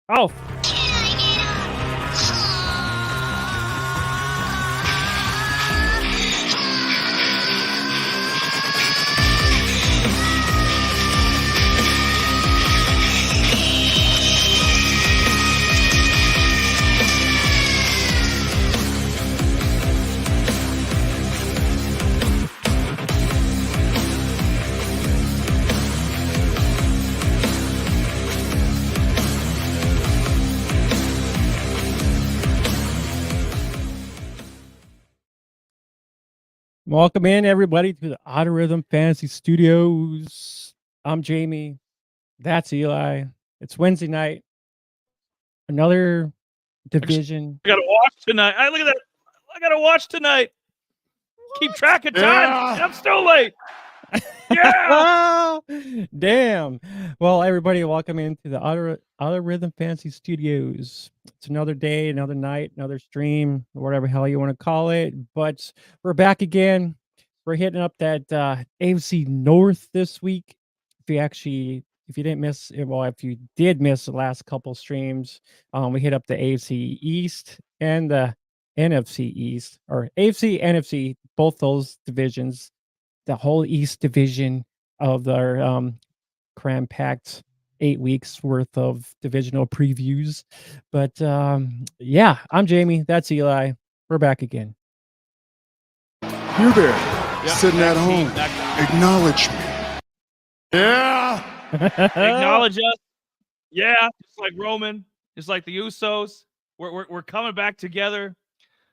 Oh. Welcome in, everybody, to the Auto Rhythm Fantasy Studios. I'm Jamie. That's Eli. It's Wednesday night. Another division. I got to watch tonight. Look at that. I got to watch tonight. What? Keep track of time. Yeah. I'm still late. Yeah. Damn. Well, everybody, welcome into the Auto Rhythm Fantasy Studios. It's another day, another night, another stream, whatever hell you want to call it. But we're back again. We're hitting up that AFC North this week. If you didn't miss it, well, if you did miss the last couple streams, we hit up the AFC East and the NFC East, or AFC, NFC, both those divisions. The whole East Division of their cram-packed 8 weeks worth of divisional previews. But yeah, I'm Jamie. That's Eli. We're back again. You there, sitting at home. Acknowledge me. Yeah. Acknowledge us. Yeah, just like Roman, just like the Usos. We're coming back together.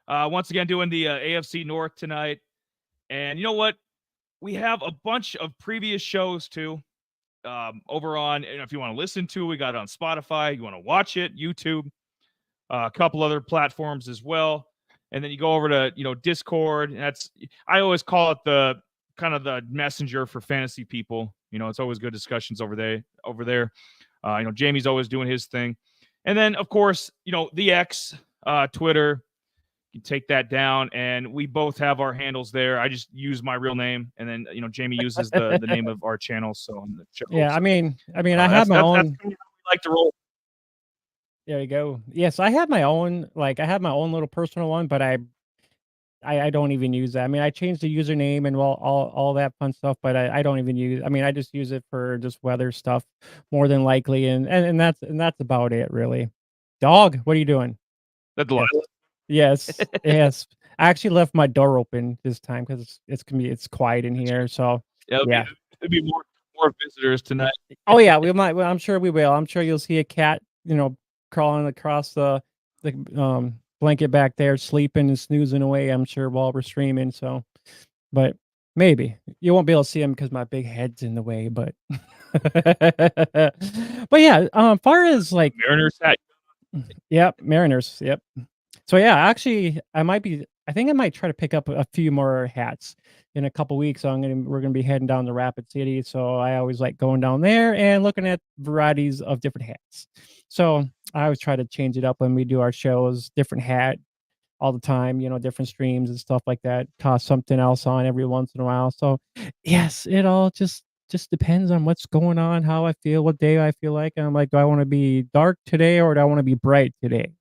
Once again, doing the AFC North tonight. And you know what? We have a bunch of previous shows too. Over on, if you want to listen to, we got it on Spotify. You want to watch it, YouTube, a couple other platforms as well. And then you go over to Discord. And I always call it the kind of the messenger for fantasy people. It's always good discussions over there. Jamie's always doing his thing. And then of course, the X, Twitter. You take that down, and we both have our handles there. I just use my real name, and then Jamie uses the name of our channel. So on the show. Yeah, I mean, I have my own. That's we like to roll. There you go. Yes, I have my own. I have my own little personal one, but I don't even use that. I mean, I changed the username and all that fun stuff, but I don't even use. I mean, I just use it for just weather stuff more than likely, and that's about it, really. Dog, what are you doing? That's a lot. Yes, yes. I actually left my door open this time because it's quiet in here. So yeah, it'll be more visitors tonight. Oh yeah, we might. Well, I'm sure we will. I'm sure you'll see a cat, crawling across the blanket back there, sleeping and snoozing away. I'm sure while we're streaming. So, but maybe you won't be able to see him because my big head's in the way. But, but yeah. Far as Mariners hat. Yep, Mariners. Yep. So yeah, actually, I think I might try to pick up a few more hats in a couple weeks. So we're gonna be heading down to Rapid City. So I always like going down there and looking at varieties of different hats. So I always try to change it up when we do our shows, different hat all the time, different streams and stuff like that. Toss something else on every once in a while. So yes, it all just depends on what's going on, how I feel, what day I feel like. And I'm like, do I want to be dark today or do I want to be bright today?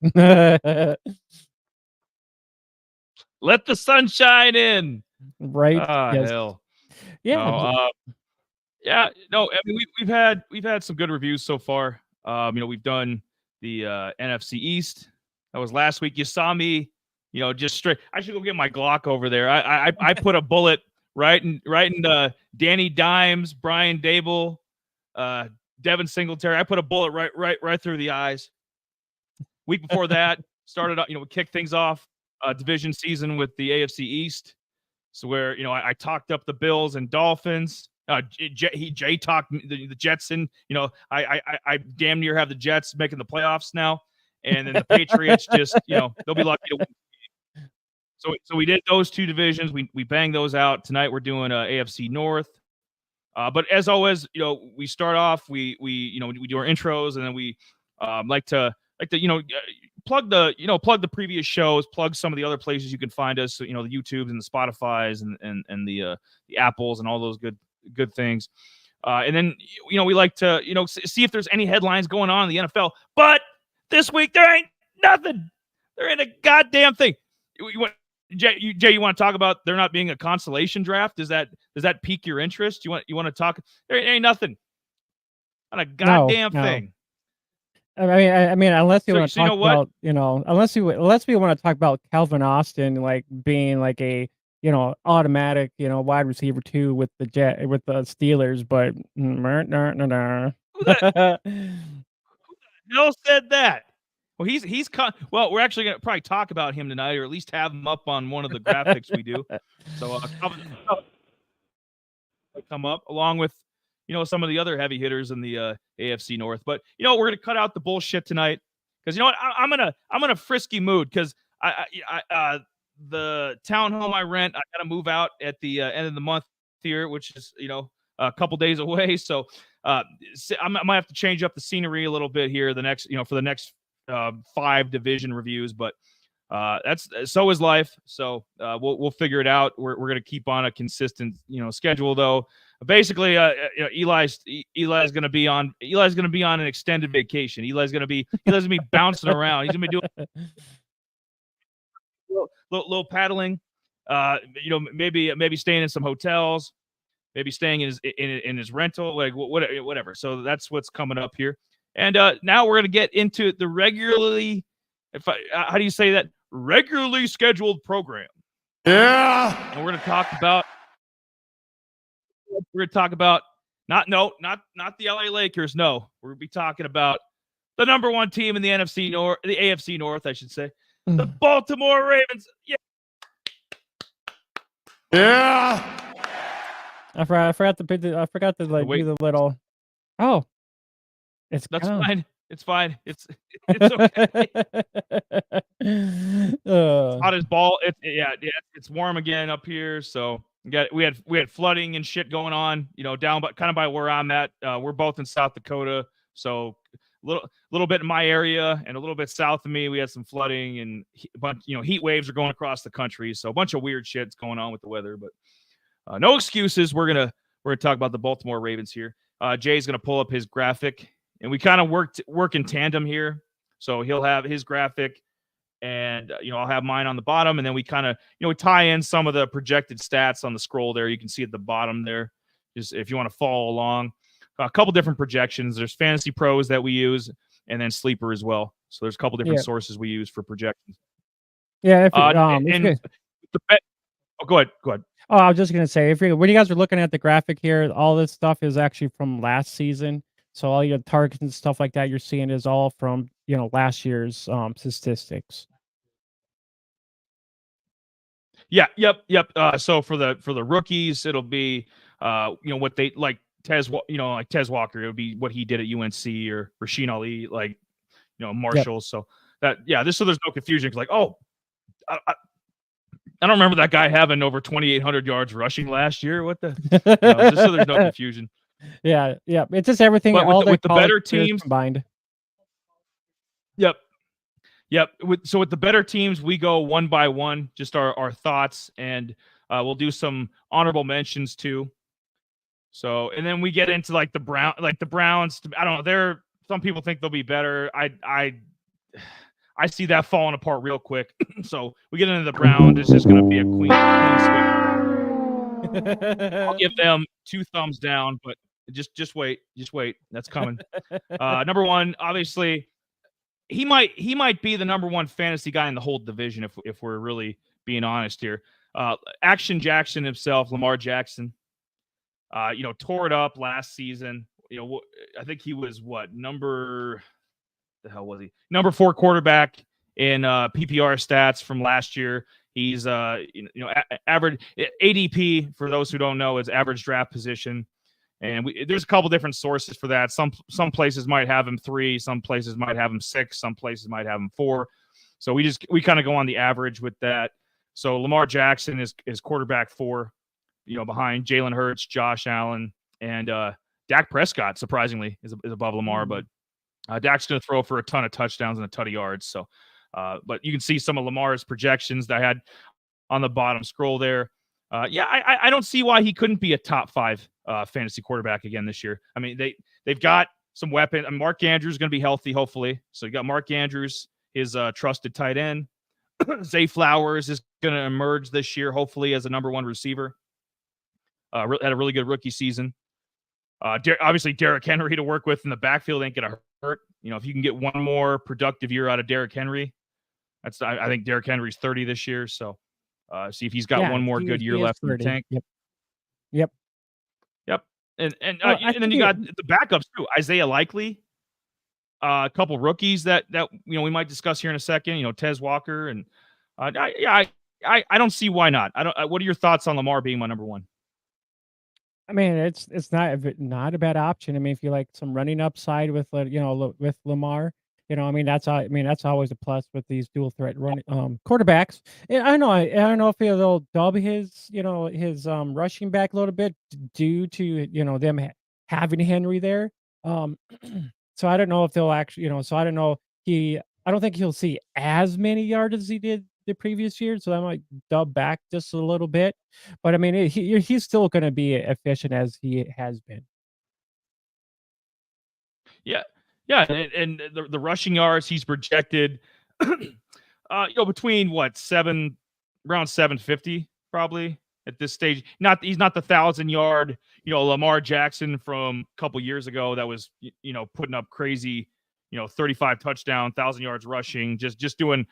Let the sunshine in. Right. Yes. Hell. Yeah. Yeah. No, I mean, we've had some good reviews so far. We've done the NFC East. That was last week. You saw me, just straight. I should go get my Glock over there. I put a bullet right in Danny Dimes, Brian Dable, Devin Singletary. I put a bullet right through the eyes. Week before that, started we kicked things off division season with the AFC East. So where I talked up the Bills and Dolphins. Jay talked the Jets, and I damn near have the Jets making the playoffs now, and then the Patriots just they'll be lucky to win. So we did those two divisions. We banged those out. Tonight we're doing AFC North. But as always, we start off. We do our intros, and then we like to plug the previous shows, plug some of the other places you can find us. So, the YouTubes and the Spotifys and the Apples and all those good things. And then we like to see if there's any headlines going on in the NFL. But This week there ain't nothing. There ain't a goddamn thing. Jay, you want to talk about there not being a consolation draft? Does that pique your interest? You want to talk? There ain't nothing. Not a goddamn thing. I mean, unless you want to talk about, unless we want to talk about Calvin Austin like being like a automatic wide receiver 2 with the Steelers, but no. Who the hell said that? Well, well, we're actually gonna probably talk about him tonight, or at least have him up on one of the graphics we do. So come up along with some of the other heavy hitters in the AFC North. But we're gonna cut out the bullshit tonight because I'm in a frisky mood because the townhome I rent, I gotta move out at the end of the month here, which is a couple days away. So I might have to change up the scenery a little bit here for the next 5 division reviews, but so is life. So we'll figure it out. We're gonna keep on a consistent schedule though. Basically, Eli's gonna be on an extended vacation. Eli's gonna be bouncing around. He's gonna be doing little paddling. Maybe staying in some hotels. Maybe staying in his rental, like whatever. So that's what's coming up here. And now we're gonna get into the regularly, how do you say that? Regularly scheduled program. Yeah. And we're gonna talk about not the LA Lakers. No, we're gonna be talking about the number 1 team in the AFC North, I should say, the Baltimore Ravens. Yeah. Yeah. I forgot to do the little. Oh, that's gone. Fine. It's fine. It's okay. Hot as ball. It's warm again up here. So we had flooding and shit going on. Down kind of by where I'm at. We're both in South Dakota, so little bit in my area and a little bit south of me, we had some flooding and heat waves are going across the country. So a bunch of weird shit's going on with the weather, but no excuses. We're gonna talk about the Baltimore Ravens here. Jay's gonna pull up his graphic, and we kind of work in tandem here. So he'll have his graphic, and I'll have mine on the bottom, and then we kind of we tie in some of the projected stats on the scroll there. You can see at the bottom there, just if you want to follow along. A couple different projections. There's Fantasy Pros that we use, and then Sleeper as well. So there's a couple different sources we use for projections. Yeah. Go ahead. Oh, I was just gonna say, when you guys are looking at the graphic here, all this stuff is actually from last season. So all your targets and stuff like that you're seeing is all from last year's statistics. Yeah. Yep. So for the rookies, it'll be what they like. Tez Walker, it would be what he did at UNC, or Rasheen Ali, Marshall. Yep. So so there's no confusion. Like, I don't remember that guy having over 2,800 yards rushing last year. What the? Just so there's no confusion. Yeah. It's just everything. But with the better teams combined. Yep. With the better teams, we go one by one, just our thoughts, and we'll do some honorable mentions too. So, and then we get into the Browns. I don't know. Some people think they'll be better. I see that falling apart real quick. So we get into the Browns. It's just going to be a clean sweep. I'll give them 2 thumbs down, but just wait. That's coming. Number 1, obviously, he might be the number 1 fantasy guy in the whole division if we're really being honest here. Action Jackson himself, Lamar Jackson. Tore it up last season. I think he was number 4 quarterback in PPR stats from last year. He's average ADP, for those who don't know, is average draft position. And there's a couple different sources for that. Some places might have him 3, some places might have him 6, some places might have him 4. So we kind of go on the average with that. So Lamar Jackson is quarterback 4. Behind Jalen Hurts, Josh Allen, and Dak Prescott, surprisingly, is above Lamar. But Dak's going to throw for a ton of touchdowns and a ton of yards. So, but you can see some of Lamar's projections that I had on the bottom scroll there. I don't see why he couldn't be a top 5 fantasy quarterback again this year. I mean, they've got some weapon. And Mark Andrews is going to be healthy, hopefully. So you got Mark Andrews, his trusted tight end. Zay Flowers is going to emerge this year, hopefully, as a number one receiver. Had a really good rookie season. Obviously, Derrick Henry to work with in the backfield ain't going to hurt. If you can get one more productive year out of Derrick Henry, I think Derrick Henry's 30 this year. So see if he's got one more good year left in the tank. Yep. And then you got the backups too. Isaiah Likely, a couple rookies that we might discuss here in a second. Tez Walker, and I don't see why not. What are your thoughts on Lamar being my number one? I mean, it's not a bad option. I mean, if you like some running upside with with Lamar, that's always a plus with these dual threat running quarterbacks. And I don't know if they'll dub his rushing back a little bit due to them having Henry there. So I don't know if they'll actually so I don't know I don't think he'll see as many yards as he did the previous year, so I might dub back just a little bit. But I mean, he's still going to be efficient as he has been. Yeah, and the rushing yards he's projected, between around 750 probably at this stage. He's not the 1,000-yard, Lamar Jackson from a couple years ago that was putting up crazy. 35 touchdown, 1,000 yards rushing, just doing,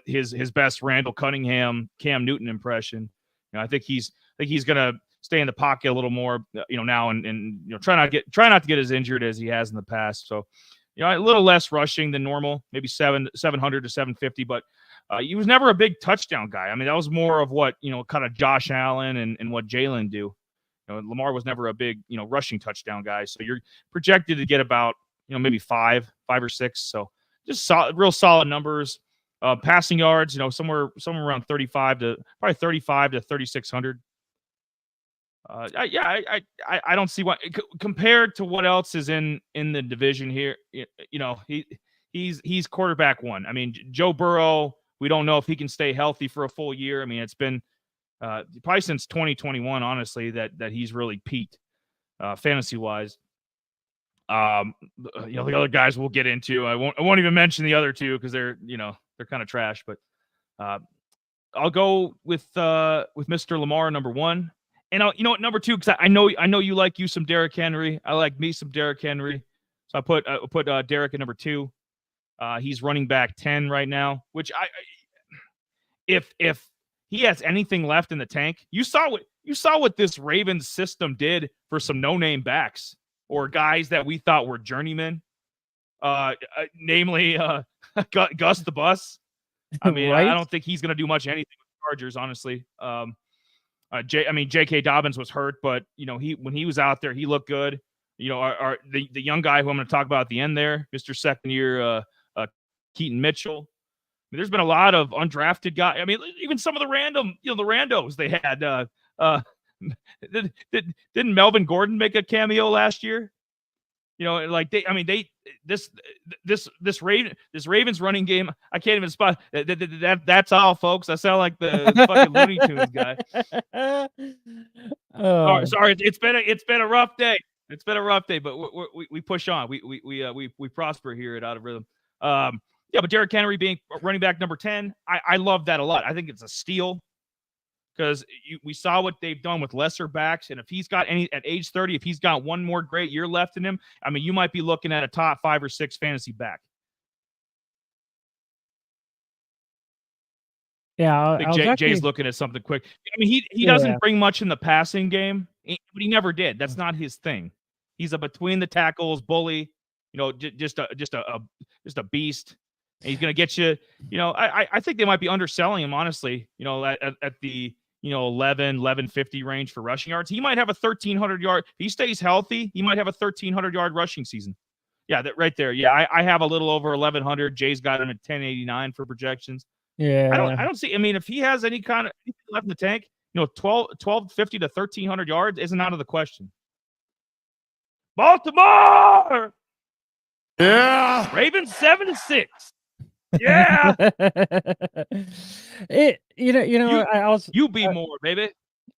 his best Randall Cunningham, Cam Newton impression. I think he's going to stay in the pocket a little more, now and try not to get as injured as he has in the past. So, a little less rushing than normal, maybe 700 to 750, but he was never a big touchdown guy. I mean, that was more of what, kind of Josh Allen and what Jalen do. Lamar was never a big, rushing touchdown guy. So you're projected to get about, maybe five or six. So just real solid numbers. Passing yards, somewhere around 35 to 3,600. I don't see why compared to what else is in the division here. He's quarterback one. I mean, Joe Burrow, we don't know if he can stay healthy for a full year. I mean, it's been probably since 2021, honestly, that he's really peaked fantasy wise. The other guys we'll get into. I won't even mention the other two because they're kind of trash. But I'll go with Mr. Lamar number one, and at number two, because I know you like some Derrick Henry. I like me some Derrick Henry, so I put Derrick at number two. He's running back 10 right now, which if he has anything left in the tank, you saw what this Ravens system did for some no-name backs. Or guys that we thought were journeymen, namely Gus the Bus. I mean, right? I don't think he's going to do much anything with the Chargers, honestly. J.K. Dobbins was hurt, but when he was out there, he looked good. The young guy who I'm going to talk about at the end there, Mr. Second Year Keaton Mitchell. I mean, there's been a lot of undrafted guys. I mean, even some of the randos they had. Didn't Melvin Gordon make a cameo last year? This Ravens running game, I can't even spot that's all, folks. I sound like the fucking Looney Tunes guy. Sorry, it's been a rough day. It's been a rough day, but we push on. We prosper here at Out of Rhythm. But Derrick Henry being running back number 10, I love that a lot. I think it's a steal. Because we saw what they've done with lesser backs, and if he's got at age 30, if he's got one more great year left in him, I mean, you might be looking at a top 5 or 6 fantasy back. Yeah, I think Jay's looking at something quick. I mean, he doesn't bring much in the passing game, but he never did. That's not his thing. He's a between the tackles bully, just a beast. And he's going to get you, I think they might be underselling him, honestly, at the 1150 range for rushing yards. He might have a 1,300 yard. If he stays healthy, he might have a 1,300 yard rushing season. Yeah, that right there. Yeah, I have a little over 1,100. Jay's got him at 1,089 for projections. Yeah, I don't see. I mean, if he has anything left in the tank, 1,250 to 1,300 yards isn't out of the question. Baltimore, Yeah. Ravens 7-6. Yeah. I was you be more, baby.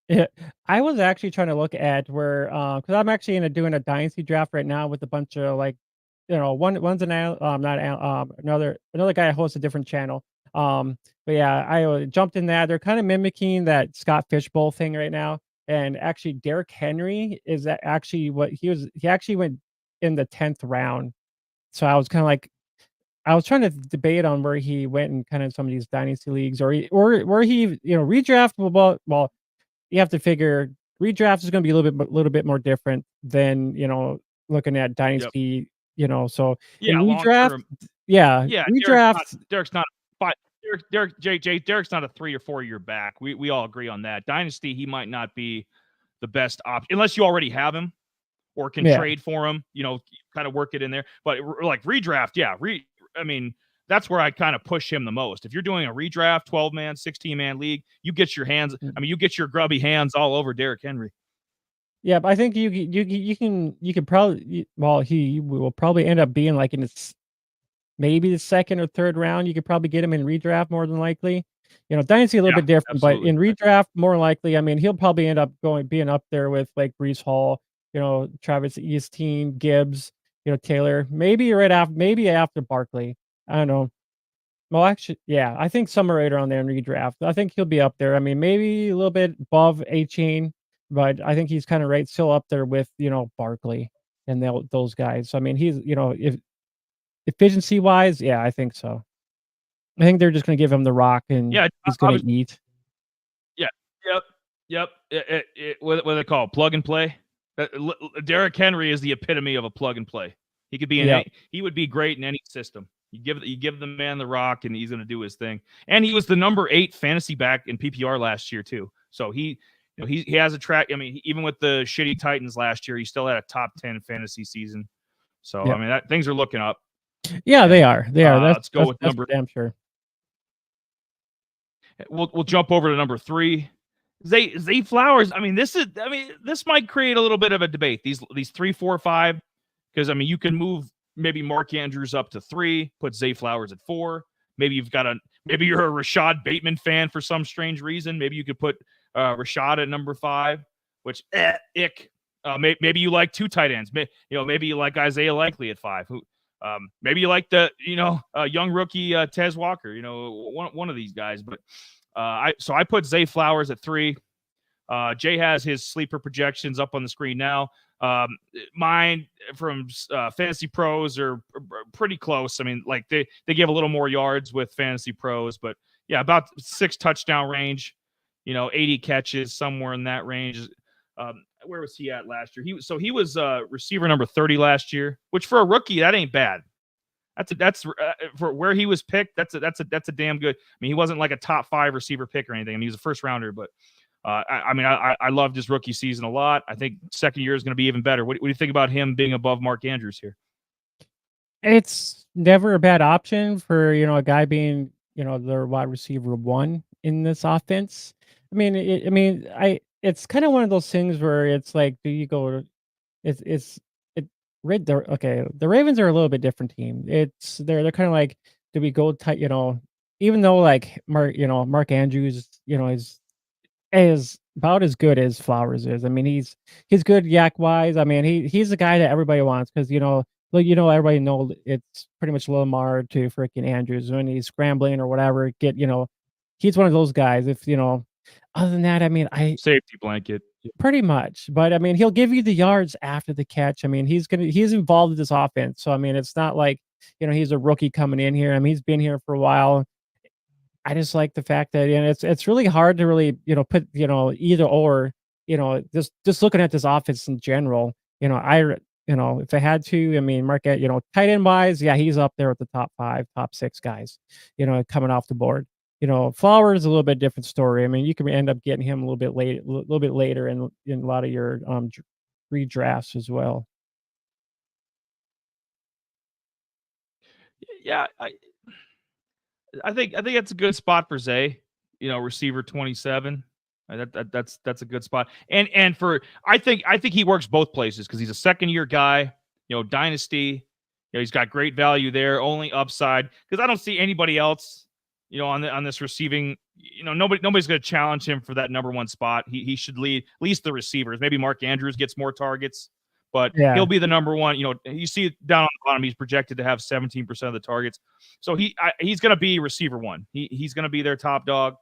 Yeah, I was actually trying to look at where, because I'm actually doing a dynasty draft right now with a bunch of like, one's not another guy hosts a different channel. But yeah, I jumped in that. They're kind of mimicking that Scott Fishbowl thing right now. And actually, Derrick Henry is that actually what he was. He actually went in the 10th round. So I was kind of like, I was trying to debate on where he went in kind of some of these dynasty leagues, or where he redraft. Well, you have to figure redraft is gonna be a little bit more different than, looking at Yep. dynasty, so Yeah, in long redraft, term. yeah, Yeah, redraft, Derek's not five. Derek's not a 3 or 4 year back. We all agree on that. Dynasty, he might not be the best option unless you already have him or can yeah, trade for him. Kind of work it in there. But like redraft, yeah, I mean, that's where I kind of push him the most. If you're doing a redraft, 12-man, 16-man league, you get your hands. I mean, you get your grubby hands all over Derrick Henry. yeah, but I think you can probably well, he will probably end up being like in this maybe the 2nd or 3rd round. You could probably get him in redraft more than likely. Dynasty a little Yeah, bit different, but absolutely. in redraft, more likely, I mean, he'll probably end up being up there with like Breece Hall, Travis Etienne, Gibbs, Taylor, maybe after Barkley. I don't know. Well, actually, yeah, I think somewhere right around there in redraft. I think he'll be up there. I mean, maybe a little bit above A chain, but I think he's kind of right still up there with, Barkley and those guys. I mean, he's, if efficiency wise, yeah, I think so. I think they're just gonna give him the rock and Yeah, he's I gonna was. eat. Yeah, yep. What do they call it? Plug and play. Derrick Henry is the epitome of a plug and play. He could be in Yeah. any. He would be great in any system. You give the man the rock, and he's going to do his thing. And he was the number 8 fantasy back in PPR last year too. So he has a track. I mean, even with the shitty Titans last year, he still had a top 10 fantasy season. So Yeah. I mean, things are looking up. Yeah, they And are. They are. let's go with That's number. for damn sure. We'll jump over to number 3. Zay Flowers. I mean, this might create a little bit of a debate. These 3, 4, 5, because I mean, you can move maybe Mark Andrews up to 3, put Zay Flowers at 4. Maybe you're a Rashad Bateman fan for some strange reason. Maybe you could put Rashad at number 5, which ick. Maybe you like 2 tight ends. Maybe you like Isaiah Likely at 5. Maybe you like the young rookie Tez Walker. One of these guys. But I put Zay Flowers at 3. Jay has his sleeper projections up on the screen now. Mine from Fantasy Pros are pretty close. I mean, like they give a little more yards with Fantasy Pros, but yeah, about 6 touchdown range. 80 catches, somewhere in that range. Where was he at last year? He was receiver number 30 last year, which for a rookie that ain't bad. That's for where he was picked. That's a damn good. I mean, he wasn't like a top 5 receiver pick or anything. I mean, he was a first rounder, but I loved his rookie season a lot. I think second year is going to be even better. What do you think about him being above Mark Andrews here? It's never a bad option for, a guy being, their wide receiver 1 in this offense. I mean, it's kind of one of those things where it's like, do you go it's it the Ravens are a little bit different team. They're kind of like, do we go tight, even though like Mark Andrews, is about as good as Flowers is. I mean, he's good yak wise. I mean, he's the guy that everybody wants because everybody know it's pretty much Lamar to freaking Andrews when he's scrambling or whatever. He's one of those guys. If other than that, I mean, Safety blanket. pretty much, but I mean, he'll give you the yards after the catch. I mean, he's involved in this offense. So I mean, it's not like, he's a rookie coming in here. I mean, he's been here for a while. I just like the fact that, it's really hard to really, put, either or, just looking at this offense in general, if I had to, I mean, market, tight end wise, yeah, he's up there with the top 5, top 6 guys, coming off the board. Flowers is a little bit different story. I mean, you can end up getting him a little bit later in a lot of your redrafts as well. Yeah, I think that's a good spot for Zay. Receiver 27. That's a good spot. And I think he works both places because he's a second year guy. Dynasty. He's got great value there. Only upside because I don't see anybody else. on this receiving, nobody's going to challenge him for that number one spot. He should lead at least the receivers. Maybe Mark Andrews gets more targets, but he'll be the number one. You see it down on the bottom. He's projected to have 17% of the targets, so he's going to be receiver one. He's going to be their top dog,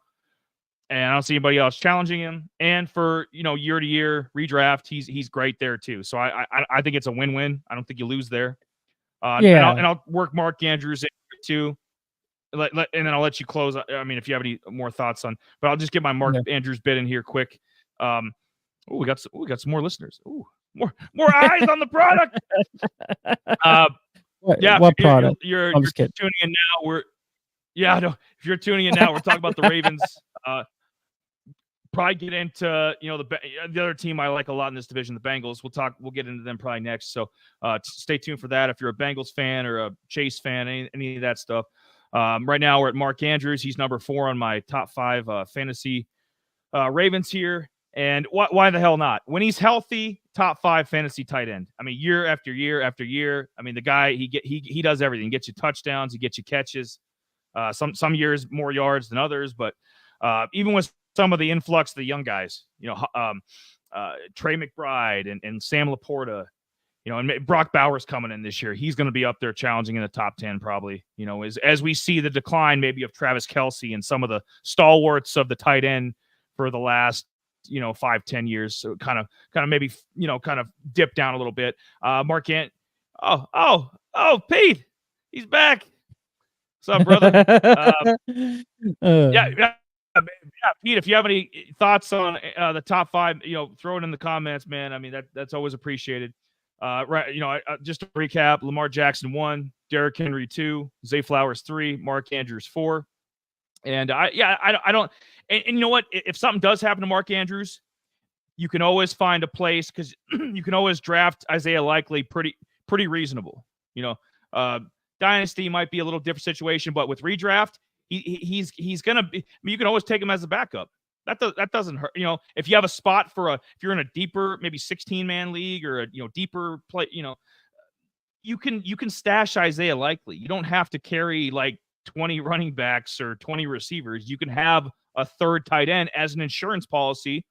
and I don't see anybody else challenging him. And for year to year redraft, he's great there too. So I think it's a win-win. I don't think you lose there. And I'll work Mark Andrews in too. And then I'll let you close. I mean, if you have any more thoughts on, but I'll just get my Mark Andrews bit in here quick. We got some more listeners. More eyes on the product. What product? You're tuning in now. If you're tuning in now, we're talking about the Ravens. Probably get into the other team I like a lot in this division, the Bengals. We'll get into them probably next. So stay tuned for that. If you're a Bengals fan or a Chase fan, any of that stuff. Right now we're at Mark Andrews. He's number 4 on my top 5 fantasy Ravens here. And why the hell not? When he's healthy, top 5 fantasy tight end. I mean, year after year after year. I mean, the guy he does everything. He gets you touchdowns. He gets you catches. Some years more yards than others, but even with some of the influx of the young guys, Trey McBride and Sam Laporta. And Brock Bowers coming in this year. He's going to be up there challenging in the top 10 probably, as we see the decline maybe of Travis Kelce and some of the stalwarts of the tight end for the last, 5-10 years. So kind of maybe, kind of dip down a little bit. Pete, he's back. What's up, brother? Pete, if you have any thoughts on the top 5, throw it in the comments, man. I mean, that's always appreciated. Just to recap: Lamar Jackson 1, Derrick Henry 2, Zay Flowers 3, Mark Andrews 4, and I don't. And you know what? If something does happen to Mark Andrews, you can always find a place because you can always draft Isaiah Likely pretty reasonable. Dynasty might be a little different situation, but with redraft, he's gonna be. I mean, you can always take him as a backup. That doesn't hurt. If you have a spot if you're in a deeper, maybe 16-man league or a deeper play, you can stash Isaiah Likely. You don't have to carry like 20 running backs or 20 receivers. You can have a third tight end as an insurance policy,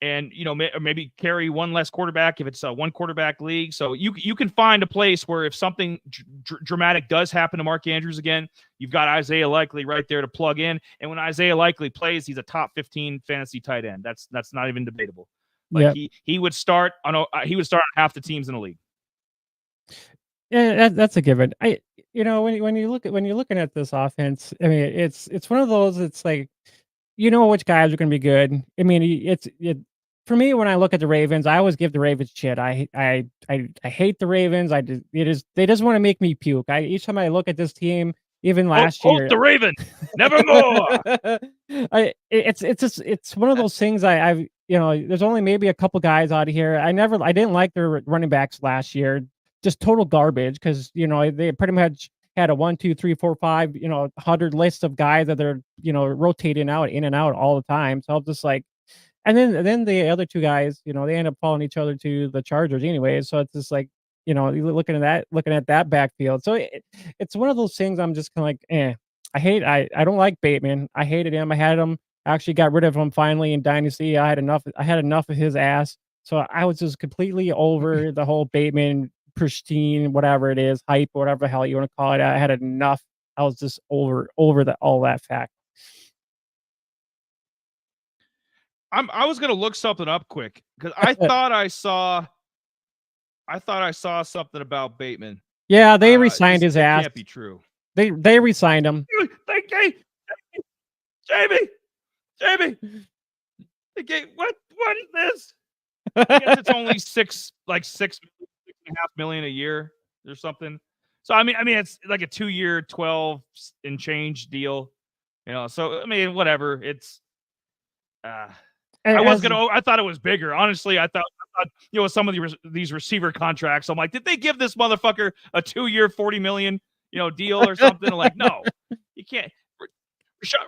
and maybe carry one less quarterback if it's a one quarterback league. So you can find a place where if something dramatic does happen to Mark Andrews again, you've got Isaiah Likely right there to plug in. And when Isaiah Likely plays, he's a top 15 fantasy tight end. That's not even debatable. Like he would start on half the teams in the league. Yeah, that's a given. When you're looking at this offense, I mean, it's one of those. It's like which guys are going to be good. I mean, for me, when I look at the Ravens, I always give the Ravens shit. I hate the Ravens. They just want to make me puke. Each time I look at this team, even last year, the Ravens, nevermore. It's one of those things. There's only maybe a couple guys out of here. I didn't like their running backs last year. Just total garbage because they pretty much had a 1, 2, 3, 4, 5 100 list of guys that they're rotating in and out all the time. So I'm just like. And then the other 2 guys, they end up following each other to the Chargers anyway. So it's just like, looking at that backfield. So it's one of those things. I'm just kind of like, I don't like Bateman. I hated him. I had him. I actually got rid of him finally in Dynasty. I had enough of his ass. So I was just completely over the whole Bateman, pristine, whatever it is, hype, whatever the hell you want to call it. I had enough. I was just over all that fact. I was gonna look something up quick because I thought I saw something about Bateman. Yeah, they re-signed his ass. Can't be true. They re-signed him. Thank you, Jamie. What is this? I guess it's only $6.5 million a year or something. So I mean it's like a 2-year, 12 and change deal. So I mean whatever. It's I thought it was bigger. Honestly, I thought some of these receiver contracts, I'm like, did they give this motherfucker a 2-year, $40 million, deal or something? Like, no, you can't.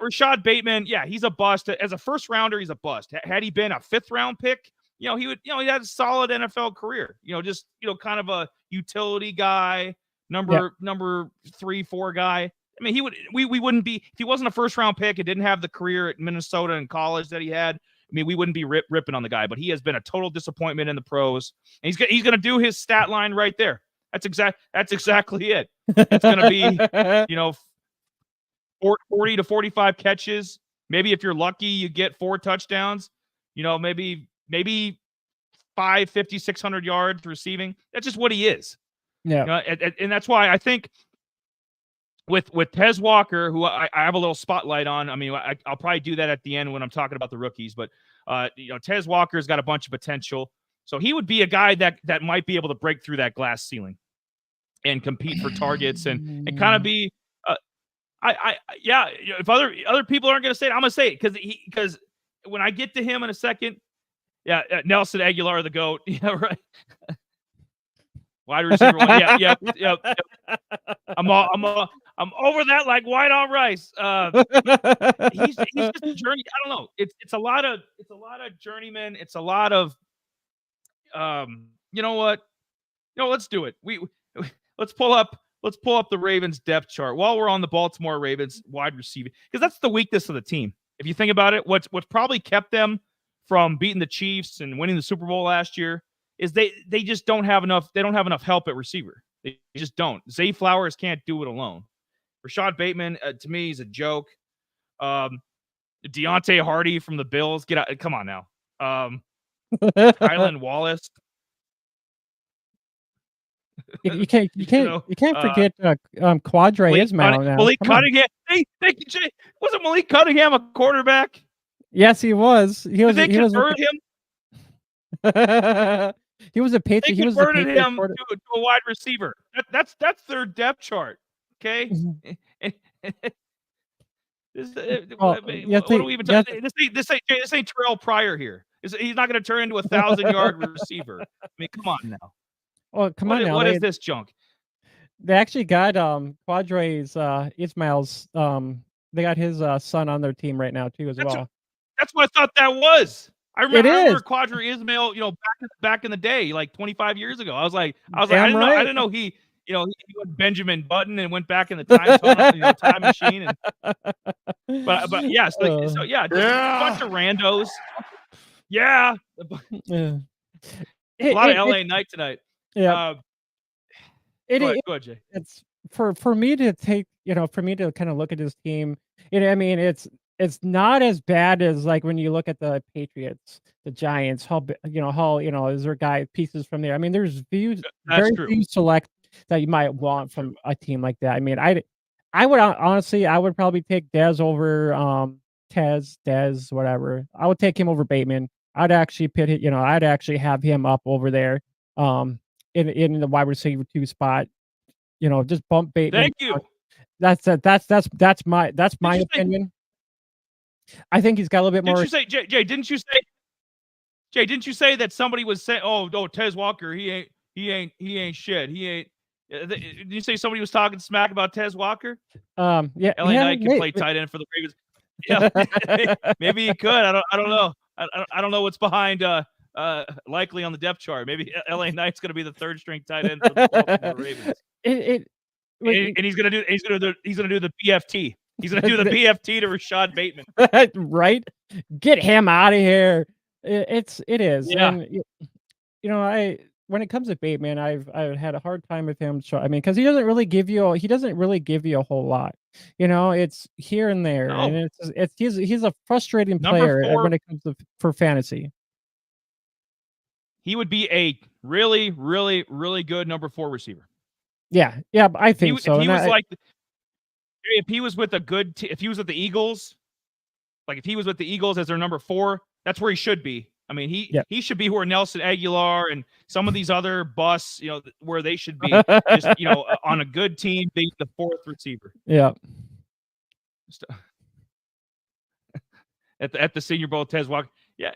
Rashad Bateman, yeah, he's a bust. As a first rounder, he's a bust. Had he been a 5th round pick, he would, he had a solid NFL career. Kind of a utility guy, number 3, 4 guy. I mean, we wouldn't be, if he wasn't a first round pick and didn't have the career at Minnesota and college that he had. I mean, we wouldn't be ripping on the guy, but he has been a total disappointment in the pros. And he's going to do his stat line right there. That's exactly it. It's going to be, 40 to 45 catches. Maybe if you're lucky, you get 4 touchdowns. Maybe 550, 600 yards receiving. That's just what he is. Yeah. And that's why I think with Tez Walker, who I have a little spotlight on. I mean, I'll probably do that at the end when I'm talking about the rookies. But Tez Walker's got a bunch of potential, so he would be a guy that might be able to break through that glass ceiling and compete for targets and kind of be. If other people aren't going to say it, I'm going to say it because when I get to him in a second, Nelson Aguilar, the GOAT, yeah, right. Wide receiver one, yeah. I'm over that like white on rice. He's just a journey. I don't know. It's a lot of journeymen. It's a lot of you know what? Let's do it. Let's pull up the Ravens depth chart while we're on the Baltimore Ravens wide receiver, because that's the weakness of the team. If you think about it, what's probably kept them from beating the Chiefs and winning the Super Bowl last year is they just don't have enough. They don't have enough help at receiver. They just don't. Zay Flowers can't do it alone. Rashad Bateman, to me, is a joke. Deontay Hardy from the Bills, get out! Come on now. Kylan Wallace. You can't forget Quadre Ismail now. Malik Cunningham. Hey, thank you, Jay. Wasn't Malik Cunningham a quarterback? Yes, he was. Did they convert him? He was a Patriot. They converted him to a wide receiver. That's their depth chart. Okay. What do we even talk? This ain't Terrell Pryor here. He's not going to turn into a 1,000-yard receiver. I mean, come on now. Oh, come on now. What is this junk? They actually got Quadre's Ismail's they got his son on their team right now too as well. That's what I thought that was. I remember Quadre Ismail, back in the day, like 25 years ago. I was like, I didn't know he went Benjamin Button and went back in the time machine. But yeah, just a bunch of randos. Yeah. A lot of LA night tonight. Yeah. Go ahead, Jay. It's for me to take, for me to kind of look at this team. I mean, it's not as bad as like when you look at the Patriots, the Giants. How is there guy pieces from there? I mean, there's very few select that you might want from a team like that. I mean, I would honestly, I would probably take Dez over Dez, whatever. I would take him over Bateman. I'd actually I'd actually have him up over there. In the wide receiver 2 spot, just bump Bateman. Thank you. That's my opinion. I think he's got a little bit more. Didn't you say, Jay? Didn't you say that somebody was saying, "Oh, Tez Walker, he ain't shit. He ain't." Did you say somebody was talking smack about Tez Walker? Yeah. LA Knight can play tight end for the Ravens. Yeah, maybe he could. I don't know. I don't know what's behind. Likely on the depth chart. Maybe LA Knight's going to be the 3rd string tight end for the Baltimore Ravens. And he's going to do the BFT. He's going to do the BFT to Rashad Bateman. Right? Get him out of here. It is. Yeah. And when it comes to Bateman, I've had a hard time with him. So I mean, because he doesn't really give you a whole lot. It's here and there, No. and he's a frustrating player when it comes for fantasy. He would be a really, really, really good number 4 receiver. Yeah, I think so. If he was with if he was with the Eagles, like if he was with the Eagles as their number 4, that's where he should be. I mean, he should be where Nelson Aguilar and some of these other busts, where they should be. Just on a good team, being the 4th receiver. Yeah. At the Senior Bowl, Tez Walker. Yeah,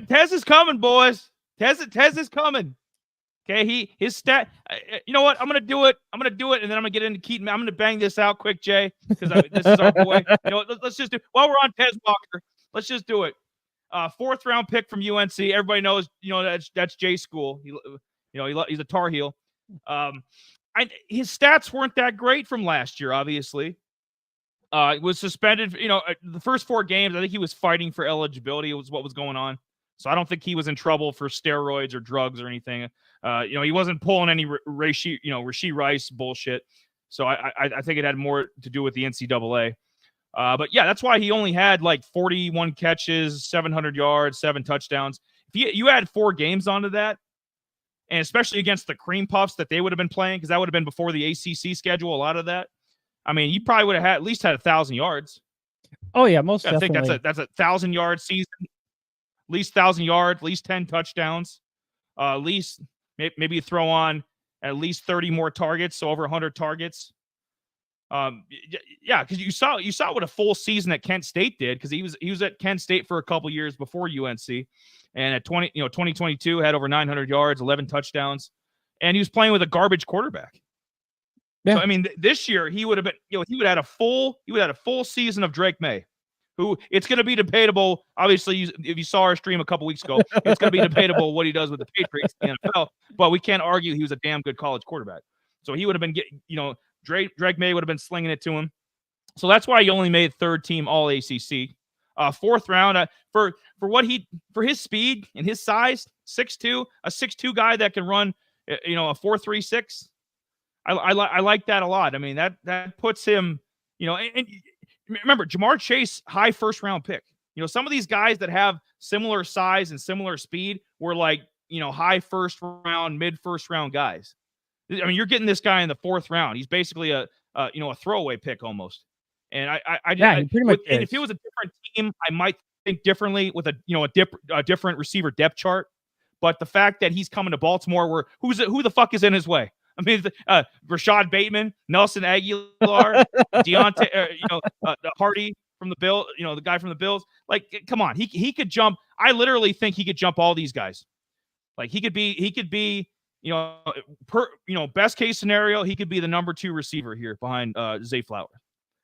Tez is coming, boys. Tez is coming. Okay, his stat. You know what? I'm gonna do it, and then I'm gonna get into Keaton. I'm gonna bang this out quick, Jay, because this is our boy. Let's just do. While we're on Tez Walker, let's just do it. 4th round pick from UNC. Everybody knows, that's Jay's school. He's a Tar Heel. His stats weren't that great from last year, obviously. Was suspended. The first 4 games, I think he was fighting for eligibility. Was what was going on. So I don't think he was in trouble for steroids or drugs or anything. He wasn't pulling any Rashee Rice bullshit. So I think it had more to do with the NCAA. But yeah, that's why he only had like 41 catches, 700 yards, 7 touchdowns. If you add 4 games onto that, and especially against the Cream Puffs that they would have been playing, because that would have been before the ACC schedule, a lot of that. I mean, you probably would have at least had 1,000 yards. Oh yeah, most I definitely. think that's a 1,000-yard season, at least 1,000 yards, at least 10 touchdowns, at least maybe you throw on at least 30 more targets, so over 100 targets. Yeah, because you saw what a full season at Kent State did, because he was at Kent State for a couple years before UNC, and at 2022 had over 900 yards, 11 touchdowns, and he was playing with a garbage quarterback. Yeah. So I mean, this year he would have been, he would have had a full season of Drake May, who it's going to be debatable. Obviously, if you saw our stream a couple weeks ago, it's going to be debatable what he does with the Patriots in the NFL. But we can't argue he was a damn good college quarterback. So he would have been getting, Drake May would have been slinging it to him. So that's why he only made 3rd team All ACC. 4th round for his speed and his size, 6'2", a 6'2" guy that can run, a 4.36. I like that a lot. I mean, that puts him, and remember, Jamar Chase, high 1st round pick. Some of these guys that have similar size and similar speed were like, high 1st round, mid 1st round guys. I mean, you're getting this guy in the 4th round. He's basically a throwaway pick almost. And he pretty much and if it was a different team, I might think differently with a different receiver depth chart. But the fact that he's coming to Baltimore, who the fuck is in his way? I mean, Rashad Bateman, Nelson Aguilar, Deontay, Hardy from the Bills, the guy from the Bills. Like, come on, he could jump. I literally think he could jump all these guys. Like, he could be, best case scenario, he could be the number 2 receiver here behind Zay Flowers.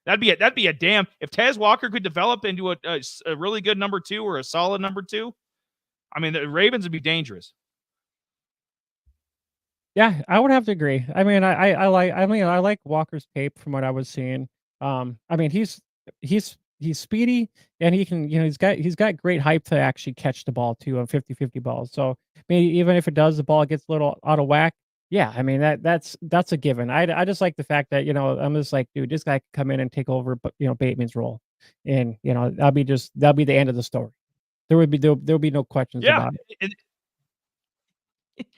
That'd be a damn. If Tez Walker could develop into a really good number 2 or a solid number 2, I mean, the Ravens would be dangerous. Yeah, I would have to agree. I mean, I like Walker's tape from what I was seeing. I mean, he's speedy, and he can, he's got great hype to actually catch the ball too on 50-50 balls. So maybe even if the ball gets a little out of whack, yeah, I mean that's a given. I just like the fact that I'm just like, dude, this guy can come in and take over, but Bateman's role, and that'll be the end of the story. There would be no questions about it.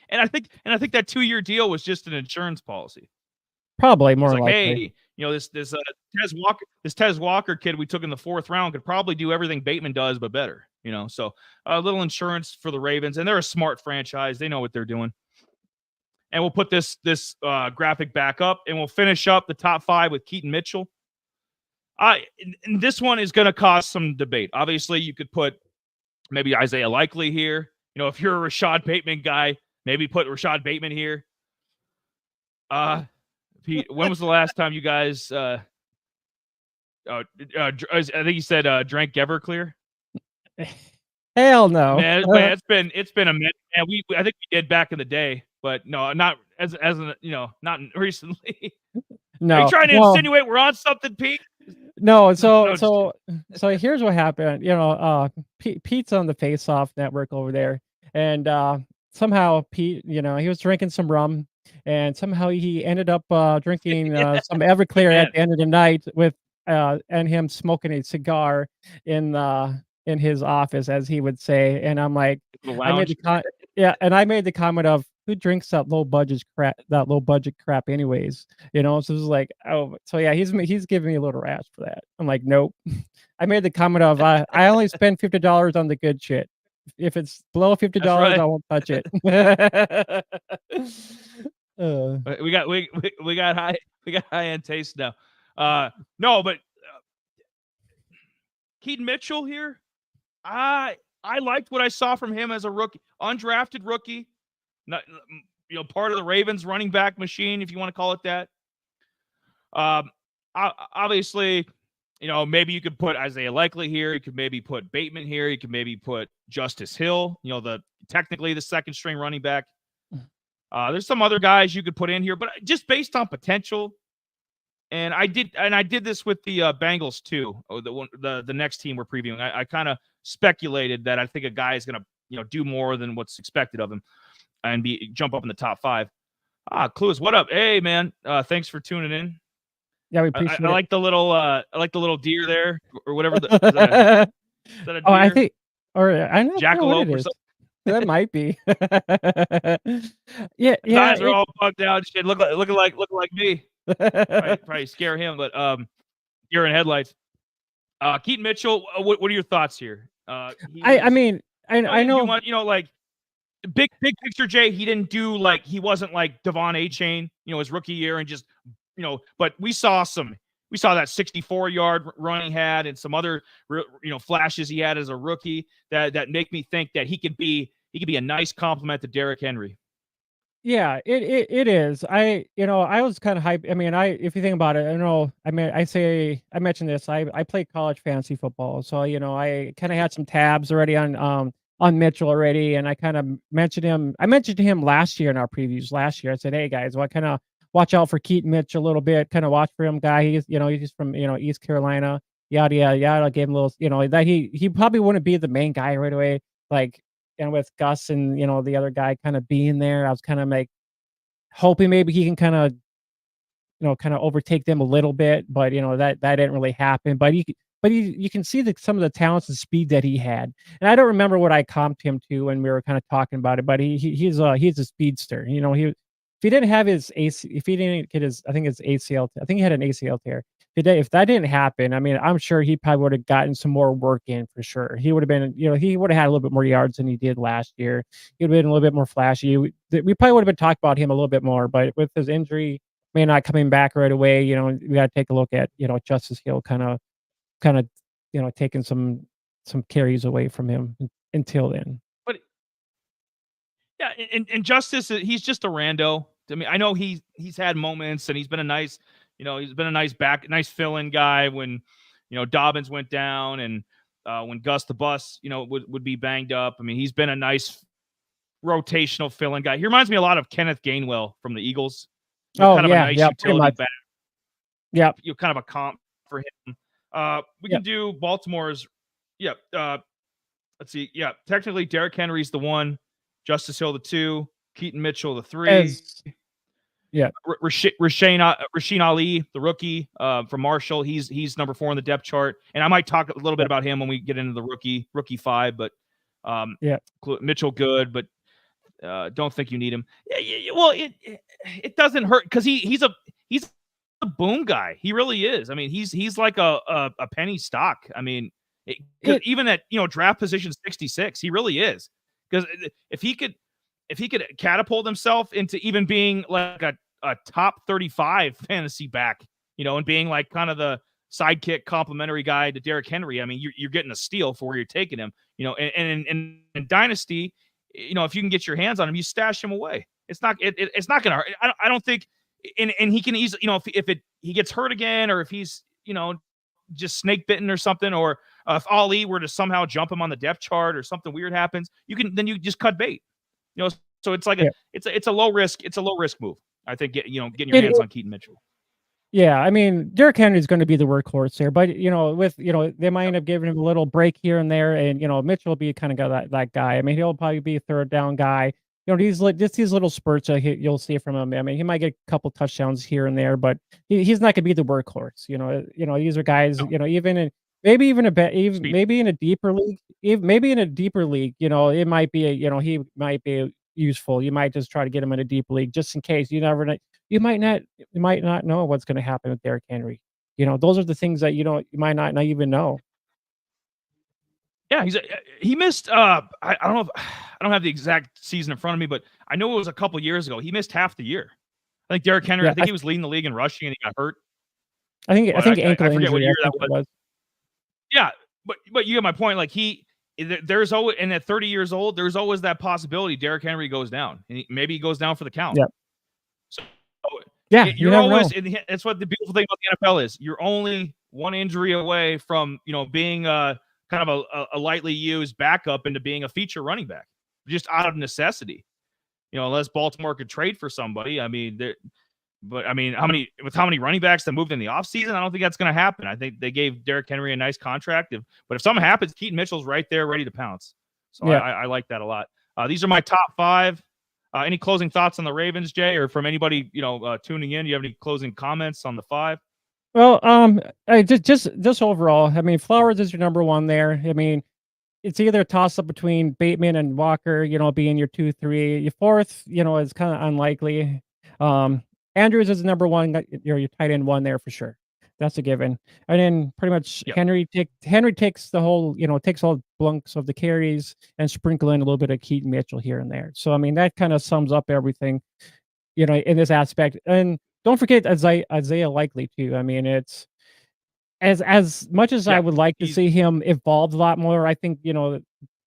And I think that 2-year deal was just an insurance policy. Probably more like, likely. Hey, this Tez Walker kid we took in the 4th round could probably do everything Bateman does, but better. So a little insurance for the Ravens, and they're a smart franchise. They know what they're doing. And we'll put this graphic back up, and we'll finish up the top 5 with Keaton Mitchell. And this one is going to cause some debate. Obviously, you could put maybe Isaiah Likely here. If you're a Rashad Bateman guy, maybe put Rashad Bateman here. Pete, when was the last time you guys? I think you said drank Everclear. Hell no, man. It's been a minute. Man, I think we did back in the day, but no, not as not recently. No, are you trying to insinuate we're on something, Pete? No, so here's what happened. Pete's on the Face Off network over there, and somehow Pete, he was drinking some rum, and somehow he ended up drinking some Everclear at the end of the night with and him smoking a cigar in his office, as he would say. And I'm like, I made the comment of, who drinks that low budget crap anyways? So it was like, oh, so yeah, he's giving me a little rash for that. I'm like, nope. I made the comment of, I only spend $50 on the good shit. If it's below $50, right, I won't touch it. We got high end taste now. No, but Keaton Mitchell here, I liked what I saw from him as a rookie, undrafted rookie. Not, part of the Ravens running back machine, if you want to call it that. Obviously, maybe you could put Isaiah Likely here. You could maybe put Bateman here. You could maybe put Justice Hill, technically the 2nd string running back. There's some other guys you could put in here, but just based on potential, And I did this with the Bengals too. The next team we're previewing. I kind of speculated that I think a guy is going to do more than what's expected of him and jump up in the top 5. Clues, what up? Hey man, thanks for tuning in. Yeah, we appreciate it. I like the little deer there or whatever. Is that a deer? I think, or I don't know Jackalope what it or is. something. That might be. Yeah, His eyes are all bugged out. Shit, looking like me. Probably scare him, but deer in headlights. Keaton Mitchell, what are your thoughts here? I mean, I know, like big picture, Jay. He didn't do he wasn't like Devon A-Chain, his rookie year, and just but we saw that 64-yard run he had and some other flashes he had as a rookie that make me think that he could be a nice compliment to Derrick Henry. yeah, it is. I was kind of hyped. I mean, if you think about it, I mentioned this. I played college fantasy football, so I kind of had some tabs already on Mitchell already, and I kind of mentioned him. I mentioned to him last year in our previews. Last year, I said, "Hey guys, well, kind of watch out for Keaton Mitchell a little bit. Kind of watch for him, guy. He's from East Carolina. Yada yada yada." I gave him a little, that he probably wouldn't be the main guy right away, like. And with Gus and the other guy kind of being there, I was kind of like hoping maybe he can kind of overtake them a little bit, but that didn't really happen. But you can see some of the talents and speed that he had. And I don't remember what I comped him to when we were kind of talking about it, but he's a speedster. If he didn't have his if he didn't get his, I think his ACL, I think he had an ACL tear. If that didn't happen, I mean, I'm sure he probably would have gotten some more work in for sure. He would have been, he would have had a little bit more yards than he did last year. He would have been a little bit more flashy. We probably would have been talking about him a little bit more, but with his injury, may not coming back right away, we got to take a look at, Justice Hill kind of, taking some carries away from him until then. But yeah, and Justice, he's just a rando. I mean, I know he's had moments and he's been a nice fill-in guy when, Dobbins went down and when Gus the Bus, would be banged up. I mean, he's been a nice rotational fill-in guy. He reminds me a lot of Kenneth Gainwell from the Eagles. Kind of a nice utility back. Yeah. Kind of a comp for him. We can do Baltimore's. Yeah. Let's see. Yeah. Technically, Derrick Henry's the 1, Justice Hill the 2, Keaton Mitchell the 3. Rasheen Ali, the rookie from Marshall. He's number 4 on the depth chart. And I might talk a little bit about him when we get into the rookie 5. But Mitchell good, but don't think you need him. Well, it doesn't hurt because he's a boom guy. He really is. I mean, he's like a penny stock. I mean, even at draft position 66, he really is. Because if he could catapult himself into even being like a top 35 fantasy back, and being like kind of the sidekick complimentary guy to Derrick Henry, I mean, you're getting a steal for where you're taking him. And in Dynasty, if you can get your hands on him, you stash him away. It's not going to hurt. I don't think, and he can easily, if he gets hurt again, or if he's, just snake bitten or something, or if Ali were to somehow jump him on the depth chart or something weird happens, then you just cut bait. So it's like it's a low risk move. I think getting your hands on Keaton Mitchell. Yeah, I mean, Derrick Henry's going to be the workhorse there, but they might end up giving him a little break here and there, and Mitchell will be kind of that guy. I mean, he'll probably be a third down guy. These little spurts you'll see from him. I mean, he might get a couple touchdowns here and there, but he's not going to be the workhorse. These are guys. Maybe in a deeper league, it might be he might be useful. You might just try to get him in a deep league just in case. You never know. You might not know what's going to happen with Derrick Henry. Those are the things that you might not even know. Yeah, he missed. I don't know. I don't have the exact season in front of me, but I know it was a couple years ago. He missed half the year. I think Derrick Henry. I think he was leading the league in rushing, and he got hurt. I think ankle injury. I forget what year that was. Yeah, but you get my point. Like there's always, and at 30 years old, there's always that possibility Derrick Henry goes down, and maybe he goes down for the count. Yeah. So you're always. That's what the beautiful thing about the NFL is. You're only one injury away from being kind of a lightly used backup into being a feature running back, just out of necessity. Unless Baltimore could trade for somebody. I mean, But I mean, how many running backs that moved in the offseason? I don't think that's going to happen. I think they gave Derrick Henry a nice contract. But if something happens, Keaton Mitchell's right there, ready to pounce. So yeah. I like that a lot. These are my top 5. Any closing thoughts on the Ravens, Jay, or from anybody tuning in? Do you have any closing comments on the 5? Well, just overall, I mean, Flowers is your number 1 there. I mean, it's either a toss up between Bateman and Walker, being your 2, 3. Your 4th, is kind of unlikely. Andrews is number 1, your tight end 1 there for sure. That's a given. And then pretty much Henry takes the whole, takes all blunks of the carries and sprinkle in a little bit of Keaton Mitchell here and there. So I mean that kind of sums up everything, in this aspect. And don't forget Isaiah Likely too. I mean, it's as much as I would like to see him evolve a lot more, I think,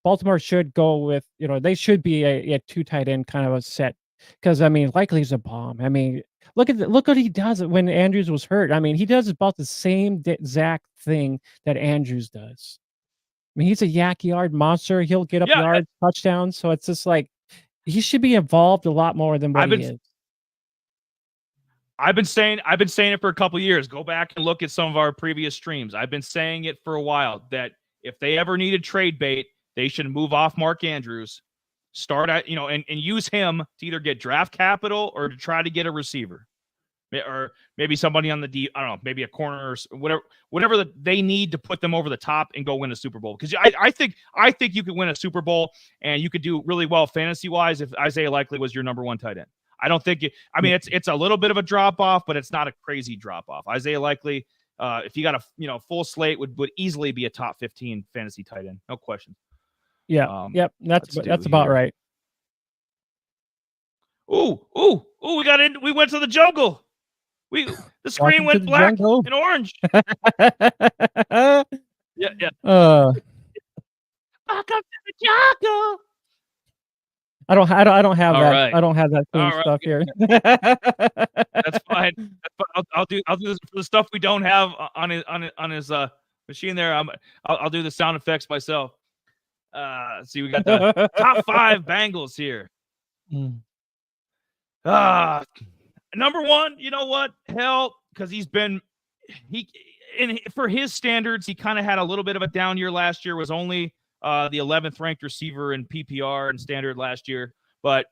Baltimore should go with, they should be a 2 tight end kind of a set. Because I mean, Likely's a bomb. I mean, look what he does when Andrews was hurt. I mean, he does about the same exact thing that Andrews does. I mean, he's a yak yard monster. He'll get up yards, touchdowns. So it's just like he should be involved a lot more than what he is. I've been saying it for a couple of years. Go back and look at some of our previous streams. I've been saying it for a while that if they ever needed trade bait, they should move off Mark Andrews, start at, and use him to either get draft capital or to try to get a receiver, or maybe somebody on the I don't know, maybe a corner or whatever that they need to put them over the top and go win a Super Bowl. Because I think you could win a Super Bowl and you could do really well fantasy wise if Isaiah Likely was your number 1 tight end. I don't think it's a little bit of a drop off, but it's not a crazy drop off. Isaiah Likely, if you got a full slate, would easily be a top 15 fantasy tight end, no question. Yeah, yep, that's about right. Ooh, we went to the jungle. The screen went black and orange. Yeah. Welcome to the jungle. I don't have that. Right. I don't have that cool stuff here. That's fine. I'll do this for the stuff we don't have on his machine there. I'll do the sound effects myself. See, we got the top 5 Bengals here. Number 1, you know what? Hell, because for his standards, he kind of had a little bit of a down year last year. Was only the 11th ranked receiver in PPR and standard last year. But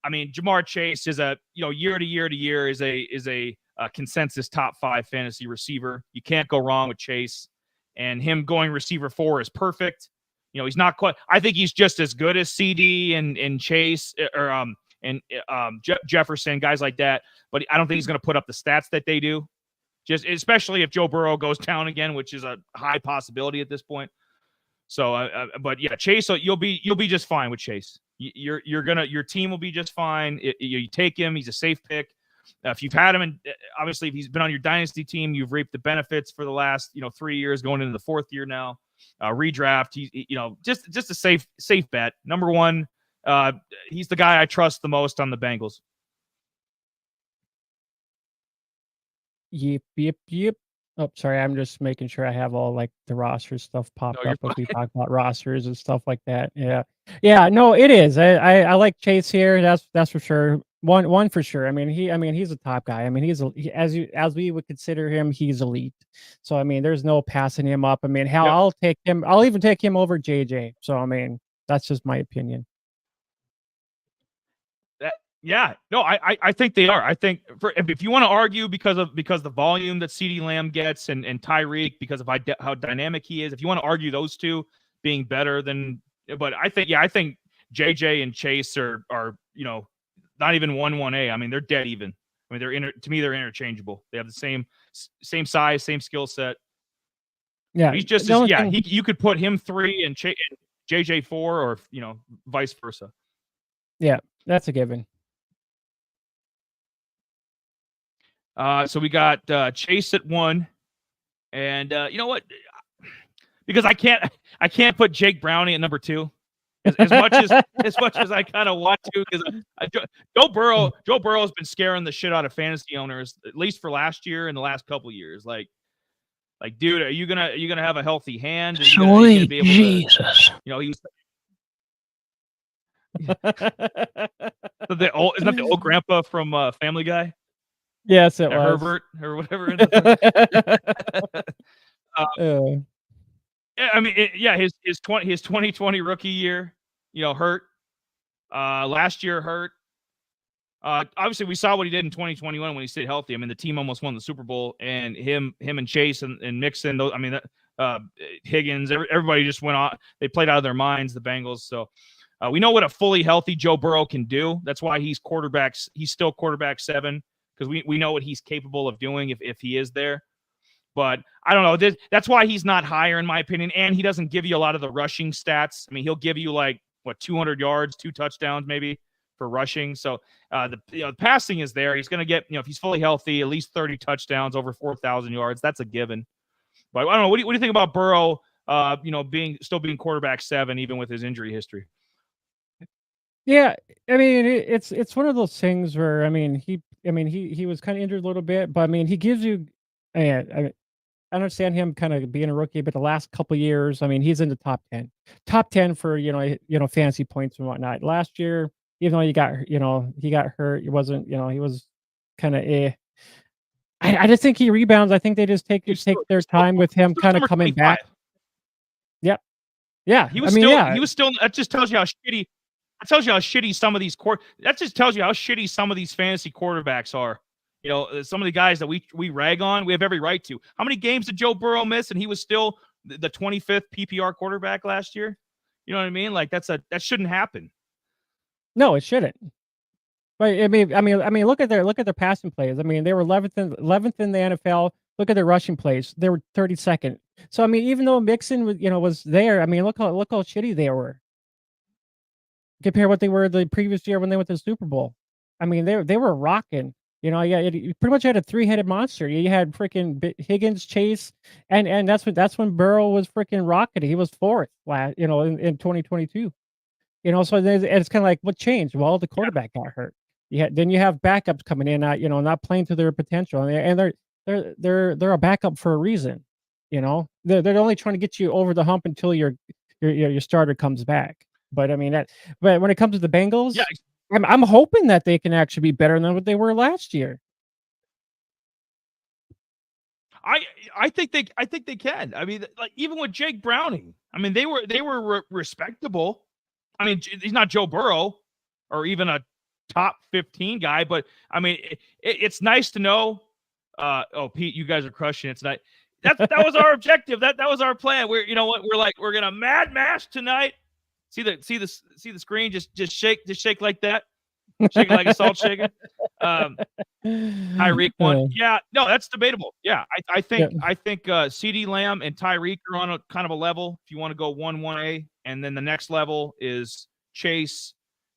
I mean, Jamar Chase is a year to year is a consensus top 5 fantasy receiver. You can't go wrong with Chase, and him going receiver 4 is perfect. He's not quite. I think he's just as good as CD and Chase or Jefferson, guys like that. But I don't think he's going to put up the stats that they do. Just especially if Joe Burrow goes down again, which is a high possibility at this point. So, but yeah, Chase, you'll be just fine with Chase. Your team will be just fine. You take him; he's a safe pick. If you've had him, and obviously if he's been on your dynasty team, you've reaped the benefits for the last 3 years, going into the 4th year now. Redraft, just a safe bet. Number 1, he's the guy I trust the most on the Bengals. Yep. Oh, sorry. I'm just making sure I have all like the roster stuff popped up as we talk about rosters and stuff like that. Yeah. No, it is. I like Chase here. That's for sure. One for sure. I mean, he's a top guy. I mean, as we would consider him, he's elite. So I mean, there's no passing him up. I mean, hell, I'll take him. I'll even take him over JJ. So I mean, that's just my opinion. Yeah, no, I think they are. I think if you want to argue because the volume that CeeDee Lamb gets and Tyreek because of how dynamic he is, if you want to argue those two being better than, but I think JJ and Chase are not even 1-1A. I mean, they're dead even. I mean, they're interchangeable. They have the same size, same skill set. Yeah, he's just you could put him 3 and JJ 4 or vice versa. Yeah, that's a given. So we got Chase at 1, and you know what? Because I can't put Jake Browning at number 2, as much as I kind of want to. Because Joe Burrow has been scaring the shit out of fantasy owners, at least for last year and the last couple of years. Like, dude, are you gonna have a healthy hand? Sweet Jesus! He's. Isn't that the old grandpa from Family Guy? Yes, it was. Herbert or whatever. Yeah, I mean, his 2020 rookie year, hurt. Last year hurt. Obviously, we saw what he did in 2021 when he stayed healthy. I mean, the team almost won the Super Bowl, and him and Chase and Mixon. Those, I mean, Higgins, everybody just went on. They played out of their minds, the Bengals. So we know what a fully healthy Joe Burrow can do. That's why he's still quarterback 7, because we know what he's capable of doing if he is there. But I don't know. That's why he's not higher, in my opinion. And he doesn't give you a lot of the rushing stats. I mean, he'll give you 200 yards, 2 touchdowns maybe for rushing. So the passing is there. He's going to get, if he's fully healthy, at least 30 touchdowns, over 4,000 yards. That's a given. But I don't know. What do you think about Burrow? Still being quarterback 7, even with his injury history. Yeah, I mean, it's one of those things where he was kind of injured a little bit, but I mean, he gives you. I understand him kind of being a rookie, but the last couple years, I mean, he's in the top 10 for fantasy points and whatnot. Last year, even though he got hurt, he wasn't, he was kind of I just think he rebounds. I think they just take their time with him kind of coming back. Yep. Yeah. He was still. That just tells you how shitty. That tells you how shitty some of these That just tells you how shitty some of these fantasy quarterbacks are. Some of the guys that we rag on, we have every right to. How many games did Joe Burrow miss, and he was still the 25th PPR quarterback last year? You know what I mean? Like that shouldn't happen. No, it shouldn't. But I mean, look at their passing plays. I mean, they were 11th in the NFL. Look at their rushing plays; they were 32nd. So I mean, even though Mixon was there, I mean, look how shitty they were. Compare what they were the previous year when they went to the Super Bowl. I mean, they were rocking. You pretty much had a 3-headed monster. You had freaking Higgins, Chase, and that's when Burrow was freaking rocketing. He was 4th in 2022. So it's kind of like, what changed? Well, the quarterback got hurt. Then you have backups coming in, not playing to their potential, and they're a backup for a reason. They're only trying to get you over the hump until your starter comes back. But I mean but when it comes to the Bengals, yeah. I'm hoping that they can actually be better than what they were last year. I think they can. I mean, even with Jake Browning, I mean, they were respectable. I mean, he's not Joe Burrow or even a top 15 guy, but I mean, it's nice to know. Pete, you guys are crushing it tonight. That was our objective. That was our plan. We're gonna mad mash tonight. See the screen? Just shake like that. Shake it like a salt shaker. Tyreek one. Yeah, no, that's debatable. Yeah, I think CeeDee Lamb and Tyreek are on a kind of a level. If you want to go 1A, and then the next level is Chase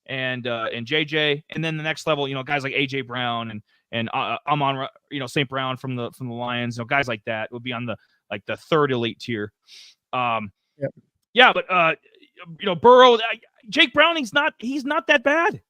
and JJ, and then the next level, guys like AJ Brown and Amon, St. Brown from the Lions, guys like that would be on the 3rd elite tier. Yeah, but Burrow, Jake Browning's not that bad.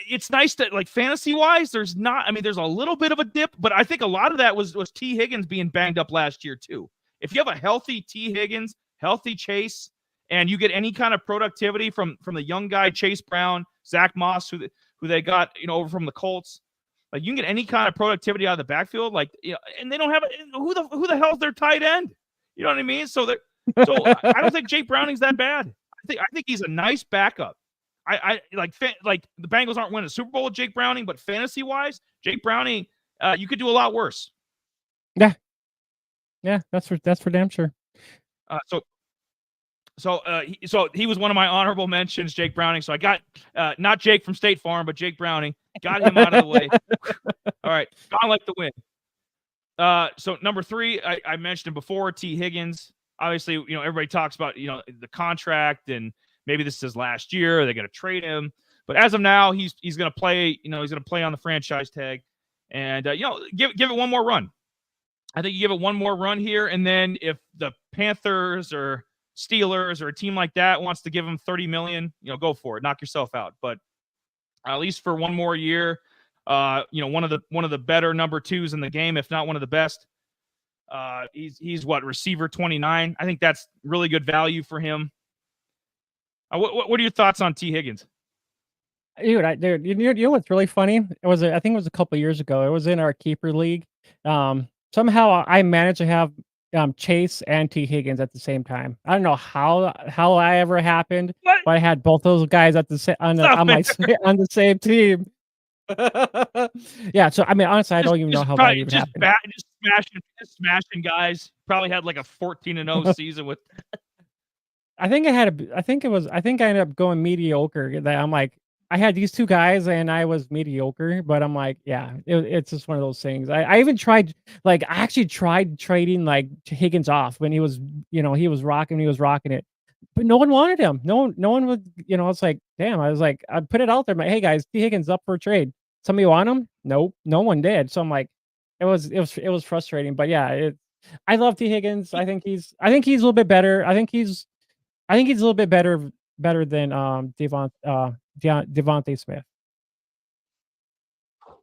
It's nice that fantasy wise, there's a little bit of a dip, but I think a lot of that was T. Higgins being banged up last year too. If you have a healthy T. Higgins, healthy Chase, and you get any kind of productivity from the young guy Chase Brown, Zach Moss, who they got over from the Colts, you can get any kind of productivity out of the backfield, and they don't have who the hell's their tight end? You know what I mean? So I don't think Jake Browning's that bad. I think he's a nice backup. I the Bengals aren't winning a Super Bowl with Jake Browning, but fantasy wise, Jake Browning, you could do a lot worse. Yeah, that's for damn sure. So he was one of my honorable mentions, Jake Browning. So I got not Jake from State Farm, but Jake Browning. Got him out of the way. All right, gone like the wind. So number 3, I mentioned him before, T. Higgins. Obviously, everybody talks about the contract and maybe this is his last year. Or they're going to trade him, but as of now, he's going to play. He's going to play on the franchise tag, and give it one more run. I think you give it one more run here, and then if the Panthers or Steelers or a team like that wants to give him $30 million, go for it. Knock yourself out. But at least for one more year, one of the better number 2s in the game, if not one of the best. He's receiver 29. I think that's really good value for him. What are your thoughts on T. Higgins? Dude, you know what's really funny? I think it was a couple years ago. It was in our keeper league. Somehow I managed to have Chase and T Higgins at the same time. I don't know how I ever happened, What? but I had both those guys at the on the same team. Yeah, so I mean, honestly, I don't even know how that even happened. Just smashing guys. Probably had like a 14-0 season with. I think I ended up going mediocre. That I'm like, I had these two guys and I was mediocre, but I'm like, yeah, it's just one of those things. I even tried, like, I actually tried trading like Higgins off when he was rocking it, but no one wanted him. No one would, it's like, damn, I was like, I put it out there, like, hey guys, T Higgins up for a trade. Somebody want him? Nope, no one did. So I'm like, it was frustrating, but yeah, I love T Higgins. I think he's a little bit better. I think he's a little bit better than Devontae Smith.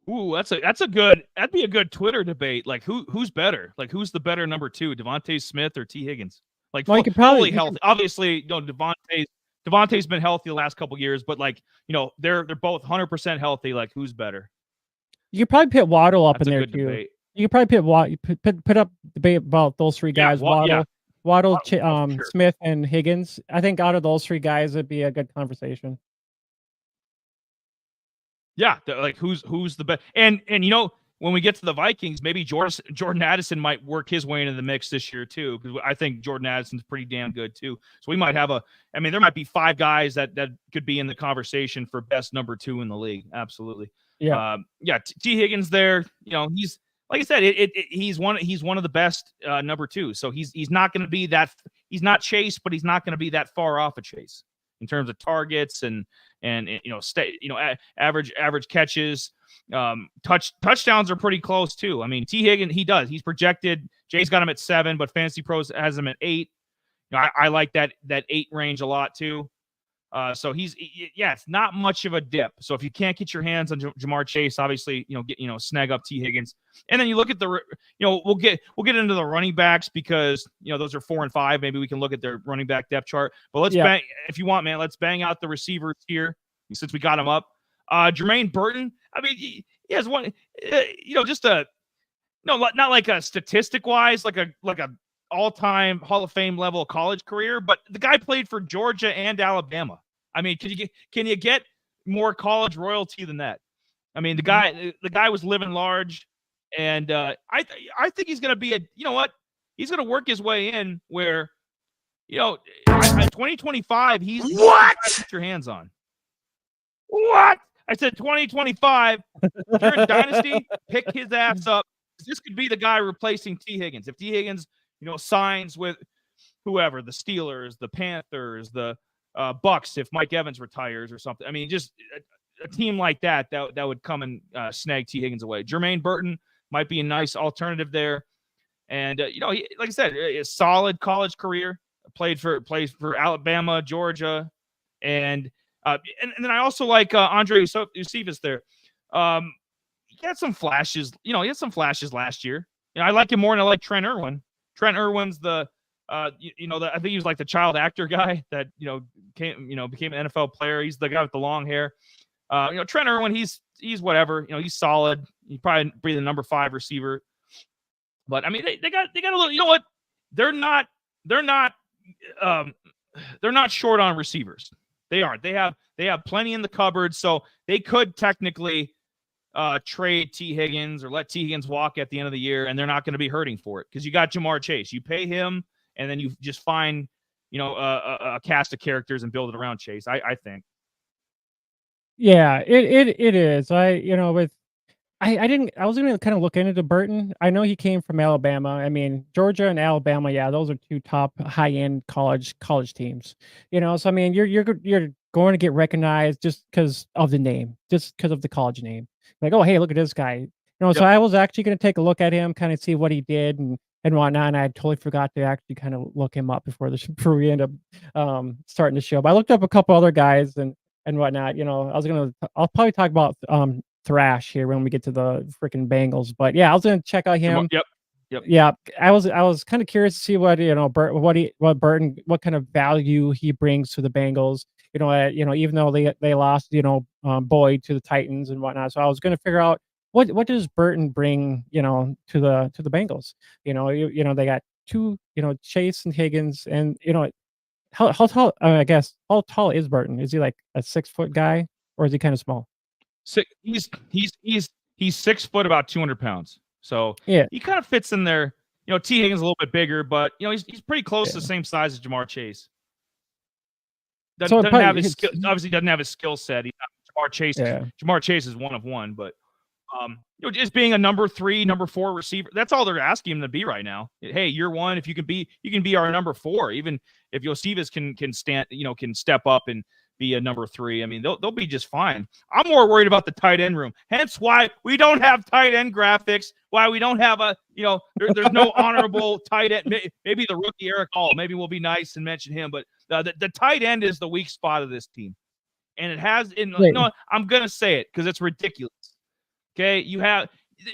Ooh, that'd be a good Twitter debate. Like who's better? Like who's the better number 2, Devontae Smith or T Higgins? Like well, fully healthy. Obviously, Devontae's been healthy the last couple years, but like, they're both 100% healthy. Like who's better? You could probably put Waddle up That's in a there good too. debate. You could probably put up debate about those three guys. Waddle, sure. Smith, and Higgins. I think out of those three guys, it'd be a good conversation. Yeah, like who's the best? And when we get to the Vikings, maybe Jordan Addison might work his way into the mix this year too, because I think Jordan Addison's pretty damn good too. So we might have there might be 5 guys that could be in the conversation for best number 2 in the league. Absolutely. Yeah. T Higgins there. He's, like I said, he's one of the best number 2. So he's not going to be that. He's not Chase, but he's not going to be that far off of Chase in terms of targets and average catches. Touchdowns are pretty close too. I mean, T Higgins, he's projected. Jay's got him at 7, but Fantasy Pros has him at 8. I like that 8 range a lot too. So it's not much of a dip. So if you can't get your hands on Jamar Chase, obviously, snag up T Higgins. And then you look at we'll get into the running backs because, those are 4 and 5. Maybe we can look at their running back depth chart, but bang, if you want, man, let's bang out the receivers here since we got him up. Jermaine Burton. I mean, he has one, not like a statistic wise, like a all-time Hall of Fame level college career, but the guy played for Georgia and Alabama. I mean, can you get more college royalty than that? I mean, the guy was living large, and I think he's going to be he's going to work his way in where, 2025, he's what? Put your hands on. What? I said 2025. If you're in Dynasty, pick his ass up. This could be the guy replacing T Higgins. If T Higgins signs with whoever, the Steelers, the Panthers, the Bucks, if Mike Evans retires or something. I mean, just a team like that would come and snag T Higgins away. Jermaine Burton might be a nice alternative there. And, like I said, a solid college career, plays for Alabama, Georgia. And then I also like Andre Eusebius there. He had some flashes. He had some flashes last year. I like him more than I like Trent Irwin. Trent Irwin's I think he was like the child actor guy that, became an NFL player. He's the guy with the long hair. Trent Irwin, he's whatever, he's solid. He'd probably be the number 5 receiver. But I mean, they got a little, they're not short on receivers. They aren't. They have plenty in the cupboard. So they could technically trade T Higgins or let T Higgins walk at the end of the year, and they're not going to be hurting for it because you got Jamar Chase. You pay him, and then you just find a cast of characters and build it around Chase. I think. Yeah, it is. I was going to kind of look into Burton. I know he came from Alabama. I mean, Georgia and Alabama, yeah, those are 2 top high-end college teams. So I mean, you're going to get recognized just because of the name, just because of the college name. Like, oh, hey, look at this guy. Yep. So I was actually going to take a look at him, kind of see what he did and whatnot. And I totally forgot to actually kind of look him up before we end up starting the show. But I looked up a couple other guys and whatnot. I'll probably talk about Thrash here when we get to the freaking Bengals. But yeah, I was going to check out him. Yep. Yeah, I was kind of curious to see what what kind of value he brings to the Bengals. even though they lost, Boyd to the Titans and whatnot. So I was going to figure out what does Burton bring, to the Bengals. They got two, Chase and Higgins, and how tall? I guess how tall is Burton? Is he like a 6-foot guy, or is he kind of small? He's 6 foot, about 200 pounds. So Yeah, he kind of fits in there. T. Higgins a little bit bigger, but he's pretty close to the same size as Jamar Chase. Doesn't have his skill, obviously doesn't have his skill set. He's not Jamar Chase. Yeah. Jamar Chase is one of one, but just being a number 3, number 4 receiver, that's all they're asking him to be right now. Hey, year one, if you can be our number 4, even if Josephus can stand, can step up and be a number 3. I mean, they'll be just fine. I'm more worried about the tight end room. Hence why we don't have tight end graphics. Why we don't have there's no honorable tight end. Maybe the rookie Eric Hall. Maybe we'll be nice and mention him. But the tight end is the weak spot of this team, and it has. I'm gonna say it because it's ridiculous. Okay,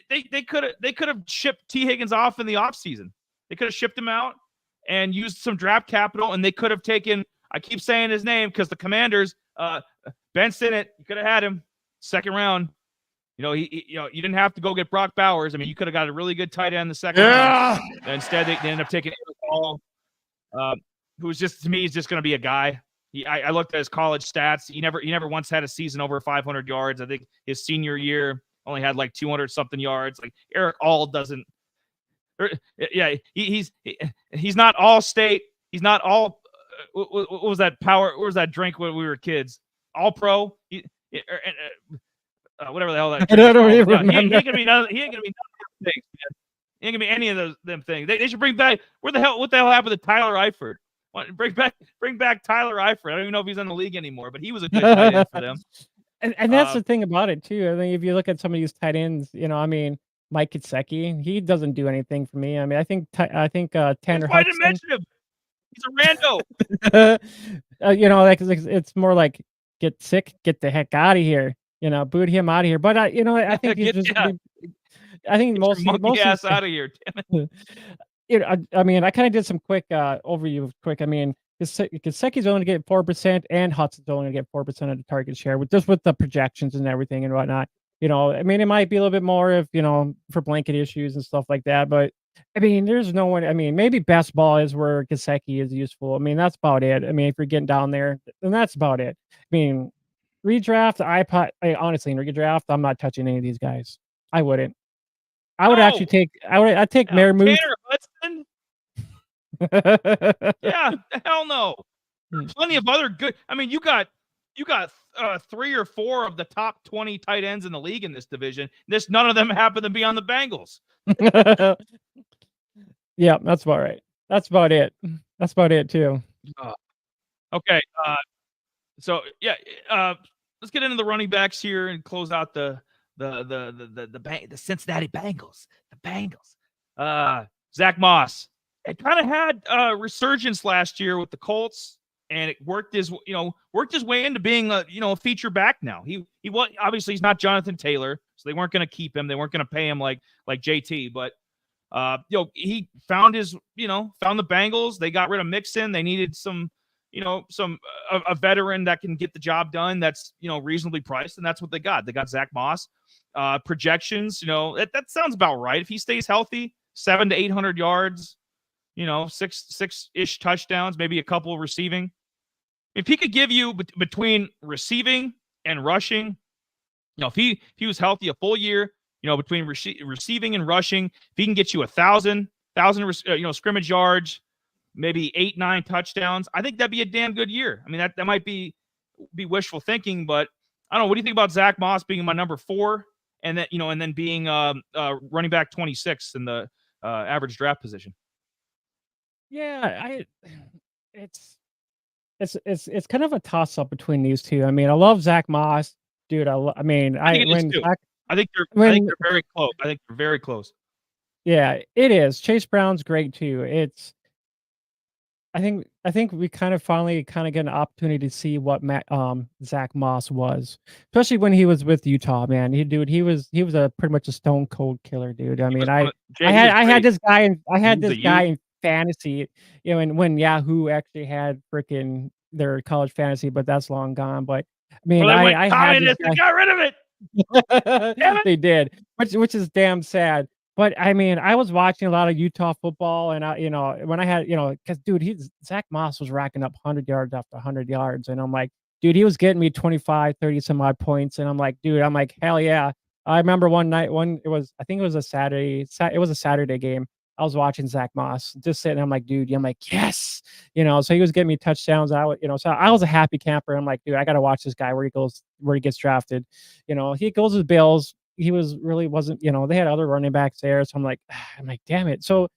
they could have shipped T. Higgins off in the offseason. They could have shipped him out and used some draft capital, and they could have taken. I keep saying his name because the Commanders, Ben Sinnott, you could have had him 2nd round. You didn't have to go get Brock Bowers. I mean, you could have got a really good tight end in the 2nd round. Instead, they ended up taking Eric Hall, who's just, to me, is just going to be a guy. I looked at his college stats. He never once had a season over 500 yards. I think his senior year only had like 200 something yards. Like Eric Hall doesn't. He's not all state. He's not all. What was that power? What was that drink when we were kids? All pro, whatever the hell that. I don't even remember. He ain't gonna be none of things. Man. He ain't gonna be any of them things. They should bring back. What the hell happened to Tyler Eifert? Bring back Tyler Eifert. I don't even know if he's in the league anymore, but he was a good tight end for them. And that's the thing about it too. I mean, if you look at some of these tight ends, Mike Gesicki, he doesn't do anything for me. I mean, I think Tanner Why didn't mention him? He's a rando. It's more like get sick, get the heck out of here. Boot him out of here. But I think he's just. I think most ass out of here. Damn it. I mean, I kind of did some quick overview. I mean, Gesicki's only get 4%, and Hudson's only get 4% of the target share with the projections and everything and whatnot. I mean, it might be a little bit more if for blanket issues and stuff like that, but. I mean, there's no one. I mean, maybe best ball is where Gesicki is useful. I mean, that's about it. I mean, if you're getting down there, then that's about it. I mean, redraft, honestly, in redraft, I'm not touching any of these guys. I wouldn't. I would actually take. I'd take Merrimuth. Tanner Hudson. Yeah, hell no. Plenty of other good. I mean, you got 3 or 4 of the top 20 tight ends in the league in this division. None of them happen to be on the Bengals. Yeah, that's about right. That's about it. That's about it too. Okay. So yeah, let's get into the running backs here and close out the Cincinnati Bengals. The Bengals. Zach Moss. It kind of had a resurgence last year with the Colts, and it worked his way into being a feature back now. He was obviously he's not Jonathan Taylor, so they weren't going to keep him. They weren't going to pay him like JT, but he found found the Bengals. They got rid of Mixon. They needed a veteran that can get the job done. That's reasonably priced, and that's what they got. They got Zach Moss. Projections, that sounds about right. If he stays healthy, 700 to 800 yards, 6-ish touchdowns, maybe a couple receiving. If he could give you between receiving and rushing, if he was healthy a full year, between receiving and rushing, if he can get you 1,000 scrimmage yards, maybe 8-9 touchdowns, I think that'd be a damn good year. I mean, that might be wishful thinking, but I don't know. What do you think about Zach Moss being my number 4, and then being running back 26 in the average draft position? Yeah, it's kind of a toss up between these two. I mean, I love Zach Moss, dude. I think they're very close. I think they're very close. Yeah, it is. Chase Brown's great too. I think we kind of finally get an opportunity to see what Zach Moss was, especially when he was with Utah. Man, he was a pretty much a stone cold killer, dude. I mean, I had this guy in fantasy, and when Yahoo actually had freaking their college fantasy, but that's long gone. But I mean, Well, they went I had this communist guy. and got rid of it. Damn it. They did, which is damn sad. But I mean, I was watching a lot of Utah football, and when I had, because dude, Zach Moss was racking up 100 yards after 100 yards, and I'm like, dude, he was getting me 25, 30 some odd points, and I'm like, dude, hell yeah. I remember one night, I think it was a Saturday, it was a Saturday game. I was watching Zach Moss, just sitting. I'm like, dude, I'm like, yes, so he was getting me touchdowns. So I was a happy camper. I'm like, dude, I got to watch this guy where he gets drafted. He goes to the Bills. He wasn't, they had other running backs there. So I'm like, damn it. So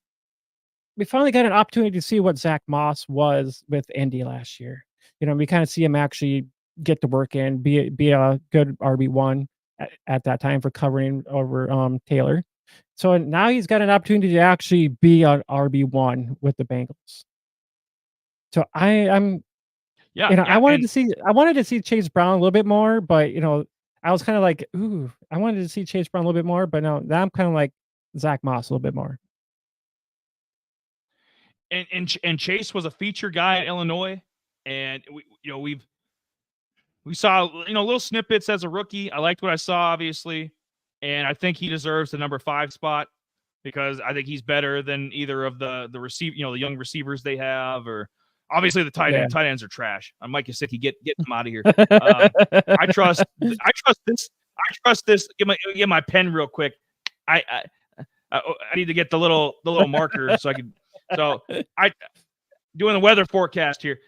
we finally got an opportunity to see what Zach Moss was with Indy last year. We kind of see him actually get to work in, be a good RB1 at that time for covering over Taylor. So now he's got an opportunity to actually be an RB1 with the Bengals. So I'm I wanted to see Chase Brown a little bit more, but I was kind of like, ooh, I wanted to see Chase Brown a little bit more, but now I'm kind of like Zach Moss a little bit more. And Chase was a feature guy at Illinois, and we saw little snippets as a rookie. I liked what I saw, obviously, and I think he deserves the number 5 spot because I think he's better than either of the the young receivers they have, or obviously the tight ends. Tight ends are trash. I'm Mike Gesicki, get them out of here. I trust this. Get my pen real quick. I need to get the little marker so I can. So I doing the weather forecast here.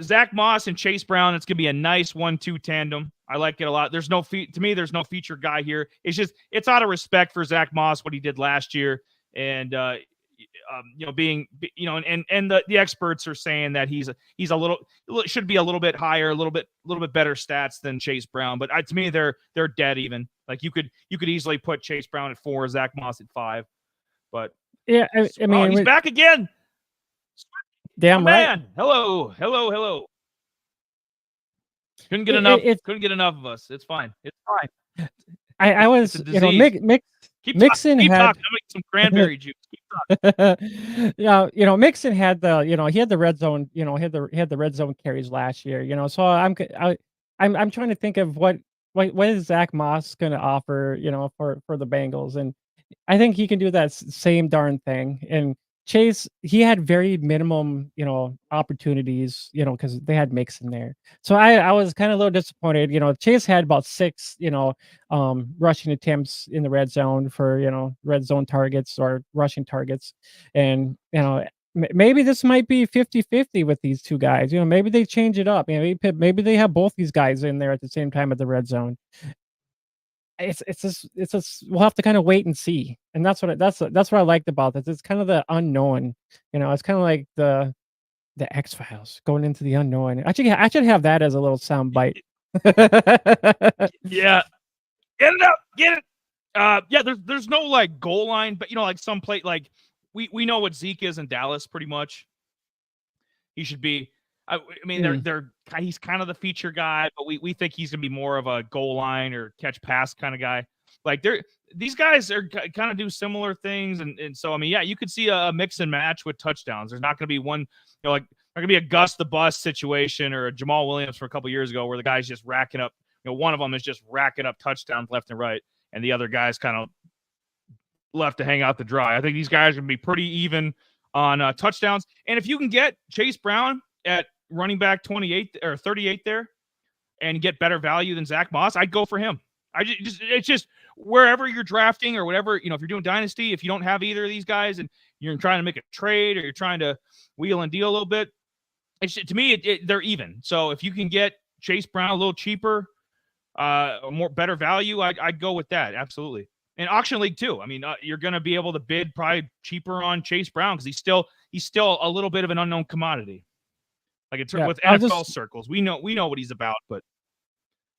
Zach Moss and Chase Brown. It's gonna be a nice 1-2 tandem. I like it a lot. There's no there's no feature guy here. It's out of respect for Zach Moss what he did last year, and being and the experts are saying that he's should be a little bit higher, a little bit better stats than Chase Brown. But to me, they're dead even. Like you could easily put Chase Brown at 4, Zach Moss at 5. But yeah, I mean, he's back again. Damn right. Man, hello. Couldn't get enough of us. It's fine. It's fine. I was, Mixon keep had talking. I'm making some cranberry juice. Keep talking. Yeah, Mixon had he had the red zone, he had the red zone carries last year, so I'm trying to think of what is Zach Moss going to offer, for the Bengals, and I think he can do that same darn thing. And Chase, he had very minimum, opportunities, because they had Mixon there. So I was kind of a little disappointed. Chase had about 6, rushing attempts in the red zone for, red zone targets or rushing targets. And, maybe this might be 50-50 with these two guys. Maybe they change it up. Maybe they have both these guys in there at the same time at the red zone. It's just we'll have to kind of wait and see, and that's what I liked about this. It's kind of the unknown, it's kind of like the X-Files going into the unknown. I should have that as a little sound bite. Yeah, get it. Yeah, there's no like goal line, but like some play, like we know what Zeke is in Dallas pretty much. He should be. I mean, he's kind of the feature guy, but we think he's gonna be more of a goal line or catch pass kind of guy. Like these guys are kind of do similar things, and so I mean, yeah, you could see a mix and match with touchdowns. There's not gonna be one, like not gonna be a Gus the Bus situation or a Jamal Williams from a couple years ago where the guy's just racking up. One of them is just racking up touchdowns left and right, and the other guy's kind of left to hang out to dry. I think these guys are gonna be pretty even on touchdowns, and if you can get Chase Brown at running back 28 or 38 there and get better value than Zach Moss, I'd go for him. It's just wherever you're drafting or whatever, if you're doing dynasty, if you don't have either of these guys and you're trying to make a trade or you're trying to wheel and deal a little bit, to me, they're even. So if you can get Chase Brown a little cheaper, more better value, I'd go with that. Absolutely. And auction league too. I mean, you're going to be able to bid probably cheaper on Chase Brown because he's still a little bit of an unknown commodity. Like with NFL circles, we know what he's about, but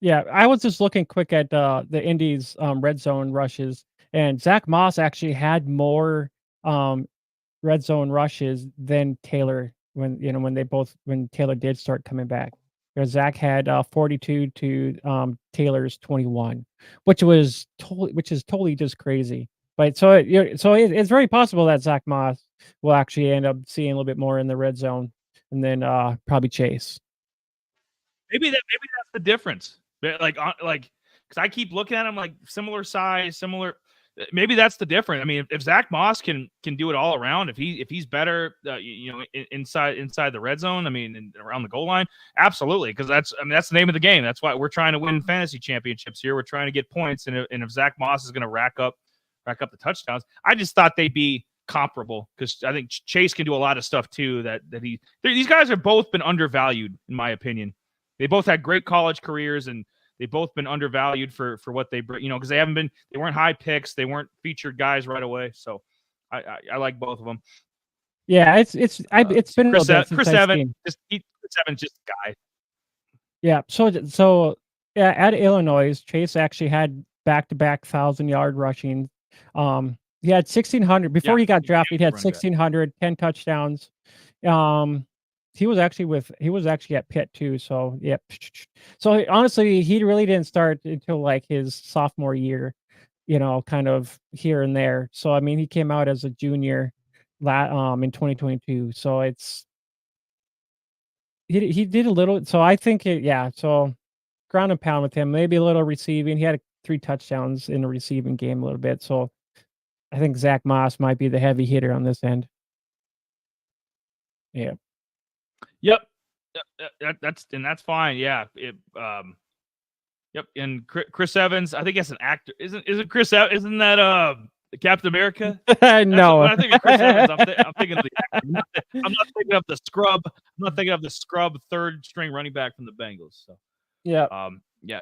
yeah, I was just looking quick at the Indies red zone rushes, and Zach Moss actually had more red zone rushes than Taylor when Taylor did start coming back. Because Zach had 42 to Taylor's 21, which is totally just crazy. But so it's very possible that Zach Moss will actually end up seeing a little bit more in the red zone. And then probably Chase. maybe that's the difference. Like because I keep looking at him like similar size, similar. Maybe that's the difference. I mean, if Zach Moss can do it all around, if he's better, inside the red zone, I mean, and around the goal line, absolutely. Because that's the name of the game. That's why we're trying to win fantasy championships here. We're trying to get points, and if Zach Moss is going to rack up the touchdowns, I just thought they'd be comparable because I think Chase can do a lot of stuff too. These guys have both been undervalued in my opinion. They both had great college careers and they've both been undervalued for what they bring, because they weren't high picks. They weren't featured guys right away. So I like both of them. Yeah, it's been Chris Evans, Chris Evans just a guy. Yeah. So yeah, at Illinois, Chase actually had back-to-back 1,000-yard rushing. He had 1,600 before he got drafted. He had 1,600, 10 touchdowns. He was actually at Pitt too. So yeah. So honestly, he really didn't start until like his sophomore year, kind of here and there. So I mean, he came out as a junior, in 2022. So he did a little. So I think So ground and pound with him, maybe a little receiving. He had 3 touchdowns in the receiving game a little bit. So I think Zach Moss might be the heavy hitter on this end. Yeah. Yep. That's fine. Yeah. Yep. And Chris Evans, I think that's an actor. Isn't Chris? Isn't that Captain America? No. When I think of Chris Evans, I'm thinking of the actor. I'm not thinking of the scrub. I'm not thinking of the scrub third string running back from the Bengals. So yeah. Yeah.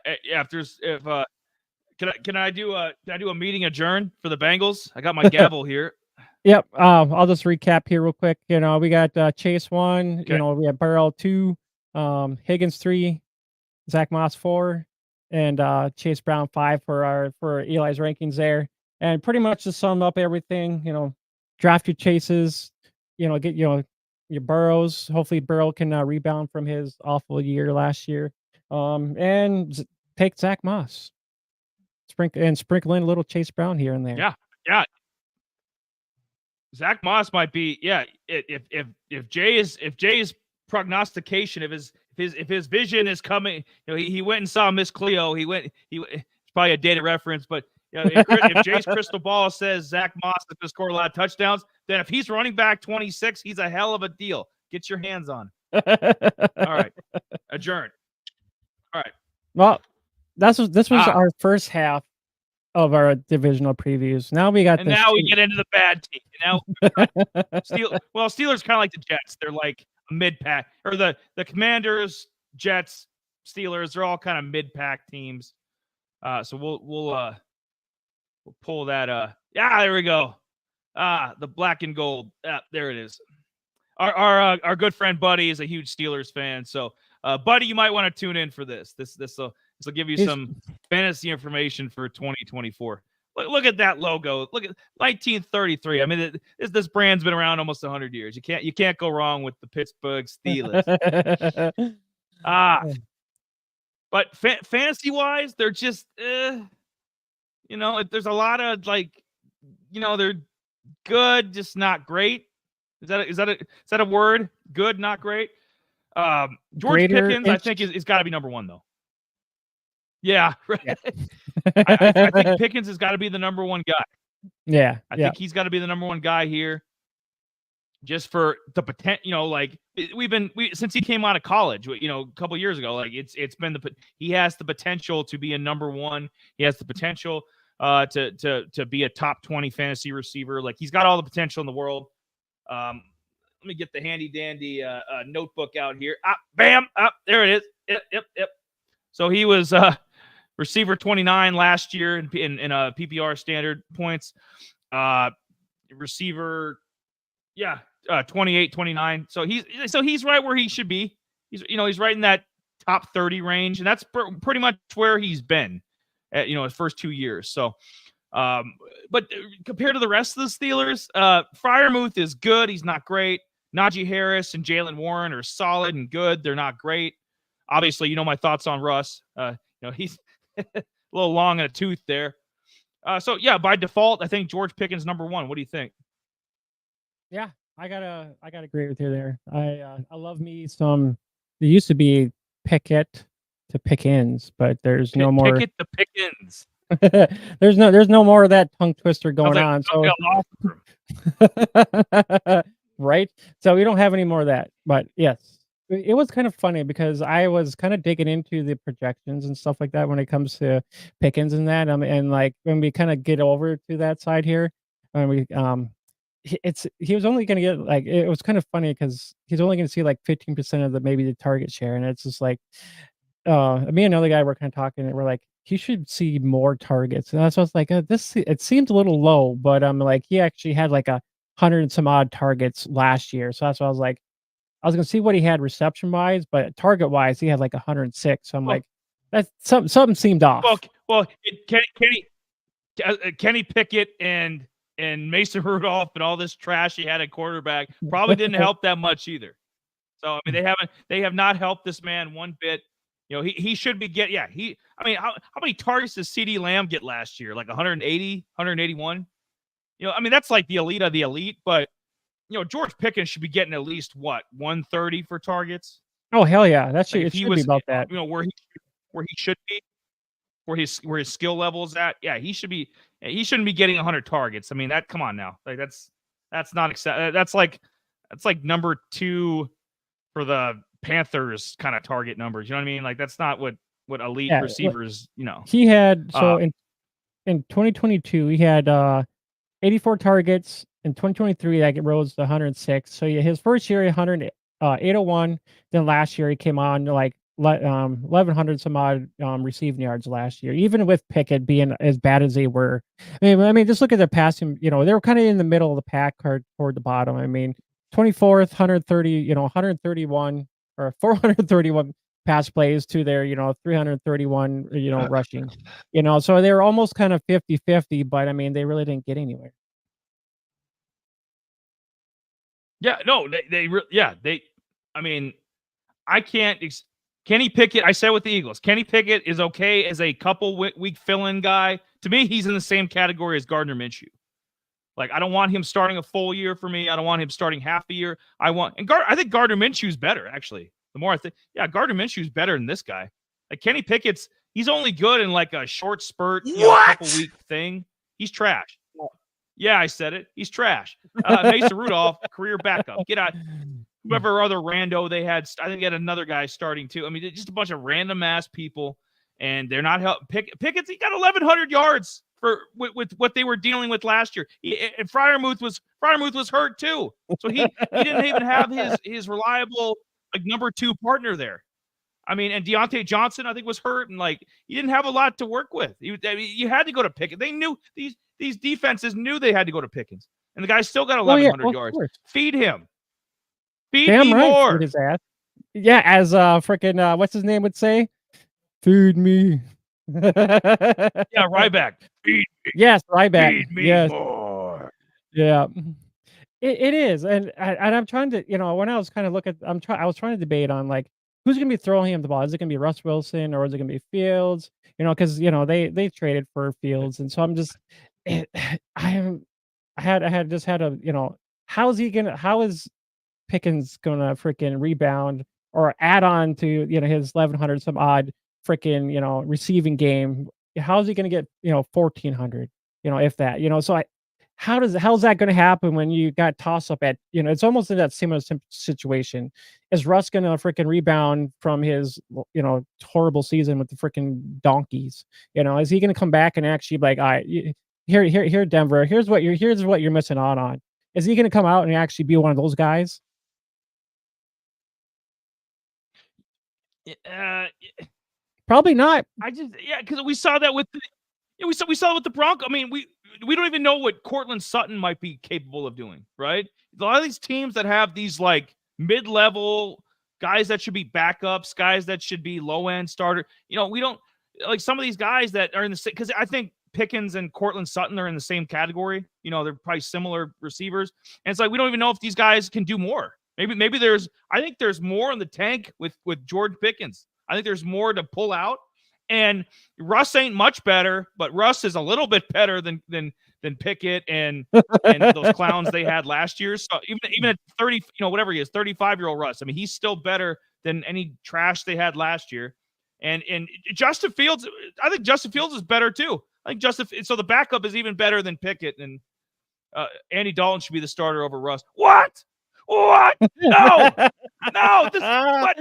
Can I do a meeting adjourn for the Bengals? I got my gavel here. Yep. I'll just recap here real quick. We got Chase 1. Okay. We have Burrow 2, Higgins 3, Zach Moss 4, and Chase Brown 5 for Eli's rankings there. And pretty much to sum up everything, draft your Chases, get your Burrows. Hopefully Burrow can rebound from his awful year last year. And take Zach Moss. Sprinkle in a little Chase Brown here and there. Yeah. Zach Moss might be, if Jay's prognostication, if his vision is coming, he went and saw Miss Cleo. It's probably a dated reference, but if Jay's crystal ball says Zach Moss is going to score a lot of touchdowns, then if he's running back 26, he's a hell of a deal. Get your hands on. All right, adjourn. All right. Well, this was our first half of our divisional previews. Now we got now we get into the bad team. Now Steelers kind of like the Jets. They're like a mid-pack, or the Commanders, Jets, Steelers. They're all kind of mid-pack teams. So we'll pull that. There we go. The black and gold. There it is. Our good friend Buddy is a huge Steelers fan. So Buddy, you might want to tune in for this. This will give you some fantasy information for 2024. Look at that logo. Look at 1933. I mean, this brand's been around almost 100 years. You can't go wrong with the Pittsburgh Steelers. But fantasy wise, they're just there's a lot of they're good, just not great. Is that a word? Good, not great. George Pickens, I think, is got to be number 1 though. Yeah, right. Yeah. I think Pickens has got to be the number 1 guy. Yeah, I think he's got to be the number 1 guy here, just for the potential. Since he came out of college, a couple years ago, it's been he has the potential to be a number 1. He has the potential to be a top 20 fantasy receiver. He's got all the potential in the world. Let me get the handy dandy notebook out here. Bam! There it is. Yep. So he was receiver 29 last year in PPR standard points. Receiver, 28, 29. So he's right where he should be. He's right in that top 30 range, and that's pretty much where he's been at his first 2 years. So, but compared to the rest of the Steelers, Freiermuth is good. He's not great. Najee Harris and Jalen Warren are solid and good. They're not great. Obviously, my thoughts on Russ. He's a little long in a tooth there. So by default, I think George Pickens number 1. What do you think? Yeah, I gotta agree with you there. I love me some. There used to be Pickett to Pickens, but there's no more. Pickett the Pickens. there's no more of that tongue twister going Like, on. So right. So we don't have any more of that. But yes, it was kind of funny because I was kind of digging into the projections and stuff like that when it comes to Pickens and that. And like when we kind of get over to that side here, when we he was only going to get like it was kind of funny because he's only going to see like 15% of the maybe the target share, and it's just like me and another guy were kind of talking, and we're like, he should see more targets. And that's why I was like, this it seems a little low, but I'm like, he actually had like 100 and some odd targets last year. So that's why I was like, I was gonna see what he had reception wise, but target wise, he had like 106. So I'm like, that's something seemed off. Well, Kenny Pickett and Mason Rudolph and all this trash he had at quarterback probably didn't help that much either. So I mean, they have not helped this man one bit. You know, he should be how many targets did CeeDee Lamb get last year? Like 180, 181? You know, I mean, that's like the elite of the elite, but you know, George Pickens should be getting at least 130 for targets. Oh hell yeah. That should, like it should be about that. You know, where he should be, where his skill level is at. Yeah, he shouldn't be getting 100 targets. I mean, come on now. Like that's not acceptable. That's like number 2 for the Panthers kind of target numbers. You know what I mean? Like that's not what elite receivers, you know. He had in 2022 he had 84 targets. In 2023 that rose to 106. So yeah, his first year 801. Then last year he came on like 1100 some odd receiving yards last year, even with Pickett being as bad as they were. I mean, just look at their passing. You know, they were kind of in the middle of the pack card toward the bottom. I mean, 24th, 130, you know, 131 or 431 pass plays to their, you know, 331, you know, rushing. You know, so they were almost kind of 50-50, but I mean, they really didn't get anywhere. Yeah, no, I mean, I can't. Kenny Pickett, I said with the Eagles, Kenny Pickett is okay as a couple week fill-in guy. To me, he's in the same category as Gardner Minshew. Like, I don't want him starting a full year for me. I don't want him starting half a year. I think Gardner Minshew's better, actually. The more I think, Gardner Minshew's better than this guy. Like, Kenny Pickett's, he's only good in like a short spurt, couple week thing. He's trash. Yeah, I said it. He's trash. Mason Rudolph, career backup. Get out. Whoever other rando they had, I think they had another guy starting too. I mean, just a bunch of random ass people, and they're not helping. Pickett's, he got 1,100 yards with what they were dealing with last year. And Freiermuth was hurt too, so he didn't even have his reliable like number 2 partner there. I mean, and Deontay Johnson I think was hurt, and like he didn't have a lot to work with. You had to go to Pickett. They knew these defenses knew they had to go to Pickens, and the guy still got 1,100 yards. Feed him. Feed me more. Feed his ass. Yeah, as freaking what's his name would say? Feed me. Yeah, Ryback. Feed me. Yes, Ryback. Feed me more. Yeah. It is. And I'm trying to, you know, when I was kind of I was trying to debate on like who's gonna be throwing him the ball. Is it gonna be Russ Wilson or is it gonna be Fields? You know, because you know they traded for Fields, and so I'm just I had a, you know, how is Pickens gonna freaking rebound or add on to, you know, his 1,100 some odd freaking, you know, receiving game? How's he gonna get, you know, 1,400? You know, if that, you know, so how's that gonna happen when you got toss up at, you know, it's almost in that similar situation. Is Russ gonna freaking rebound from his, you know, horrible season with the freaking donkeys? You know, is he gonna come back and actually be like, all right, here, Denver, here's what you're missing out on? Is he gonna come out and actually be one of those guys? Probably not. Because we saw that with we saw it with the Broncos. I mean, we don't even know what Cortland Sutton might be capable of doing, right? A lot of these teams that have these like mid-level guys that should be backups, guys that should be low-end starter. You know, we don't like some of these guys that are in the same, because I think Pickens and Cortland Sutton are in the same category. You know, they're probably similar receivers, and it's like we don't even know if these guys can do more. Maybe I think there's more in the tank with George Pickens. I think there's more to pull out. And Russ ain't much better, but Russ is a little bit better than Pickett and those clowns they had last year. So even at 30, you know, whatever he is, 35-year-old Russ, I mean, he's still better than any trash they had last year. And Justin Fields, I think Justin Fields is better too. I think so the backup is even better than Pickett, and Andy Dalton should be the starter over Russ. What? No, what?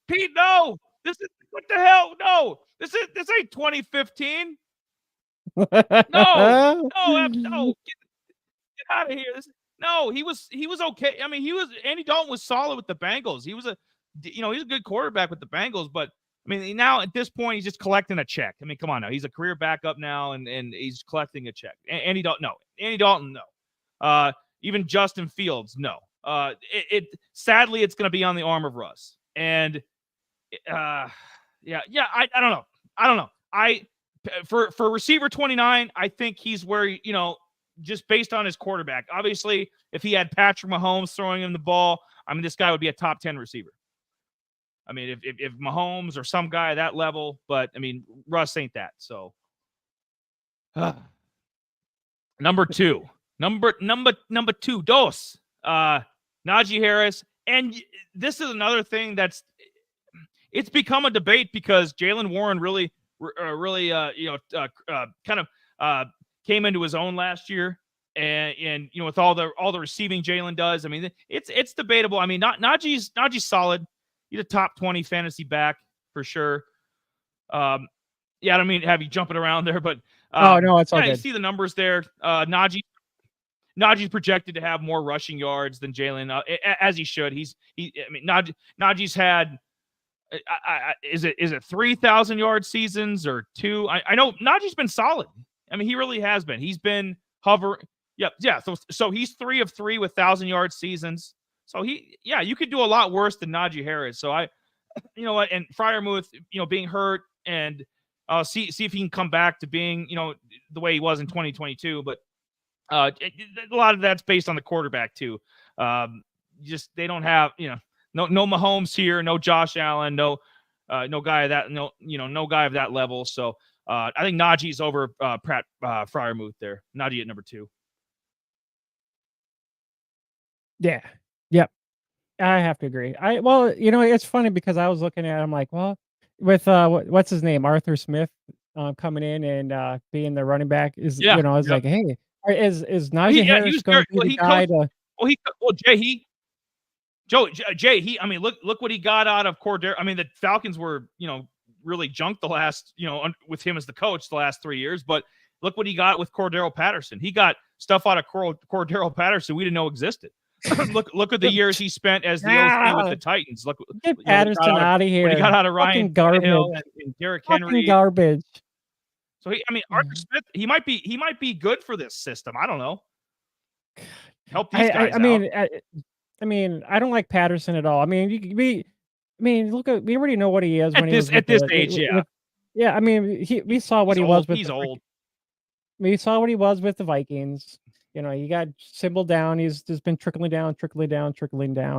Pete, no. This is what the hell? No, this ain't 2015. No, get out of here. He was okay. I mean, Andy Dalton was solid with the Bengals. He was he's a good quarterback with the Bengals, but I mean, now at this point, he's just collecting a check. I mean, come on now. He's a career backup now, and he's collecting a check. Andy Dalton, no. Andy Dalton, no. Even Justin Fields, no. Sadly, it's going to be on the arm of Russ. And I don't know. For receiver 29, I think he's where, just based on his quarterback. Obviously, if he had Patrick Mahomes throwing him the ball, I mean, this guy would be a top 10 receiver. I mean, if Mahomes or some guy at that level, but I mean, Russ ain't that. So, number two, dos, Najee Harris. And this is another thing it's become a debate because Jaylen Warren really came into his own last year. And with all the receiving Jaylen does, I mean, it's debatable. I mean, Najee's solid. He's a top 20 fantasy back for sure. I don't mean to have you jumping around there, but no, it's all good. You see the numbers there. Najee's projected to have more rushing yards than Jaylen, as he should. Najee's had. Is it 3,000 yard seasons or 2? I know Najee's been solid. I mean, he really has been. He's been hovering. Yeah. So he's 3 of 3 with 1,000 yard seasons. So you could do a lot worse than Najee Harris. So and Freiermuth, being hurt, and see if he can come back to being, the way he was in 2022. But a lot of that's based on the quarterback too. They don't have, no Mahomes here, no Josh Allen, no guy of that, no guy of that level. So I think Najee's over Pratt Freiermuth there. Najee at number 2. Yeah. Yep. I have to agree. It's funny because I was looking at it, I'm like, well, with what's his name? Arthur Smith coming in and being the running back is, like, hey, is Najee Harris going to be the guy to Jay, I mean, look what he got out of Cordero. I mean, the Falcons were, really junked the last, with him as the coach the last 3 years, but look what he got with Cordero Patterson. He got stuff out of Cordero Patterson we didn't know existed. look at the years he spent as the OC with the Titans. Get Patterson out of here. When he got out of Ryan Hill and Derrick Henry. Garbage. So Arthur Smith, he might be good for this system. I don't know. Help these guys out. I mean, I don't like Patterson at all. I mean, we already know what he is at this age. Yeah. I mean, we saw what he was with. He's old. We saw what he was with the Vikings. He got symboled down. He's just been trickling down,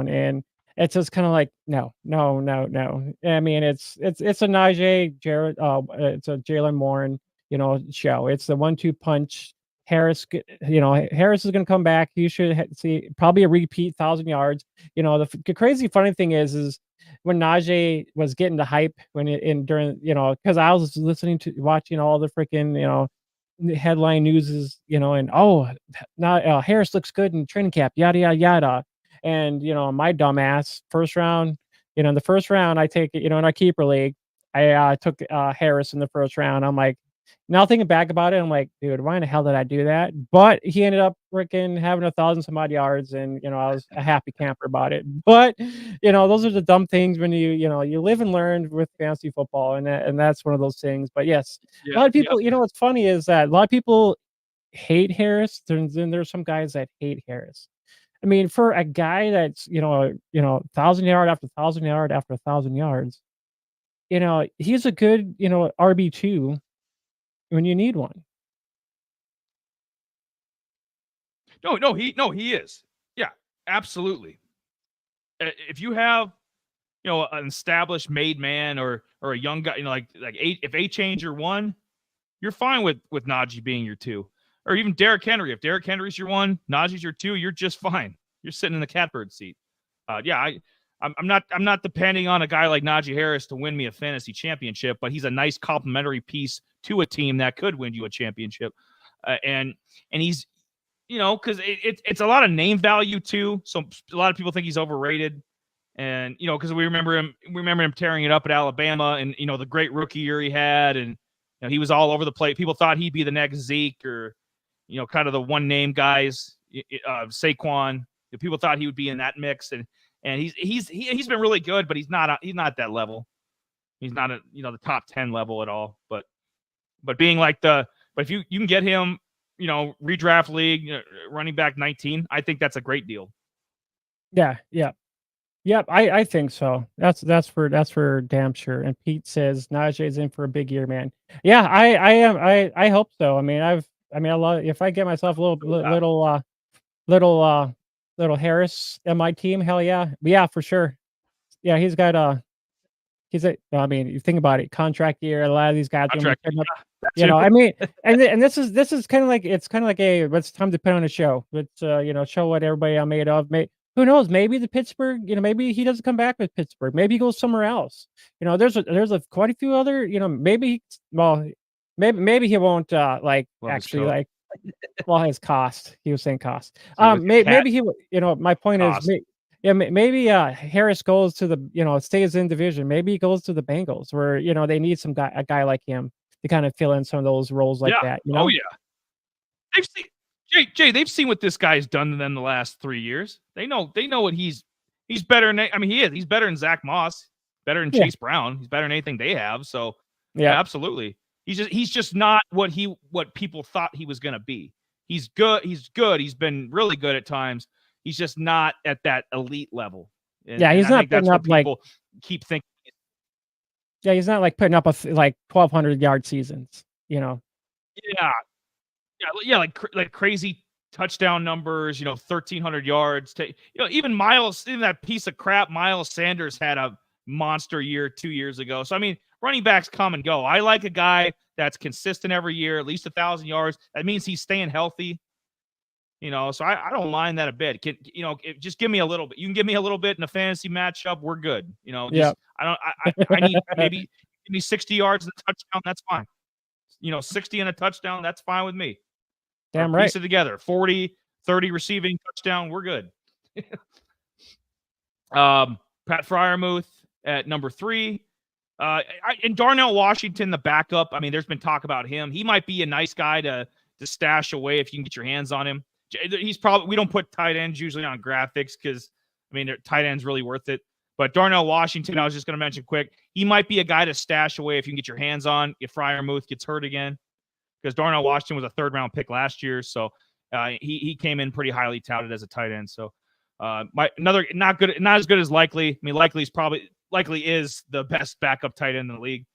and it's just kind of like no. I mean, it's a Najee, Jared, it's a Jaylen Warren, show. It's the 1-2 punch. Harris, Harris is going to come back. You should see probably a repeat 1,000 yards. The crazy funny thing is when Najee was getting the hype during, because I was watching all the freaking, headline news is, and now Harris looks good in training camp, yada, yada, yada. And, my dumbass first round, in the first round, I take it, in our keeper league, I took Harris in the first round. I'm like, now thinking back about it, I'm like, dude, why in the hell did I do that? But he ended up freaking having 1,000 some odd yards, and I was a happy camper about it. But those are the dumb things when you live and learn with fantasy football, and that's one of those things. But yes, a lot of people. What's funny is that a lot of people hate Harris. Then there's some guys that hate Harris. I mean, for a guy that's 1,000 yard after 1,000 yard after 1,000 yards, he's a good RB2. When you need one. No, he is. Yeah, absolutely. If you have, an established made man or a young guy, if A-Chain's your 1, you're fine with Najee being your 2. Or even Derrick Henry. If Derrick Henry's your 1, Najee's your 2, you're just fine. You're sitting in the catbird seat. I I'm not depending on a guy like Najee Harris to win me a fantasy championship, but he's a nice complementary piece to a team that could win you a championship. And he's, because it's a lot of name value too. So a lot of people think he's overrated. And, because we remember him tearing it up at Alabama and, the great rookie year he had. And he was all over the place. People thought he'd be the next Zeke or, kind of the one name guys, Saquon. People thought he would be in that mix. And he's been really good, but he's not at that level. He's not at, the top 10 level at all. But being like but if you can get him, redraft league, running back 19, I think that's a great deal. Yeah. Yep, I think so. That's for damn sure. And Pete says Najee's in for a big year, man. Yeah, I am. I hope so. I mean, I love if I get myself a little Harris in my team, hell yeah, for sure. Yeah, he's got I mean, you think about it, contract year. A lot of these guys, I mean, and this is kind of like it's time to put on a show. It's show what everybody I'm made of. Who knows? Maybe the Pittsburgh, maybe he doesn't come back with Pittsburgh. Maybe he goes somewhere else. There's quite a few other, maybe he won't his cost. He was saying cost. Maybe he, my point cost. is, maybe Harris goes to the, stays in division. Maybe he goes to the Bengals where, they need a guy like him to kind of fill in some of those roles like that. Oh yeah. They've seen Jay, they've seen what this guy's done to them the last 3 years. They know what he's better than. I mean, he's better than Zach Moss, better than Chase Brown. He's better than anything they have. So yeah, absolutely. He's just not what people thought he was going to be. He's good. He's been really good at times. He's just not at that elite level. He's not putting up people keep thinking. Yeah, he's not like putting up 1,200 yard seasons. Yeah, like crazy touchdown numbers. 1,300 yards. Even that piece of crap Miles Sanders had a monster year 2 years ago. So I mean, running backs come and go. I like a guy that's consistent every year, at least 1,000 yards. That means he's staying healthy. So I don't mind that a bit. Just give me a little bit. You can give me a little bit in a fantasy matchup. We're good. I need maybe give me 60 yards and a touchdown. That's fine. 60 and a touchdown. That's fine with me. Damn right. Piece it together. 40, 30 receiving touchdown. We're good. Pat Freiermuth at number 3. And Darnell Washington, the backup. I mean, there's been talk about him. He might be a nice guy to stash away if you can get your hands on him. We don't put tight ends usually on graphics because, I mean, tight end's really worth it. But Darnell Washington, I was just going to mention quick, he might be a guy to stash away if you can get your hands on if Freiermuth gets hurt again. Because Darnell Washington was a 3rd-round pick last year, so he came in pretty highly touted as a tight end. So another not as good as Likely. I mean, Likely is the best backup tight end in the league.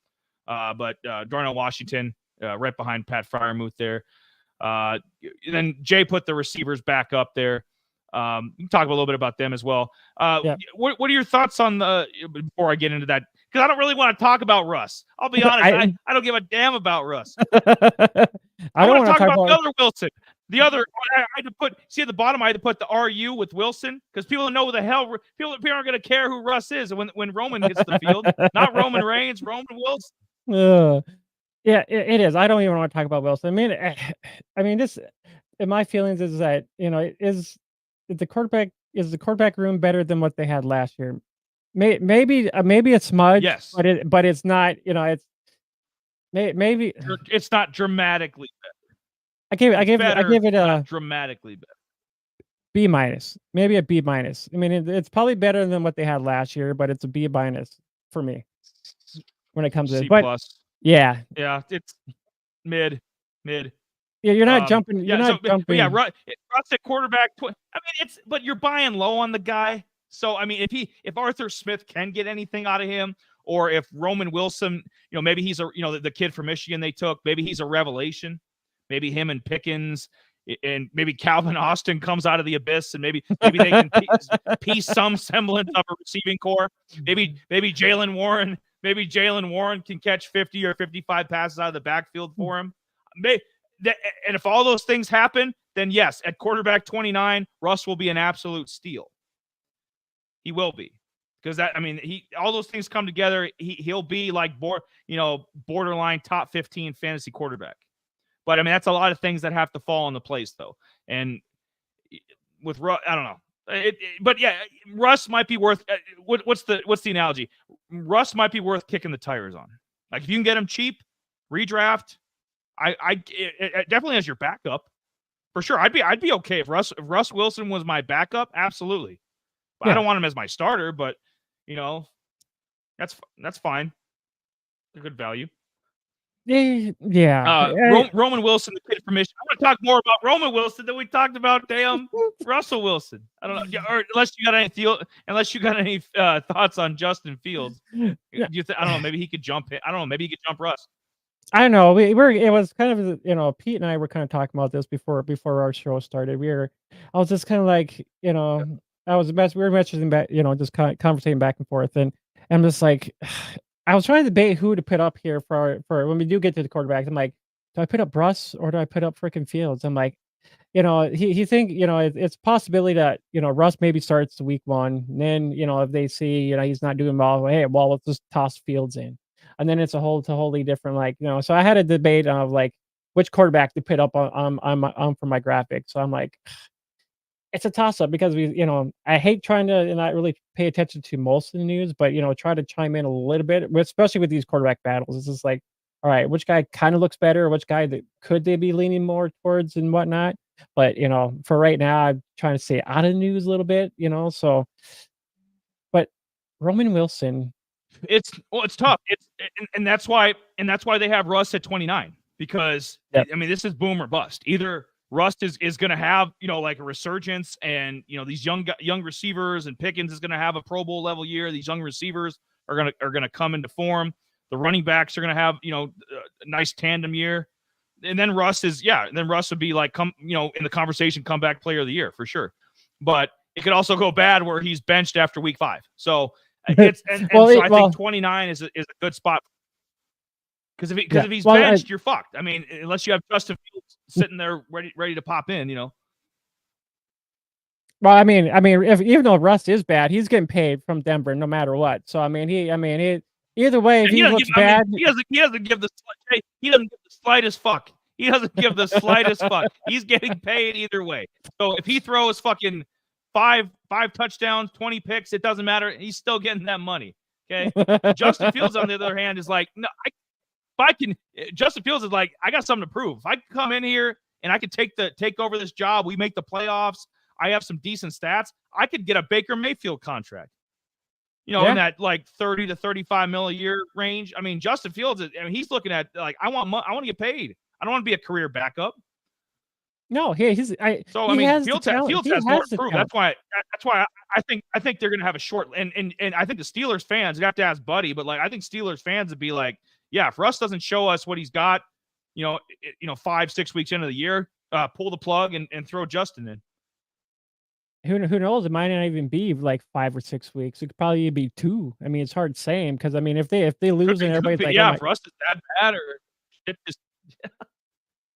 But Darnell Washington right behind Pat Freiermuth there. And then Jay put the receivers back up there. You can talk a little bit about them as well. What are your thoughts on before I get into that? Because I don't really want to talk about Russ. I'll be honest. I don't give a damn about Russ. I want to talk about the other Wilson. The other, I had to put, see at the bottom, I had to put the RU with Wilson because people don't know who the hell, people aren't going to care who Russ is when Roman hits the field. Not Roman Reigns, Roman Wilson. Yeah, it is. I don't even want to talk about Wilson. I mean, this, in my feelings, is that, is the quarterback room better than what they had last year? Maybe it's smudge. Yes, but it's not. It's maybe it's not dramatically better. I give it a dramatically better. B-, maybe a B-. I mean, it's probably better than what they had last year, but it's a B- for me when it comes to C+. But yeah, it's mid. Yeah, you're not jumping. You're not jumping. Yeah, Russ at quarterback. I mean, but you're buying low on the guy. So I mean, if Arthur Smith can get anything out of him, or if Roman Wilson, maybe he's the kid from Michigan they took, maybe he's a revelation. Maybe him and Pickens, and maybe Calvin Austin comes out of the abyss, and maybe they can piece some semblance of a receiving core. Maybe Jaylen Warren can catch 50 or 55 passes out of the backfield for him. And if all those things happen, then yes, at quarterback 29, Russ will be an absolute steal. He will be. because all those things come together. He'll be like borderline top 15 fantasy quarterback. But I mean, that's a lot of things that have to fall into place though. And with Russ, I don't know. But yeah, Russ might be worth. What's the analogy? Russ might be worth kicking the tires on. Like if you can get him cheap, redraft. It definitely as your backup for sure. I'd be okay if Russ Wilson was my backup. Absolutely. But I don't want him as my starter. But that's fine. A good value. Yeah. Roman Wilson, the kid from Michigan. I want to talk more about Roman Wilson than we talked about Russell Wilson. I don't know, or unless you got any thoughts on Justin Fields. I don't know. Maybe he could jump it. I don't know. Maybe he could jump Russ. I don't know. It was kind of Pete and I were kind of talking about this before our show started. I was just kind of like we were messaging back, just kind of conversating back and forth, and I'm just like. I was trying to debate who to put up here for when we do get to the quarterbacks. I'm like, do I put up Russ or do I put up freaking Fields? I'm like, he think, it's a possibility that, Russ maybe starts the week 1. And then, if they see, he's not doing well, hey, well, let's just toss Fields in. And then it's a wholly different, so I had a debate of like which quarterback to put up on for my graphic. So I'm like, it's a toss-up because I hate trying to not really pay attention to most of the news, but, try to chime in a little bit, especially with these quarterback battles. It's just like, all right, which guy kind of looks better? Which guy could they be leaning more towards and whatnot? But, for right now, I'm trying to stay out of the news a little bit, so. But Roman Wilson. It's tough. And that's why they have Russ at 29 because, this is boom or bust. Either Russ is going to have, like a resurgence and, these young receivers and Pickens is going to have a Pro Bowl level year. These young receivers are going to come into form. The running backs are going to have, a nice tandem year. And then Russ would be like, in the conversation, comeback player of the year for sure. But it could also go bad where he's benched after week 5. So it's, so I think 29 is a good spot. Because if he's benched, you're fucked. I mean, unless you have Justin Fields sitting there ready to pop in, Well, I mean, even though Russ is bad, he's getting paid from Denver no matter what. So I mean, either way, if he looks bad, he doesn't give the slightest fuck. He doesn't give the slightest fuck. He's getting paid either way. So if he throws fucking five touchdowns, 20 picks, it doesn't matter. He's still getting that money. Okay. Justin Fields, on the other hand, is like, no, Justin Fields is like, I got something to prove. If I can come in here and I can take over this job, we make the playoffs, I have some decent stats, I could get a Baker Mayfield contract. In that like 30 to 35 mil a year range. I mean, Justin Fields, he's looking at like, I want to get paid. I don't want to be a career backup. No, Fields has more to prove. That's why I think they're gonna have a short and I think the Steelers fans, you have to ask Buddy, but like I think Steelers fans would be like, yeah, if Russ doesn't show us what he's got, 5-6 weeks into the year, pull the plug and throw Justin in. Who knows? It might not even be like 5 or 6 weeks. It could probably be 2. I mean, it's hard saying because I mean, if they lose and everybody's like, yeah, if Russ is that bad or it just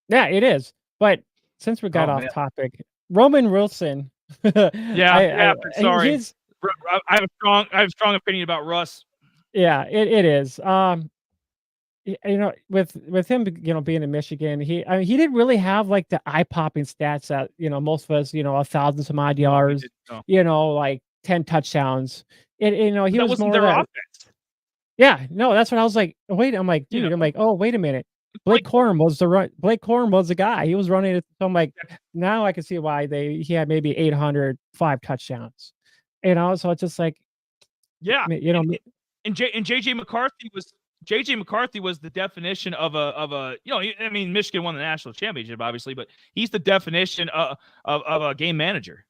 yeah, it is. But since we got off topic, Roman Wilson. Sorry. I have a strong opinion about Russ. Yeah, it is. With him, being in Michigan, he didn't really have like the eye-popping stats that most of us, 1,000 some odd yards, like 10 touchdowns. He was more their offense. Yeah, no, that's what I was like. Wait, I'm like, dude, I'm like, oh, wait a minute. Blake Corum was the guy. He was running it. So I'm like, now I can see why he had maybe 805 touchdowns. So it's just like, yeah, and JJ McCarthy was the definition of a Michigan won the national championship, obviously, but he's the definition of a game manager.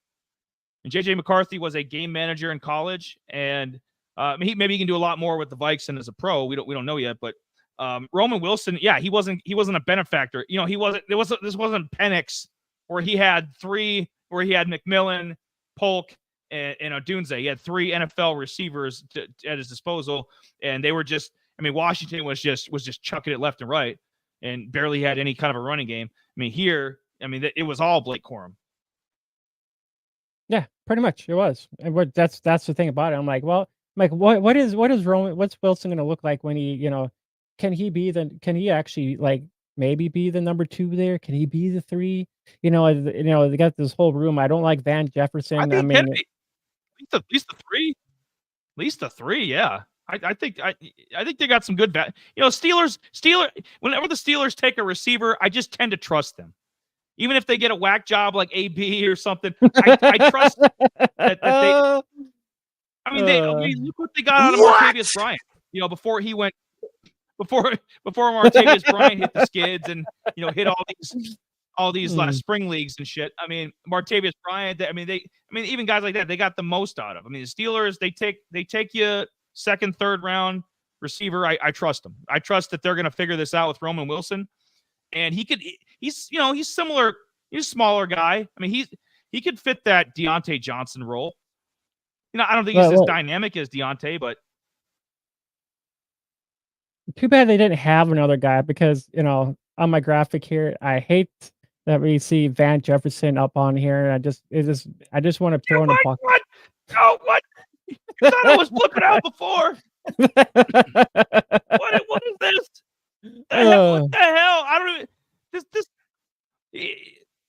And JJ McCarthy was a game manager in college, and maybe he can do a lot more with the Vikes than as a pro. We don't know yet, but Roman Wilson, yeah, he wasn't a benefactor. This wasn't Penix where he had McMillan, Polk, and Odunze. He had 3 NFL receivers at his disposal, and they were just. I mean, Washington was just chucking it left and right, and barely had any kind of a running game. I mean, it was all Blake Corum. Yeah, pretty much it was. And that's the thing about it. I'm like, well, Like, what is Roman? What's Wilson going to look like when he, can he actually like maybe be the number 2 there? Can he be the 3? They got this whole room. I don't like Van I Jefferson. think he can be. At least the 3. At least the 3, yeah. I think they got some good Steelers. Whenever the Steelers take a receiver, I just tend to trust them. Even if they get a whack job like AB or something, I trust that they. I mean, look what they got out of Martavius Bryant. Before Martavius Bryant hit the skids and hit all these spring leagues and shit. I mean, Martavius Bryant. Even guys like that, they got the most out of. I mean, the Steelers, they take you second, third round receiver. I trust them. I trust that they're going to figure this out with Roman Wilson, and he's similar. He's a smaller guy. I mean, he could fit that Deontay Johnson role. I don't think he's as dynamic as Deontay, but too bad they didn't have another guy because, on my graphic here, I hate that we see Van Jefferson up on here. And I just want to throw in a pocket. What? Oh, what? You thought I was flipping out before. What is this? What the hell? I don't even. This.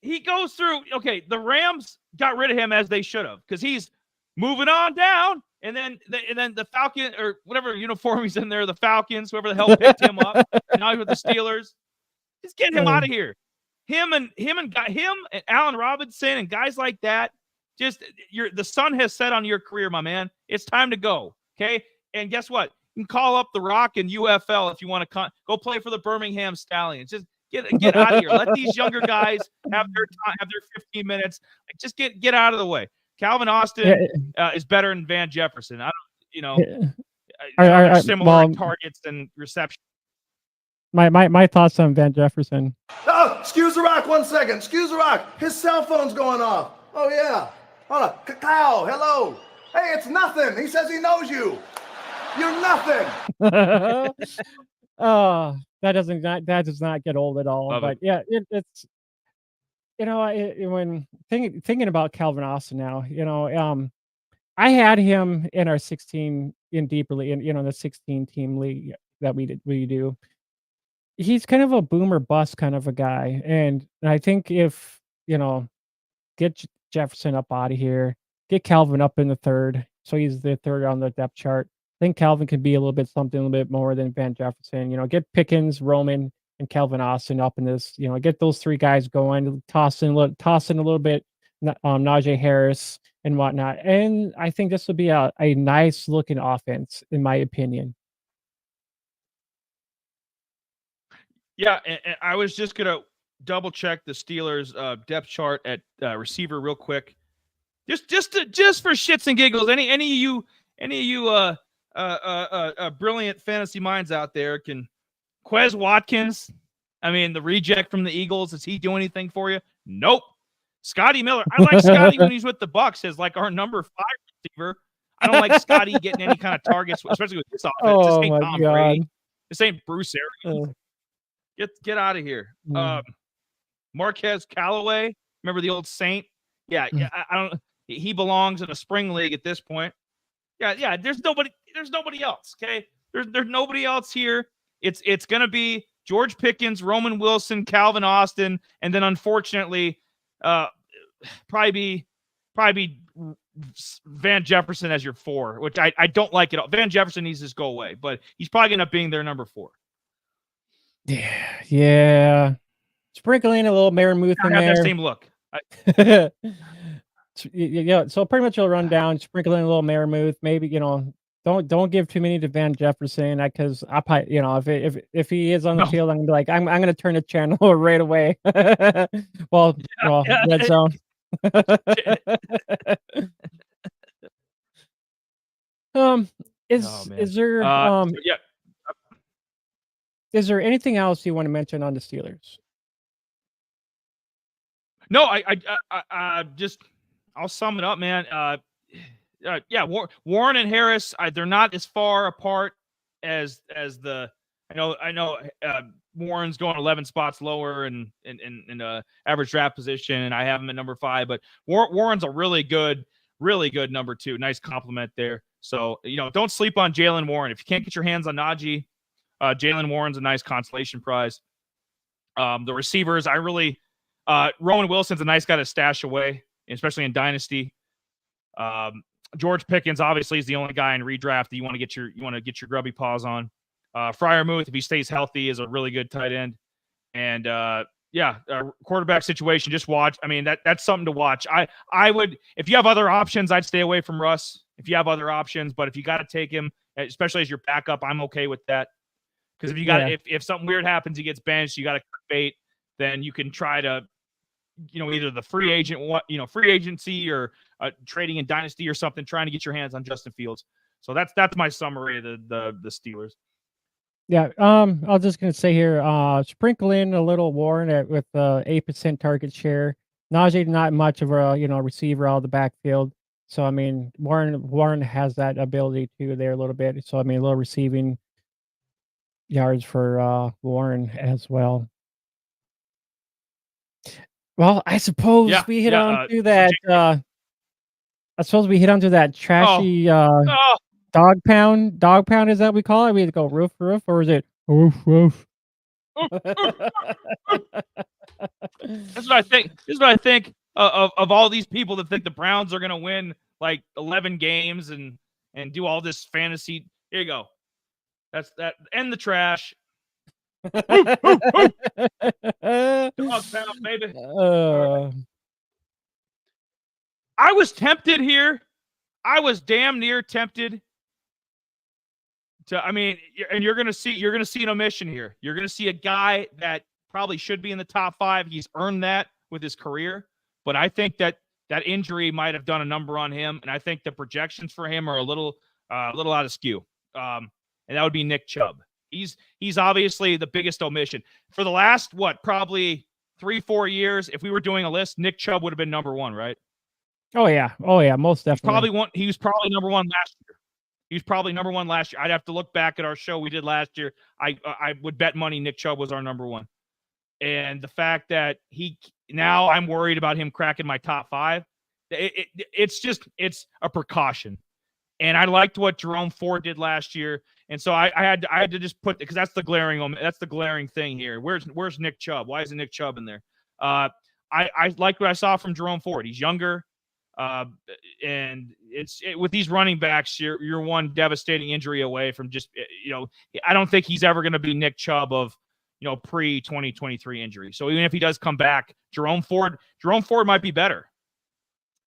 He goes through. Okay, the Rams got rid of him as they should have because he's moving on down, and then the Falcon or whatever uniform he's in there, the Falcons, whoever the hell picked him up, and now he's with the Steelers. Just get him out of here. Him and Allen Robinson and guys like that. Just the sun has set on your career, my man. It's time to go. Okay, and guess what? You can call up The Rock and UFL if you want to go play for the Birmingham Stallions. Just get out of here. Let these younger guys have their time, have their 15 minutes. Just get out of the way. Calvin Austin is better than Van Jefferson. I don't, similar targets and reception. My thoughts on Van Jefferson. Oh, excuse the Rock 1 second. Excuse the Rock. His cell phone's going off. Oh, yeah. Hold on. Kyle, hello. Hey, it's nothing. He says he knows you. You're nothing. That does not get old at all. Love but it. Yeah, it's when thinking about Calvin Austin now, I had him in our 16 in deeper league, in the 16 team league that we do. He's kind of a boomer bust kind of a guy, and I think if get Jefferson up out of here, get Calvin up in the 3rd, so he's the 3rd on the depth chart. I think Calvin can be a little bit more than Van Jefferson. Get Pickens, Roman, and Calvin Austin up in this. Get those 3 guys going. Toss in a little bit, Najee Harris and whatnot. And I think this will be a nice looking offense, in my opinion. Yeah, and I was just gonna double check the Steelers depth chart at receiver real quick, just for shits and giggles. Any of you brilliant fantasy minds out there can. Quez Watkins, the reject from the Eagles, does he do anything for you? Nope. Scotty Miller, I like Scotty when he's with the Bucs as like our number 5 receiver. I don't like Scotty getting any kind of targets, especially with this offense. This ain't Tom Brady. This ain't Bruce Arians. Get out of here. Marquez Callaway, remember the old Saint? Yeah. I don't. He belongs in a spring league at this point. Yeah. There's nobody else. Okay. There's nobody else here. It's gonna be George Pickens, Roman Wilson, Calvin Austin, and then unfortunately, probably be Van Jefferson as your 4, which I don't like it all. Van Jefferson needs to go away, but he's probably gonna end up being their number 4. Yeah. Sprinkling a little Maramouth in there. That same look. Yeah. So pretty much you'll run down, sprinkle in a little Maramouth. Maybe don't give too many to Van Jefferson because I probably if he is on the field, I'm gonna be like I'm gonna turn the channel right away. Red zone. Is there is there anything else you want to mention on the Steelers? No, I just I'll sum it up, man. Warren and Harris, they're not as far apart as the. I know. Warren's going 11 spots lower in average draft position, and I have him at number 5. But Warren's a really good really good number 2. Nice compliment there. So, don't sleep on Jaylen Warren. If you can't get your hands on Najee, Jaylen Warren's a nice consolation prize. The receivers, Rowan Wilson's a nice guy to stash away, especially in Dynasty. George Pickens obviously is the only guy in redraft that you want to get your grubby paws on. Freiermuth, if he stays healthy, is a really good tight end. And quarterback situation, just watch. I mean, that's something to watch. I would, if you have other options, I'd stay away from Russ. If you have other options, but if you got to take him, especially as your backup, I'm okay with that. Because if you got, if something weird happens, he gets benched, you got to bait, then you can try to, either the free agency or trading in Dynasty or something, trying to get your hands on Justin Fields. So that's my summary of the Steelers. Yeah, I was just gonna say here, sprinkle in a little Warren with 8% target share. Najee not much of a receiver out of the backfield, so I mean Warren has that ability too there a little bit. So I mean a little receiving yards for Warren as well. Well, I suppose we hit on to that. I suppose we hit onto that trashy dog pound. Dog pound is that what we call it? We go roof, or is it roof, roof? That's what I think. This is what I think of all these people that think the Browns are going to win like 11 games and do all this fantasy. Here you go. That's that. End the trash. Dog pound, baby. I was tempted here. I was damn near tempted to. I mean, and you're gonna see an omission here. You're gonna see a guy that probably should be in the top 5. He's earned that with his career, but I think that injury might have done a number on him, and I think the projections for him are a little out of skew. And that would be Nick Chubb. He's obviously the biggest omission for the last probably 3-4 years. If we were doing a list, Nick Chubb would have been number 1, right? Oh yeah, most definitely. He was probably number 1 last year. He was probably number 1 last year. I'd have to look back at our show we did last year. I would bet money Nick Chubb was our number 1. And the fact that now I'm worried about him cracking my top 5. It's a precaution. And I liked what Jerome Ford did last year. And so I had to just put, because that's the glaring thing here. Where's Nick Chubb? Why isn't Nick Chubb in there? I liked what I saw from Jerome Ford. He's younger. And with these running backs, you're one devastating injury away from just, I don't think he's ever going to be Nick Chubb of, pre-2023 injury. So even if he does come back, Jerome Ford might be better.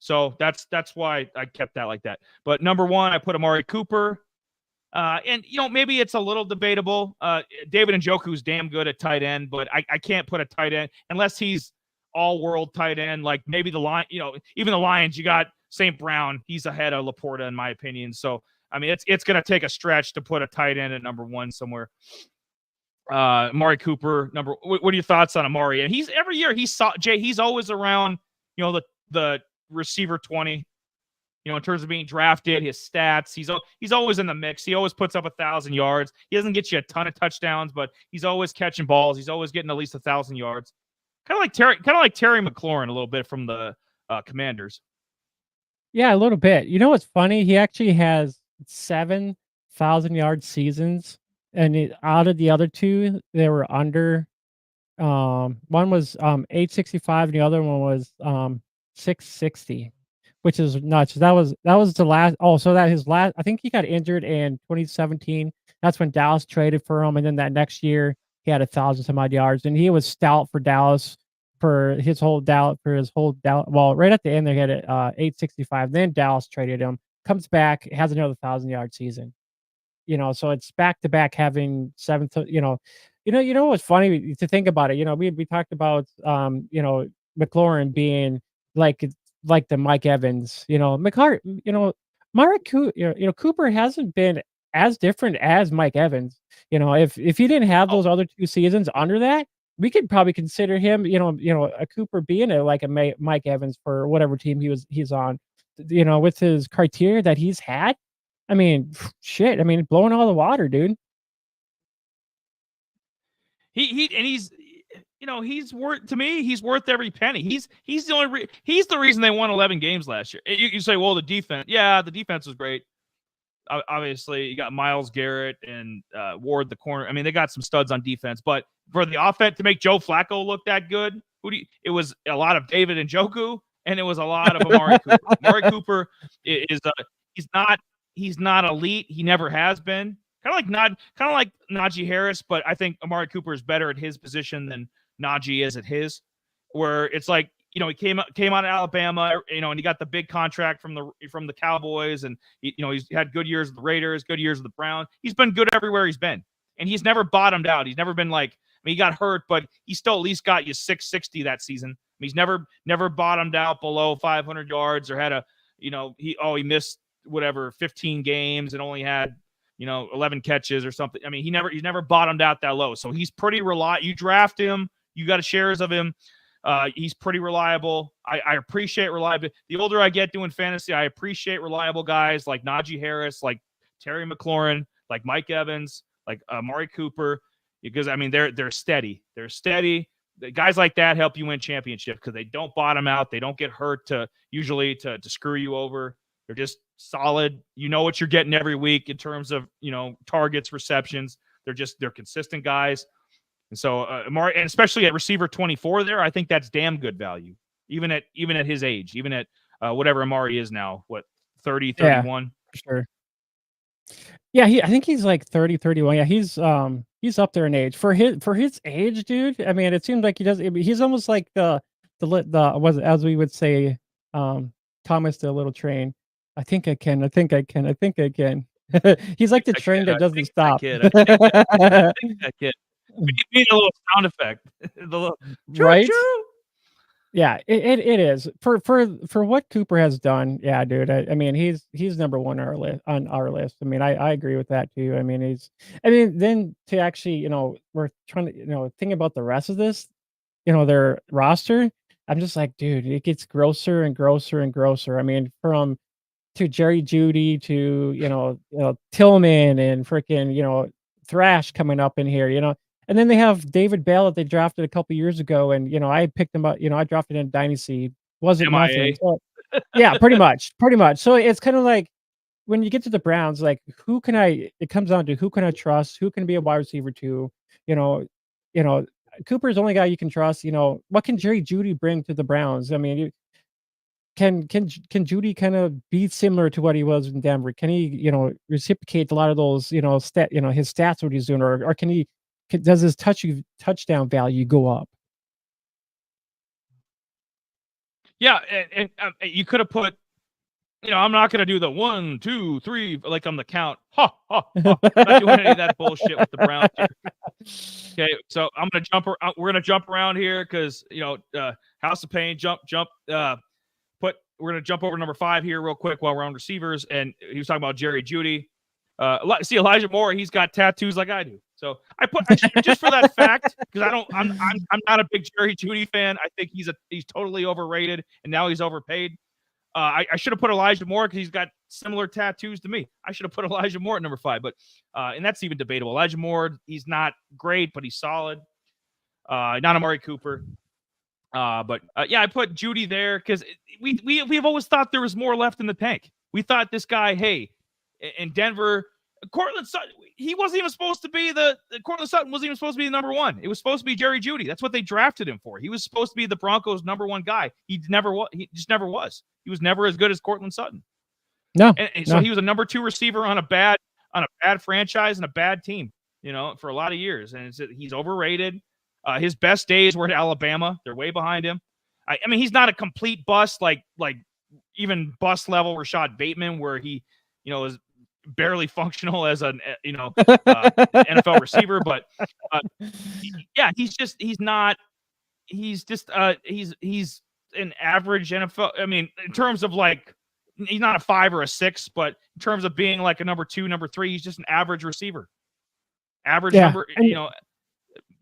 So that's why I kept that like that. But number 1, I put Amari Cooper. And maybe it's a little debatable. David Njoku's damn good at tight end, but I can't put a tight end unless he's all-world tight end. Like maybe even the Lions, you got St. Brown. He's ahead of Laporta in my opinion. So I mean, it's going to take a stretch to put a tight end at number 1 somewhere. Amari Cooper, what are your thoughts on Amari? And every year he's always around, the receiver 20. In terms of being drafted, his stats, he's always in the mix. He always puts up 1,000 yards. He doesn't get you a ton of touchdowns, but he's always catching balls. He's always getting at least 1,000 yards. Kind of like Terry McLaurin a little bit from the Commanders. Yeah, a little bit. You know what's funny? He actually has 7,000-yard seasons, and out of the other 2, they were under. One was 865, and the other one was 660. Which is nuts. That was the last. Oh, so that his last. I think he got injured in 2017. That's when Dallas traded for him, and then that next year he had 1,000-some-odd yards, and he was stout for Dallas for his whole Dallas. Well, right at the end they had 865. Then Dallas traded him. Comes back, has another 1,000-yard season. So it's back to back having 7. What's funny to think about it. We talked about McLaurin being like the Mike Evans, Cooper hasn't been as different as Mike Evans. If he didn't have those other 2 seasons under that, we could probably consider him, a Cooper being a Mike Evans for whatever team he's on, with his criteria that he's had. I mean, shit. I mean, blowing all the water, dude. He's he's worth every penny. He's the reason they won 11 games last year. You say, well, the defense was great. Obviously, you got Myles Garrett and Ward the corner. I mean, they got some studs on defense, but for the offense to make Joe Flacco look that good, it was a lot of David Njoku, and it was a lot of Amari Cooper. Amari Cooper is he's not elite. He never has been. Kind of like Najee Harris, but I think Amari Cooper is better at his position than Najee is at his. Where it's like, he came out of Alabama, and he got the big contract from the Cowboys, and he's had good years with the Raiders, good years with the Browns. He's been good everywhere he's been, and he's never bottomed out. He's never been like, he got hurt, but he still at least got you 660 that season. He's never bottomed out below 500 yards or had he missed whatever 15 games and only had 11 catches or something. I mean, he's never bottomed out that low. So he's pretty reliable. You draft him, you got shares of him. He's pretty reliable. I appreciate reliability. The older I get doing fantasy, I appreciate reliable guys like Najee Harris, like Terry McLaurin, like Mike Evans, like Amari Cooper, because they're steady. They're steady. The guys like that help you win championships because they don't bottom out. They don't get hurt to screw you over. They're just solid. You know what you're getting every week in terms of targets, receptions. They're consistent guys. And so Amari, and especially at receiver 24 there, I think that's damn good value. Even at his age, even at whatever Amari is now, 30, 31? Yeah, for sure. Yeah, I think he's like 30, 31. Yeah, he's up there in age. For his age, dude, I mean, it seems like he's almost like the as we would say, Thomas the Little Train. I think I can. He's like the train that doesn't stop. I think that kid. We need a little sound effect. Right? Yeah, it is. For what Cooper has done, yeah, dude. I mean, he's number one on our list. I mean, I agree with that too. I mean, then to actually, we're trying to, think about the rest of this, their roster. I'm just like, dude, it gets grosser and grosser and grosser. I mean, to Jerry Jeudy to Tillman and freaking Thrash coming up in here, and then they have David Bell that they drafted a couple years ago, and I picked him up. I drafted in Dynasty, wasn't nothing. So, yeah, pretty much. So it's kind of like when you get to the Browns, like it comes down to who can I trust, who can be a wide receiver to, Cooper's the only guy you can trust. What can Jerry Jeudy bring to the Browns? I mean, can Jeudy kind of be similar to what he was in Denver? Can he, reciprocate a lot of those, his stats, what he's doing, or does his touchdown value go up? Yeah, and you could have put, I'm not going to do the 1, 2, 3 like on the count. Ha ha ha. I'm not doing any of that bullshit with the Browns here. Okay, so we're gonna jump around here because House of Pain, jump. We're gonna jump over number 5 here real quick while we're on receivers, and he was talking about Jerry Jeudy. See Elijah Moore, he's got tattoos like I do. So I put just for that fact, because I'm not a big Jerry Jeudy fan. I think he's totally overrated, and now he's overpaid. I should have put Elijah Moore because he's got similar tattoos to me. I should have put Elijah Moore at number 5, but and that's even debatable. Elijah Moore, he's not great, but he's solid. Not Amari Cooper. But I put Jeudy there because we've always thought there was more left in the tank. We thought this guy, hey, in Denver, Cortland Sutton, he wasn't even supposed to be Cortland Sutton wasn't even supposed to be the number 1. It was supposed to be Jerry Jeudy. That's what they drafted him for. He was supposed to be the Broncos' number 1 guy. He just never was. He was never as good as Cortland Sutton. No. So he was a number 2 receiver on a bad franchise and a bad team, for a lot of years. And he's overrated. His best days were at Alabama. They're way behind him. I mean, he's not a complete bust like even bust level Rashad Bateman, where he, is barely functional as an NFL receiver. But he's an average NFL. I mean, in terms of he's not a 5 or a 6, but in terms of being like a number 2, number 3, he's just an average receiver. Average number,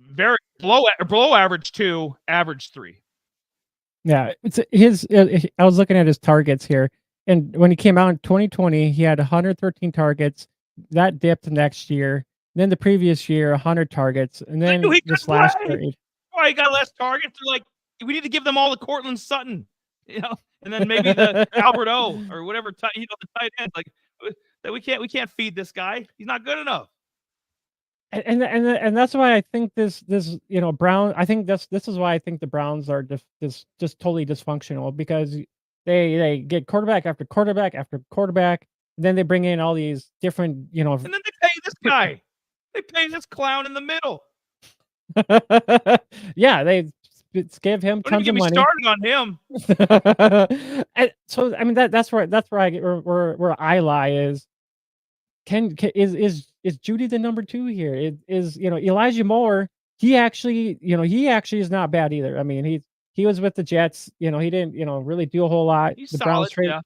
very below average 2, average 3. Yeah, it's I was looking at his targets here, and when he came out in 2020, he had 113 targets. That dipped next year. Then the previous year, 100 targets, and then this last year. why he got less targets. They're like, we need to give them all to Cortland Sutton, and then maybe the Albert O or whatever, the tight end. Like that we can't feed this guy. He's not good enough. And that's why I think this Brown. I think this is why I think the Browns are just totally dysfunctional, because they get quarterback after quarterback after quarterback. Then they bring in all these different, and then they pay this guy. They pay this clown in the middle. Yeah, they give him tons of money. Started on him. And so I mean that's where I get where I lie is. Is Judy the number 2 here? Is Elijah Moore? He actually is not bad either. I mean, he was with the Jets. He didn't really do a whole lot. He's the solid, Browns trade. Yeah.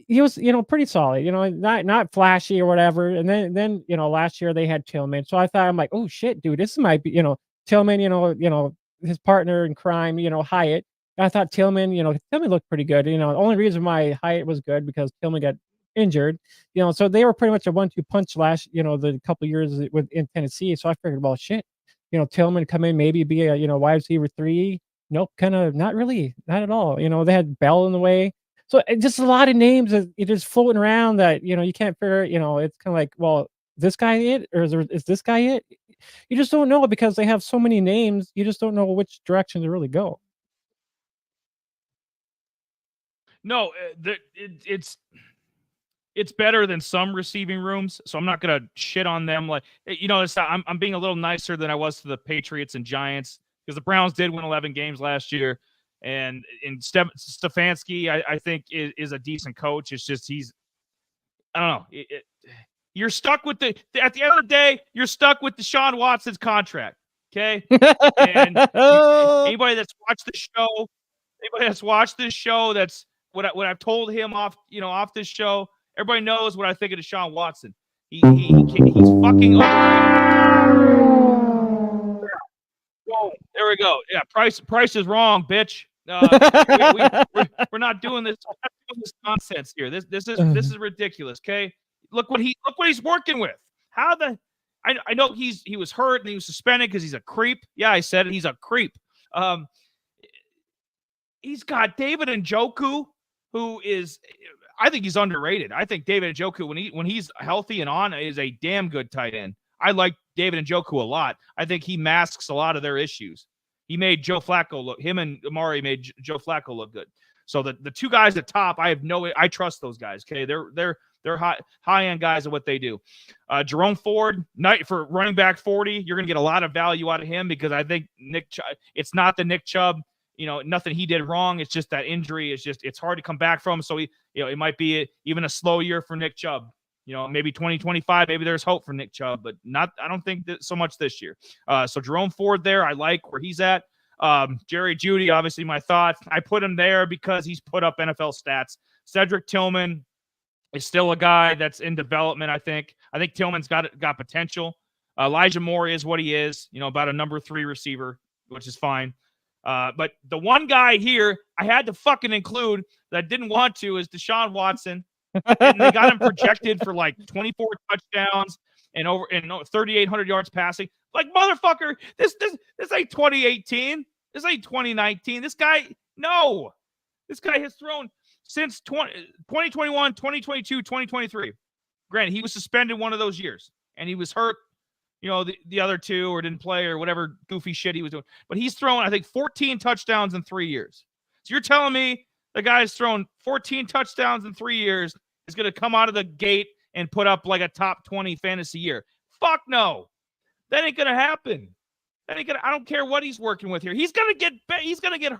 He was pretty solid. Not flashy or whatever. And then last year they had Tillman. So I'm like, oh shit, dude, this might be Tillman. His partner in crime. Hyatt. And I thought Tillman looked pretty good. The only reason why Hyatt was good because Tillman got injured, so they were pretty much a 1-2 punch last, the couple years in Tennessee. So I figured, well, shit, Tillman come in, maybe be a wide receiver 3. Nope, kind of not really, not at all. They had Bell in the way, so just a lot of names that it is floating around that you can't figure. It's kind of like, well, this guy it, or is this guy it? You just don't know because they have so many names. You just don't know which direction to really go. No, it's better than some receiving rooms, so I'm not gonna shit on them. Like I'm being a little nicer than I was to the Patriots and Giants, because the Browns did win 11 games last year, and Stefanski I think is a decent coach. It's just I don't know. You're stuck with at the end of the day, you're stuck with Deshaun Watson's contract. Okay, and anybody that's watched this show, that's what I've told him off this show. Everybody knows what I think of Deshaun Watson. He's fucking overrated. Whoa, there we go. Yeah, price is wrong, bitch. We're not doing this. We're not doing this nonsense here. This is ridiculous. Okay, look what he's working with. I know he was hurt and he was suspended because he's a creep. Yeah, I said it. He's a creep. He's got David Njoku, who is. I think he's underrated. I think David Njoku, when he's healthy and on, is a damn good tight end. I like David Njoku a lot. I think he masks a lot of their issues. He made Joe Flacco look. Him and Amari made Joe Flacco look good. So the 2 guys at top, I trust those guys. Okay, they're high end guys at what they do. Jerome Ford, for running back 40, you're gonna get a lot of value out of him, because I think it's not the Nick Chubb. Nothing he did wrong. It's just that injury. It's hard to come back from. So it might be even a slow year for Nick Chubb. Maybe 2025, maybe there's hope for Nick Chubb, but I don't think that so much this year. So Jerome Ford there, I like where he's at. Jerry Jeudy, obviously my thoughts. I put him there because he's put up NFL stats. Cedric Tillman is still a guy that's in development. I think Tillman's got potential. Elijah Moore is what he is, about a number 3 receiver, which is fine. But the one guy here I had to fucking include that I didn't want to is Deshaun Watson. And they got him projected for like 24 touchdowns and 3,800 yards passing. Like, motherfucker, this ain't 2018. This ain't 2019. This guy has thrown since 2021, 2022, 2023. Granted, he was suspended one of those years, and he was hurt, the other 2, or didn't play, or whatever goofy shit he was doing. But he's thrown, I think, 14 touchdowns in 3 years. So you're telling me the guy's thrown 14 touchdowns in 3 years is going to come out of the gate and put up like a top 20 fantasy year? Fuck no. That ain't going to happen. I don't care what he's working with here. He's going to get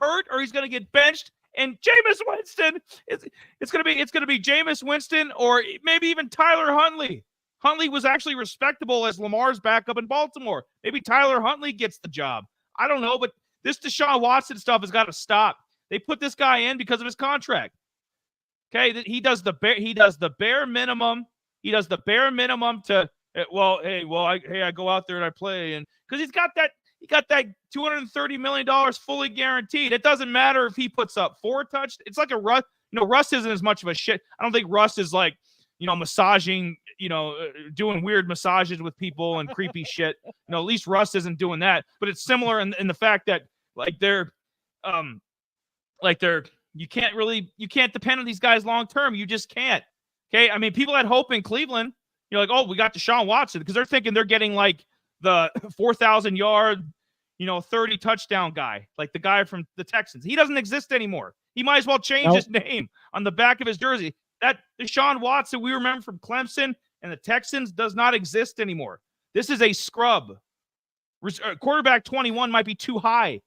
hurt, or he's going to get benched. And Jameis Winston, it's going to be Jameis Winston, or maybe even Tyler Huntley. Huntley was actually respectable as Lamar's backup in Baltimore. Maybe Tyler Huntley gets the job. I don't know, but this Deshaun Watson stuff has got to stop. They put this guy in because of his contract. Okay, he does the bare minimum. He does the bare minimum to I go out there and I play, and because he got that $230 million fully guaranteed. It doesn't matter if he puts up 4 touchdowns. It's like a Russ. Russ isn't as much of a shit. I don't think Russ is like, massaging, doing weird massages with people and creepy shit. At least Russ isn't doing that. But it's similar in the fact that like they're you can't depend on these guys long term. You just can't. Okay, I mean, people had hope in Cleveland. You're like, oh, we got Deshaun Watson, because they're thinking they're getting like the 4,000 yard, 30 touchdown guy, like the guy from the Texans. He doesn't exist anymore. He might as well change his name on the back of his jersey. That Deshaun Watson we remember from Clemson and the Texans does not exist anymore. This is a scrub. Quarterback 21 might be too high.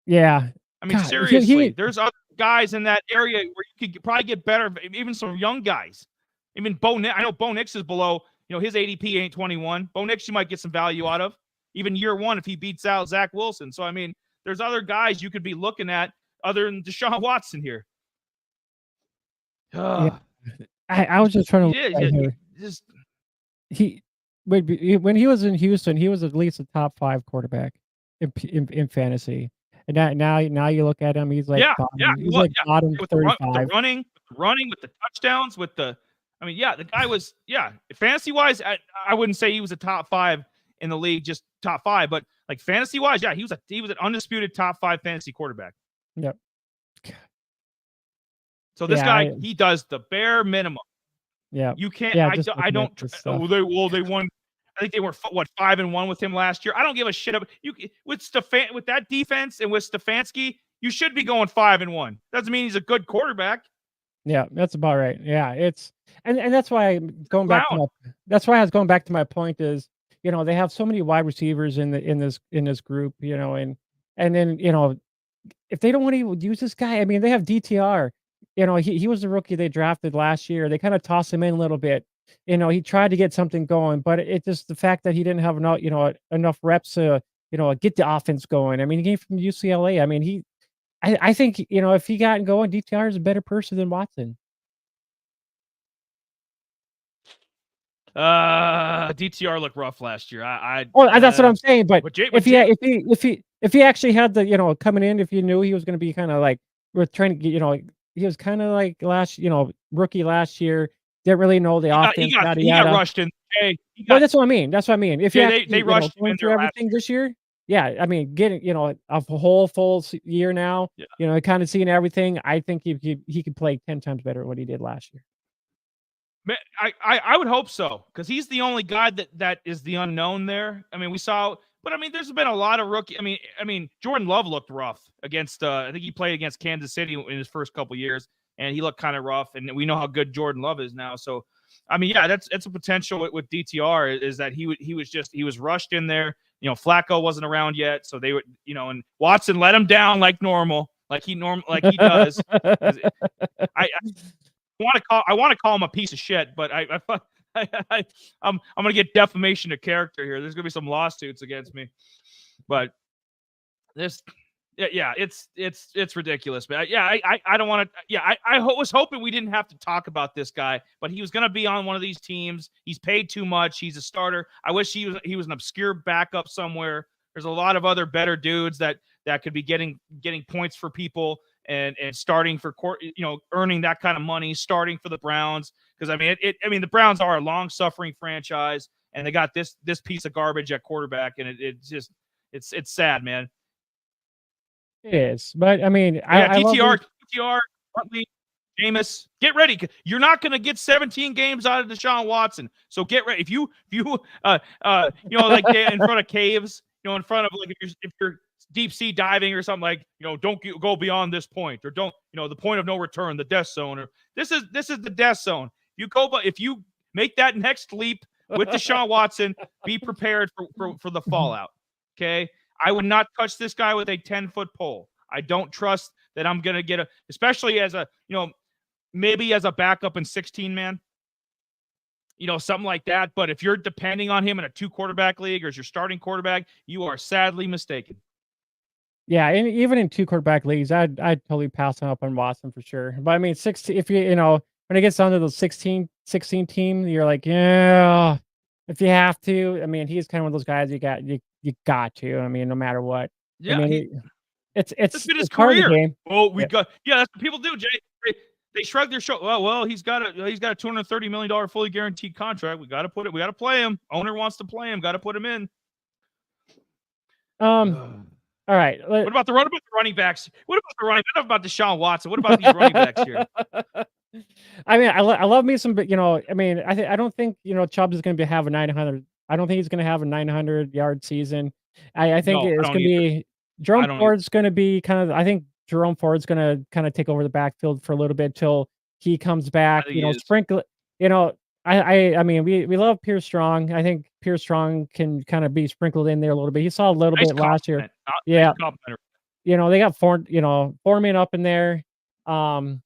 Yeah. I mean, seriously, there's other guys in that area where you could probably get better, even some young guys. Even Bo Nix, I know Bo Nix is below, his ADP ain't 21. Bo Nix you might get some value out of, even year one if he beats out Zach Wilson. So, I mean, there's other guys you could be looking at other than Deshaun Watson here. Yeah. I was just trying to when he was in Houston, he was at least a top 5 quarterback in fantasy. And now you look at him, he's like bottom 35. The running with the touchdowns, with the the guy was fantasy wise, I wouldn't say he was a top 5 in the league, just top 5, but like fantasy wise, he was an undisputed top 5 fantasy quarterback. Yep. So this guy, he does the bare minimum. Yeah. You can't. I don't. They won. I think they were 5-1 with him last year. I don't give a shit about you with that defense and with Stefanski. You should be going 5-1. Doesn't mean he's a good quarterback. Yeah, that's about right. Yeah, it's and that's why I was going back to my point is, they have so many wide receivers in this group, and then if they don't want to use this guy, I mean, they have DTR. He was the rookie they drafted last year. They kind of tossed him in a little bit. He tried to get something going, but it just the fact that he didn't have enough reps to get the offense going. I mean, he came from UCLA. I mean, I think if he got going, DTR is a better person than Watson. DTR looked rough last year. That's what I'm saying. But if he actually had the coming in, if you knew he was going to be kind of like we're trying to get he was kind of like rookie last year. Didn't really know the offense. He got rushed in. That's what I mean. If they rushed him through everything this year. Yeah, I mean, getting a whole full year now. Yeah. Kind of seeing everything. I think he could play 10 times better than what he did last year. Man, I would hope so, because he's the only guy that is the unknown there. I mean, we saw, but I mean, there's been a lot of rookie. I mean, Jordan Love looked rough against. I think he played against Kansas City in his first couple years, and he looked kind of rough. And we know how good Jordan Love is now. So, I mean, yeah, that's a potential with DTR is that he was rushed in there. Flacco wasn't around yet, so they would, and Watson let him down like normal, like he does. I want to call him a piece of shit, but I'm gonna get defamation of character here. There's gonna be some lawsuits against me, but it's ridiculous. But I don't want to. Yeah, I was hoping we didn't have to talk about this guy, but he was gonna be on one of these teams. He's paid too much. He's a starter. I wish he was an obscure backup somewhere. There's a lot of other better dudes that could be getting points for people. And starting for earning that kind of money, starting for the Browns, because I mean the Browns are a long-suffering franchise, and they got this piece of garbage at quarterback, and it's sad, man. It is, but I mean, DTR, Huntley, Jameis, get ready. You're not going to get 17 games out of Deshaun Watson, so get ready. If you like in front of caves, in front of like if you're deep sea diving or something, like don't go beyond this point, or don't the point of no return, the death zone, or this is the death zone. If you make that next leap with Deshaun Watson, be prepared for the fallout. Okay, I would not touch this guy with a 10-foot pole. I don't trust that I'm gonna get especially as a maybe as a backup in 16 man, something like that. But if you're depending on him in a 2-quarterback league or as your starting quarterback, you are sadly mistaken. Yeah, and even in 2-quarterback leagues, I'd totally pass up on Watson for sure. But I mean, 16. If when it gets down to the 16 team, you're like, yeah, if you have to. I mean, he's kind of one of those guys you got to. I mean, no matter what. Yeah, I mean, it's been his career. Game. Oh, that's what people do, Jay. They shrug their shoulder. Well, he's got a $230 million fully guaranteed contract. We got to play him. Owner wants to play him. Got to put him in. All right. What about the running backs? What about the running? Enough about Deshaun Watson. What about these running backs here? I mean, I love me some, but I mean, I don't think Chubb is going to have a 900. I don't think he's going to have a 900-yard season. I think No, I it's don't going to either. be Jerome I don't. Ford's going to be kind of. I think Jerome Ford's going to kind of take over the backfield for a little bit till he comes back. think he is. Sprinkle. I mean, we love Pierce Strong. I think Pierce Strong can kind of be sprinkled in there a little bit. He saw a little Nice bit last year. compliment. Yeah. Nice compliment. They got Foreman up in there. I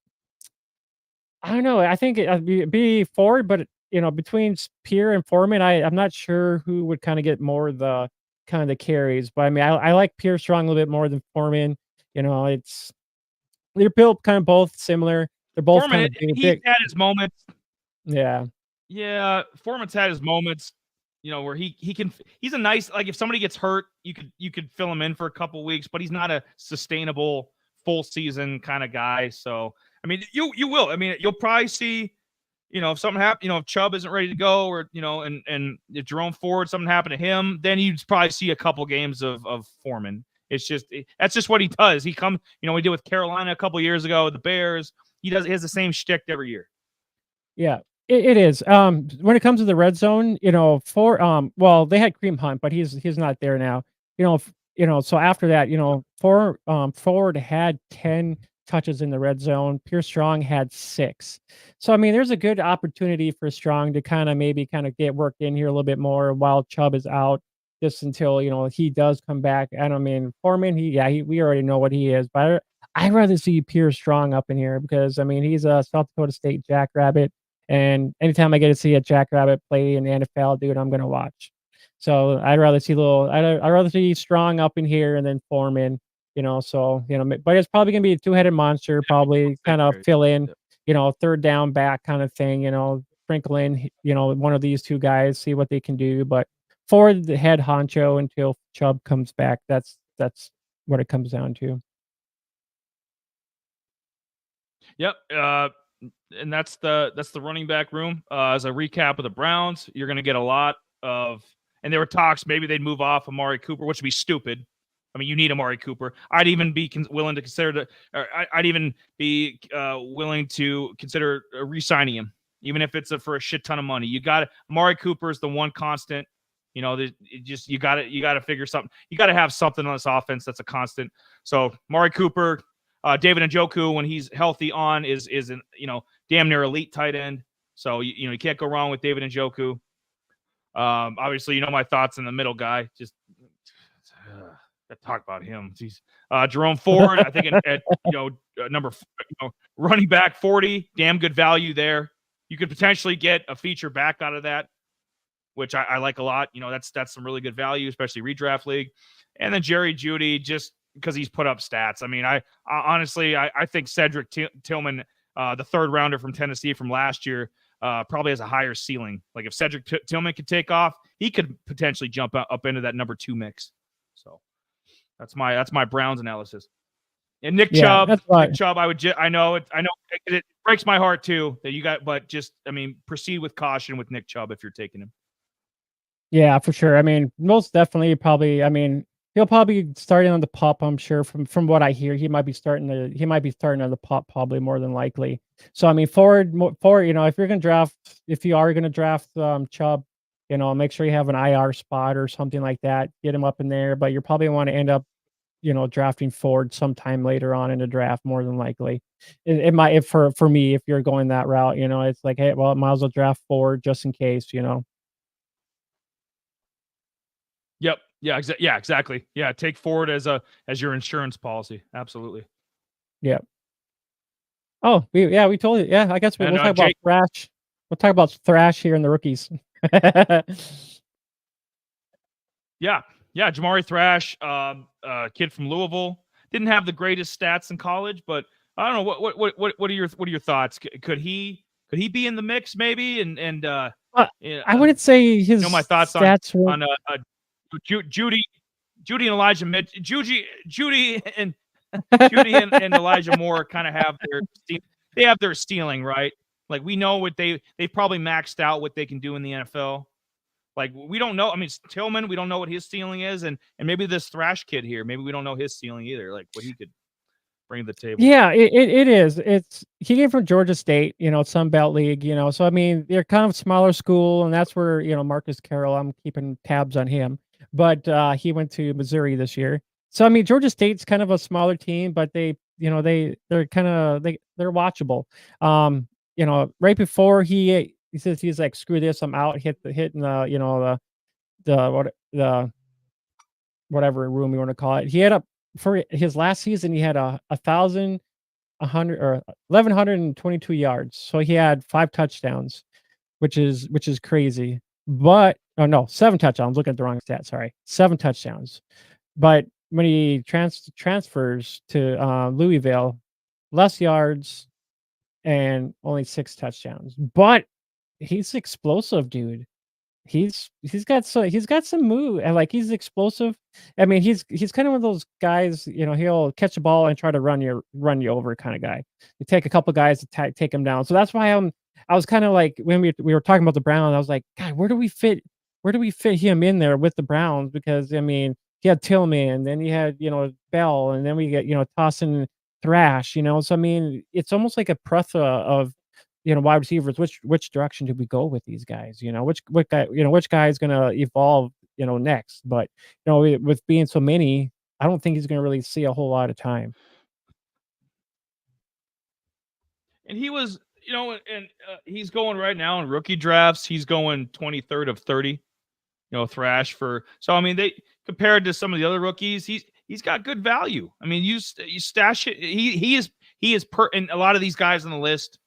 don't know. I think it'd be Ford, but between Pierre and Foreman, I'm not sure who would kind of get more of the kind of the carries. But I mean, I like Pierre Strong a little bit more than Foreman. They're built kind of both similar. They're both Foreman, kind of he's had his moments. Yeah. Yeah, Foreman's had his moments. Where he's a nice, like, if somebody gets hurt, you could fill him in for a couple weeks, but he's not a sustainable full season kind of guy. So I mean, you will. I mean, you'll probably see, if something happened, if Chubb isn't ready to go, or and if Jerome Ford, something happened to him, then you'd probably see a couple games of Foreman. It's just that's just what he does. He comes, we did with Carolina a couple years ago, the Bears. He has the same shtick every year. Yeah. It is. When it comes to the red zone, well, they had Kareem Hunt, but he's not there now. So after that, Ford had 10 touches in the red zone. Pierce Strong had 6. So I mean, there's a good opportunity for Strong to maybe get worked in here a little bit more while Chubb is out, just until he does come back. And I mean, Foreman, we already know what he is, but I'd rather see Pierce Strong up in here because I mean he's a South Dakota State Jackrabbit. And anytime I get to see a Jackrabbit play in the NFL, dude, I'm gonna watch. So I'd rather see Strong up in here and then Foreman, but it's probably gonna be a two-headed monster, probably kind of fill in, third down back kind of thing, sprinkle in, one of these two guys, see what they can do. But for the head honcho until Chubb comes back, that's what it comes down to. Yep. And that's the running back room. As a recap of the Browns, you're going to get a lot of, and there were talks maybe they'd move off Amari Cooper, which would be stupid. I mean, you need Amari Cooper. I'd even be willing to consider I'd even be willing to consider re-signing him, even if it's for a shit ton of money. You got Amari Cooper is the one constant. You got to figure something. You got to have something on this offense that's a constant. So Amari Cooper, David Njoku, when he's healthy is an damn near elite tight end. So you can't go wrong with David Njoku. Obviously, my thoughts on the middle guy. Just talk about him. He's Jerome Ford. I think at number running back 40, damn good value there. You could potentially get a feature back out of that, which I like a lot. That's some really good value, especially redraft league. And then Jerry Jeudy, just because he's put up stats. I mean, I honestly think Cedric Tillman, the third rounder from Tennessee from last year, probably has a higher ceiling. Like if Cedric Tillman could take off, he could potentially jump up into that number 2 mix. So that's my Browns analysis. And Nick Chubb, I know it breaks my heart too that you got, but just, I mean, proceed with caution with Nick Chubb if you're taking him. Yeah, for sure. I mean, most definitely, probably. I mean, he'll probably be starting on the pup. I'm sure from what I hear, he might be starting on the pup, probably more than likely. So I mean, Ford, if you are gonna draft Chubb, make sure you have an IR spot or something like that. Get him up in there, but you probably want to end up, drafting Ford sometime later on in the draft, more than likely. It might, for me, if you're going that route, it's like, hey, well, might as well draft Ford just in case, Yep. Yeah. Exactly. Yeah. Take Ford as your insurance policy. Absolutely. Yeah. Oh, we told you. Yeah, I guess we'll talk about thrash. We'll talk about thrash here in the rookies. Yeah. Jamari Thrash, kid from Louisville, didn't have the greatest stats in college, but I don't know what are your thoughts? Could he be in the mix maybe? And I wouldn't say his my thoughts stats on Judy and Elijah Judy and Elijah Moore kind of have their ceiling, right? Like we know they've probably maxed out what they can do in the NFL. Like, we don't know. I mean, Tillman, we don't know what his ceiling is, and maybe this Thrash kid here, maybe we don't know his ceiling either, like what he could bring to the table. Yeah, it is. He came from Georgia State, Sun Belt League, so I mean they're kind of smaller school, and that's where Marcus Carroll. I'm keeping tabs on him, but he went to Missouri this year. So I mean Georgia State's kind of a smaller team, but they're kind of they're watchable. Right before he says he's like screw this, I'm out. Hitting the whatever room you want to call it. He had for his last season, he had 1,100 or 1,122 yards. So he had 5 touchdowns, which is crazy. But oh no, 7 touchdowns. Looking at the wrong stat. Sorry, 7 touchdowns. But when he transfers to Louisville, less yards and only 6 touchdowns. But he's explosive, dude. He's got some move, and like he's explosive. I mean, he's kind of one of those guys, he'll catch a ball and try to run you over kind of guy. You take a couple guys to take him down. So that's why I was kind of like when we were talking about the Browns, I was like, God, where do we fit him in there with the Browns? Because I mean, he had Tillman, and then you had Bell, and then we get tossing Thrash, So I mean, it's almost like a plethora of wide receivers. Which direction do we go with these guys? Which guy is going to evolve, next? But with being so many, I don't think he's going to really see a whole lot of time. And he was, he's going right now in rookie drafts. He's going 23rd of 30. Thrash for. So I mean, they compared to some of the other rookies, he's got good value. I mean, you stash it. He is and a lot of these guys on the list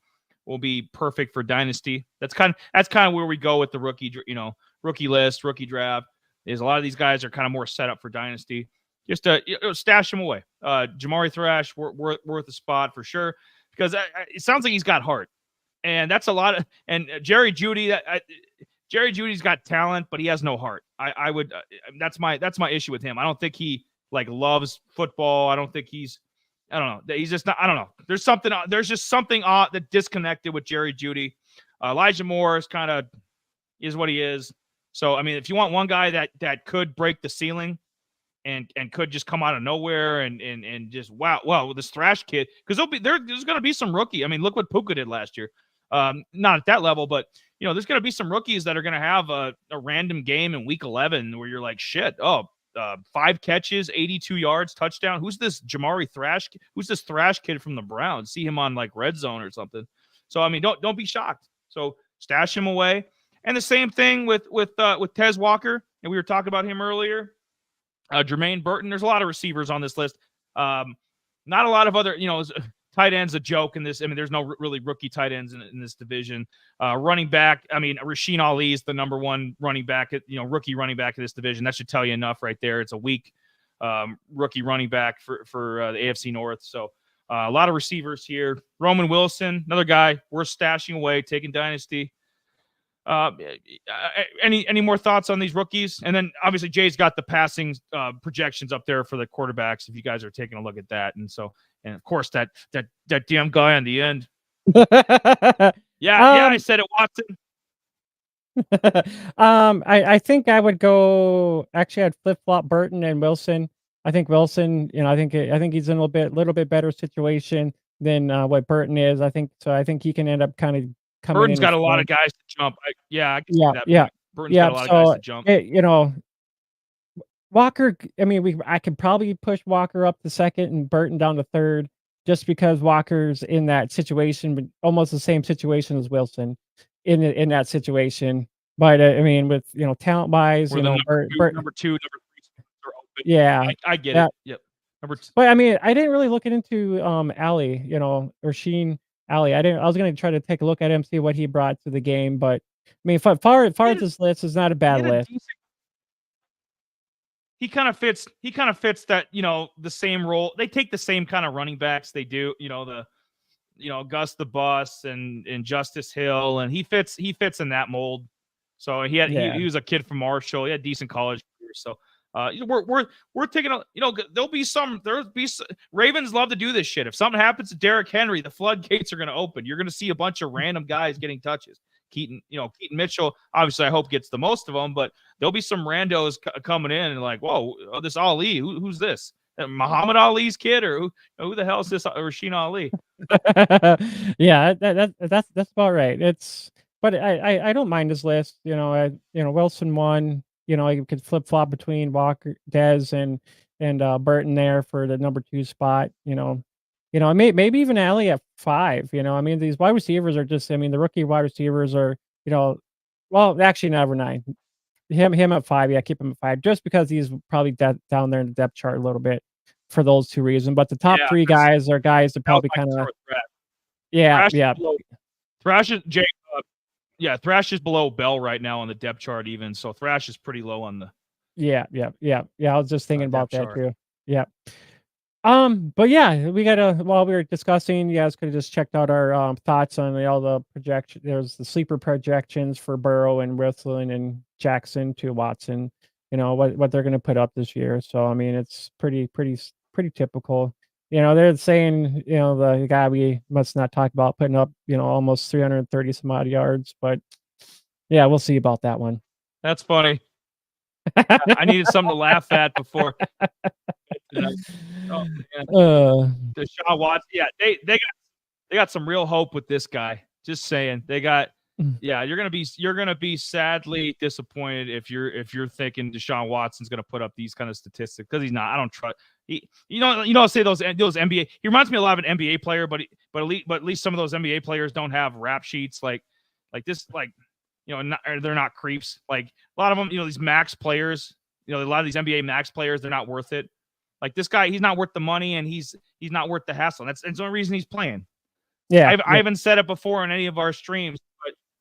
will be perfect for dynasty. That's kind of where we go with the rookie list, rookie draft. Is a lot of these guys are kind of more set up for dynasty. Just stash them away. Jamari Thrash worth a spot for sure, because it sounds like he's got heart, and that's a lot of. And Jerry Jeudy, Jerry Judy's got talent, but he has no heart. I would that's my issue with him. I don't think he like loves football. I don't think I don't know. He's just not. I don't know. There's just something odd that disconnected with Jerry Jeudy. Elijah Moore is what he is. So I mean, if you want one guy that could break the ceiling, and could just come out of nowhere and just wow, this Thrash kid, because there's going to be some rookie. I mean, look what Puka did last year. Not at that level, but there's going to be some rookies that are going to have a random game in week 11 where you're like, shit, 5 catches, 82 yards, touchdown. Who's this Jamari Thrash? Who's this Thrash kid from the Browns? See him on like Red Zone or something. So I mean, don't be shocked. So stash him away. And the same thing with Tez Walker, and we were talking about him earlier. Jermaine Burton. There's a lot of receivers on this list. Not a lot of other, tight ends a joke in this. I mean, there's no really rookie tight ends in this division. Running back, I mean, Rasheen Ali is the number 1 running back, rookie running back in this division. That should tell you enough right there. It's a weak rookie running back for the AFC North. So a lot of receivers here. Roman Wilson, another guy worth stashing away, taking dynasty. Any more thoughts on these rookies? And then obviously Jay's got the passing projections up there for the quarterbacks, if you guys are taking a look at that. And so, and of course that damn guy on the end. Yeah, I said it, Watson. I think I would go. Actually, I'd flip flop Burton and Wilson. I think Wilson, I think he's in a little bit better situation than what Burton is. I think he can end up kind of. Burton's got a lot of guys to jump. I can see that. Yeah. Burton's got a lot of guys to jump. Walker, I mean, I could probably push Walker up to second and Burton down to third, just because Walker's in that situation, but almost the same situation as Wilson in that situation. But I mean, with talent wise, number 2, number 3 are open. Yeah, I get it. Yep. Number 2. But I mean, I didn't really look into Ali, or Sheen Ali. I was going to try to take a look at him, see what he brought to the game. But I mean, far as this list is not a bad list. He kind of fits that, the same role. They take the same kind of running backs they do, Gus the Bus and Justice Hill, and he fits in that mold. So he was a kid from Marshall. He had decent college career. So we're taking there'll be some Ravens love to do this shit. If something happens to Derrick Henry, the floodgates are going to open. You're going to see a bunch of random guys getting touches Keaton Mitchell, obviously I hope gets the most of them, but there'll be some randos coming in and like, whoa, this Ali, who's this? Muhammad Ali's kid, or who the hell is this Rasheen Ali? Yeah, that's about right. But I don't mind his list. Wilson won. You could flip flop between Walker, Dez, and Burton there for the number 2 spot. Maybe even Alley at 5. I mean, these wide receivers are just. I mean, the rookie wide receivers are. Well, actually, never 9. Him at 5. Yeah, keep him at 5, just because he's probably down there in the depth chart a little bit for those 2 reasons. But the top 3 guys are guys that probably kind of. Yeah, yeah. Thrash is Thrash is below Bell right now on the depth chart, even. So Thrash is pretty low on the. Yeah. I was just thinking about that too. Yeah. But yeah, while we were discussing, you guys could have just checked out our thoughts on all the projection. There's the sleeper projections for Burrow and Wilson and Jackson to Watson. What they're going to put up this year. So I mean, it's pretty typical. They're saying the guy we must not talk about putting up almost 330 some odd yards, but yeah, we'll see about that one. That's funny. I needed something to laugh at before. Oh, Deshaun Watson. Yeah, they got some real hope with this guy. Just saying, they got. Yeah, you're gonna be sadly disappointed if you're thinking Deshaun Watson's gonna put up these kind of statistics, because he's not. I don't trust. Say those NBA. He reminds me a lot of an NBA player, but at least some of those NBA players don't have rap sheets like this. They're not creeps. Like a lot of them, these max players. A lot of these NBA max players, they're not worth it. Like this guy, he's not worth the money, and he's not worth the hassle. That's the only reason he's playing. Yeah, I haven't said it before in any of our streams,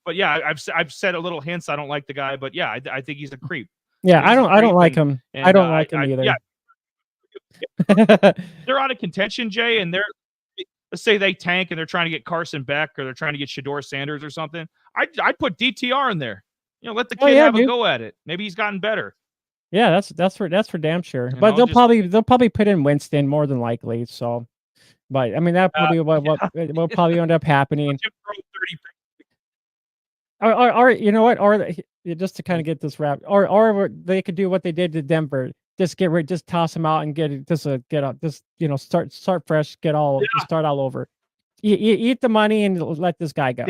but yeah, I've said a little hints. I don't like the guy, but yeah, I think he's a creep. Yeah, I don't like him. I don't like him either. Yeah. They're out of contention, Jay, and let's say they tank and they're trying to get Carson Beck, or they're trying to get Shedeur Sanders or something. I'd put DTR in there. Let the kid have a go at it. Maybe he's gotten better. Yeah, that's for damn sure. But they'll probably put in Winston more than likely. So, but I mean, that probably what will probably end up happening. Or you know what? Or just to kind of get this wrapped, or they could do what they did to Denver. Just toss him out and start fresh, start all over. Eat the money and let this guy go.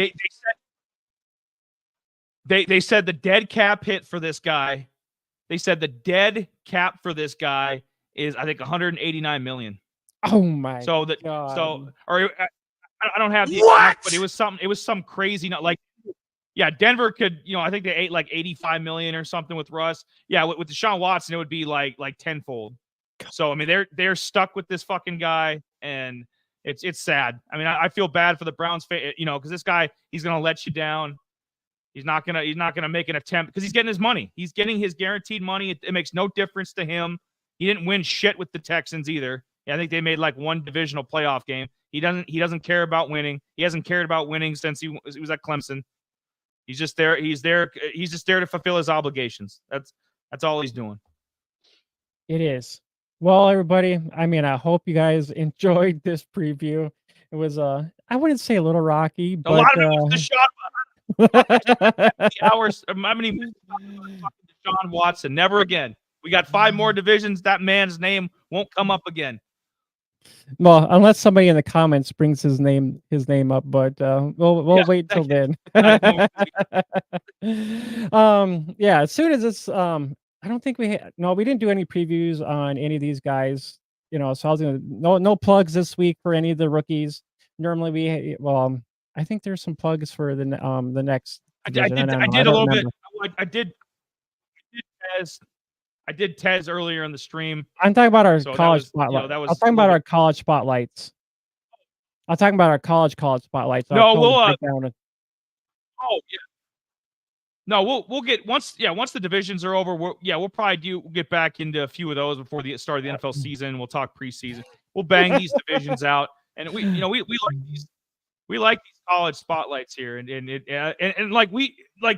They said the dead cap hit for this guy. They said the dead cap for this guy is, I think, 189 million. Oh my! God. I don't have the what? But it was some crazy, yeah, Denver could, I think they ate like 85 million or something with Russ. Yeah, with Deshaun Watson, it would be like tenfold. So I mean, they're stuck with this fucking guy, and it's sad. I mean, I feel bad for the Browns, because this guy, he's gonna let you down. He's not gonna make an attempt because he's getting his money. He's getting his guaranteed money. It makes no difference to him. He didn't win shit with the Texans either. I think they made like one divisional playoff game. He doesn't care about winning. He hasn't cared about winning since he was at Clemson. He's just there. He's just there to fulfill his obligations. That's all he's doing. It is. Well, everybody, I mean, I hope you guys enjoyed this preview. It was I wouldn't say a little rocky, but a lot of it was the shot. Hours. How many minutes? Deshaun Watson. Never again. We got 5 more divisions. That man's name won't come up again. Well, unless somebody in the comments brings his name up, but we'll wait till then. Yeah, as soon as this, I don't think we didn't do any previews on any of these guys. So I was gonna no plugs this week for any of the rookies. Normally I think there's some plugs for the next. I did a little bit. I did Tez earlier in the stream. I'm talking about our college spotlight. I'm talking about our college spotlights. I'm talking about our college spotlights. No, we'll. We'll get once the divisions are over. We'll probably get back into a few of those before the start of the NFL season. We'll talk preseason. We'll bang these divisions out, and we like these. We like these college spotlights here, and like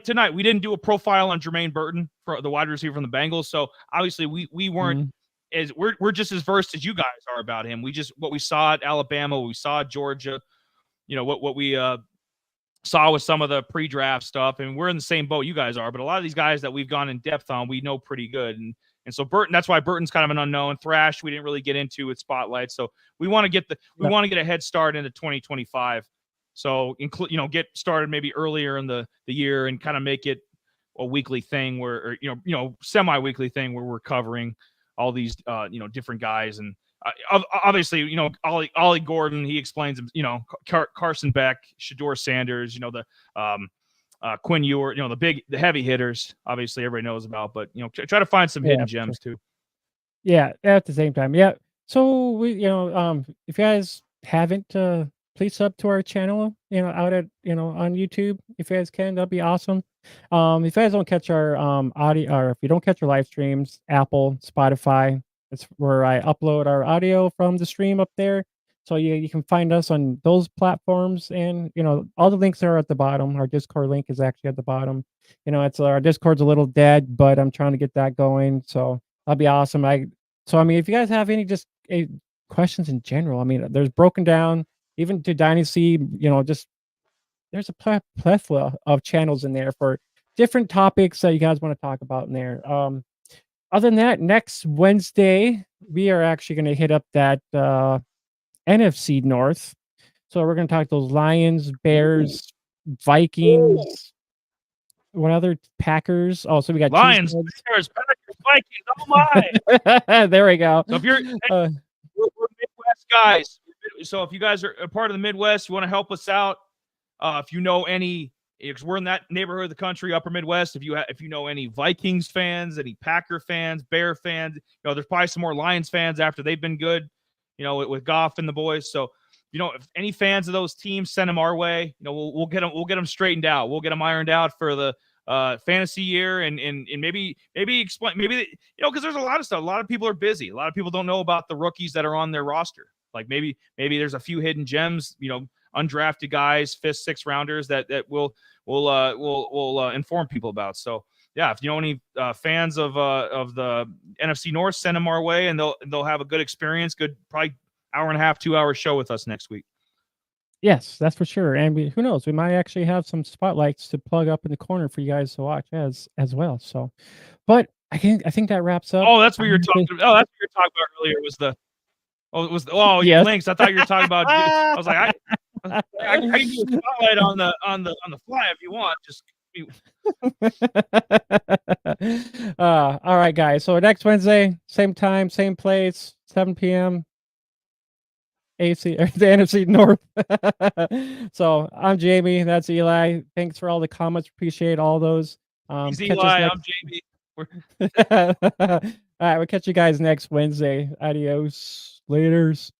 tonight, we didn't do a profile on Jermaine Burton, for the wide receiver from the Bengals. So obviously, we weren't as we're just as versed as you guys are about him. What we saw at Alabama, what we saw at Georgia, what we saw with some of the pre-draft stuff, and we're in the same boat you guys are, but a lot of these guys that we've gone in depth on, we know pretty good. And so Burton, that's why Burton's kind of an unknown. Thrash, we didn't really get into with Spotlight. So we want to get a head start into 2025. So get started maybe earlier in the year and kind of make it a weekly thing where, or, semi-weekly thing where we're covering all these, different guys. And obviously, Ollie Gordon, he explains, Carson Beck, Shador Sanders, the Quinn Ewers, the heavy hitters, obviously everybody knows about, but, try to find some hidden gems too. Yeah, at the same time. Yeah. So we, if you guys haven't, please sub to our channel, out at, on YouTube. If you guys can, that'd be awesome. If you guys don't catch our audio, or if you don't catch our live streams, Apple, Spotify, that's where I upload our audio from the stream up there. So you can find us on those platforms, and all the links are at the bottom. Our Discord link is actually at the bottom. It's our Discord's a little dead, but I'm trying to get that going. So that'd be awesome. If you guys have any questions in general, there's broken down even to Dynasty. Just there's a plethora of channels in there for different topics that you guys want to talk about in there. Other than that, next Wednesday we are actually going to hit up that NFC North. So we're going to talk those Lions, Bears, Vikings. What other Packers? Oh, so we got Lions, Bears, Packers, Vikings. Oh my! There we go. So if you're we're Midwest guys, so if you guys are a part of the Midwest, you want to help us out. If you know any, because we're in that neighborhood of the country, Upper Midwest. If you know any Vikings fans, any Packer fans, Bear fans, there's probably some more Lions fans after they've been good, with Goff and the boys. So, if any fans of those teams, send them our way. We'll get them straightened out. We'll get them ironed out for the fantasy year, and maybe explain, because there's a lot of stuff. A lot of people are busy. A lot of people don't know about the rookies that are on their roster. Like maybe there's a few hidden gems, undrafted guys, 5th, 6th rounders that we'll inform people about. So yeah, if you know any fans of the NFC North, send them our way, and they'll have a good experience. Good, probably hour and a half, 2 hour show with us next week. Yes, that's for sure. And who knows, we might actually have some spotlights to plug up in the corner for you guys to watch as well. So, but I think that wraps up. Oh, that's what you're talking about. Oh, that's what you're talking about earlier. Yes. Links. I thought you were talking about. I was like, I can do a spotlight on the fly if you want. Just. All right, guys. So next Wednesday, same time, same place, 7 p.m. AFC or the NFC North. So I'm Jamie. That's Eli. Thanks for all the comments. Appreciate all those. He's Eli. I'm Jamie. All right, we'll catch you guys next Wednesday. Adios. Laters.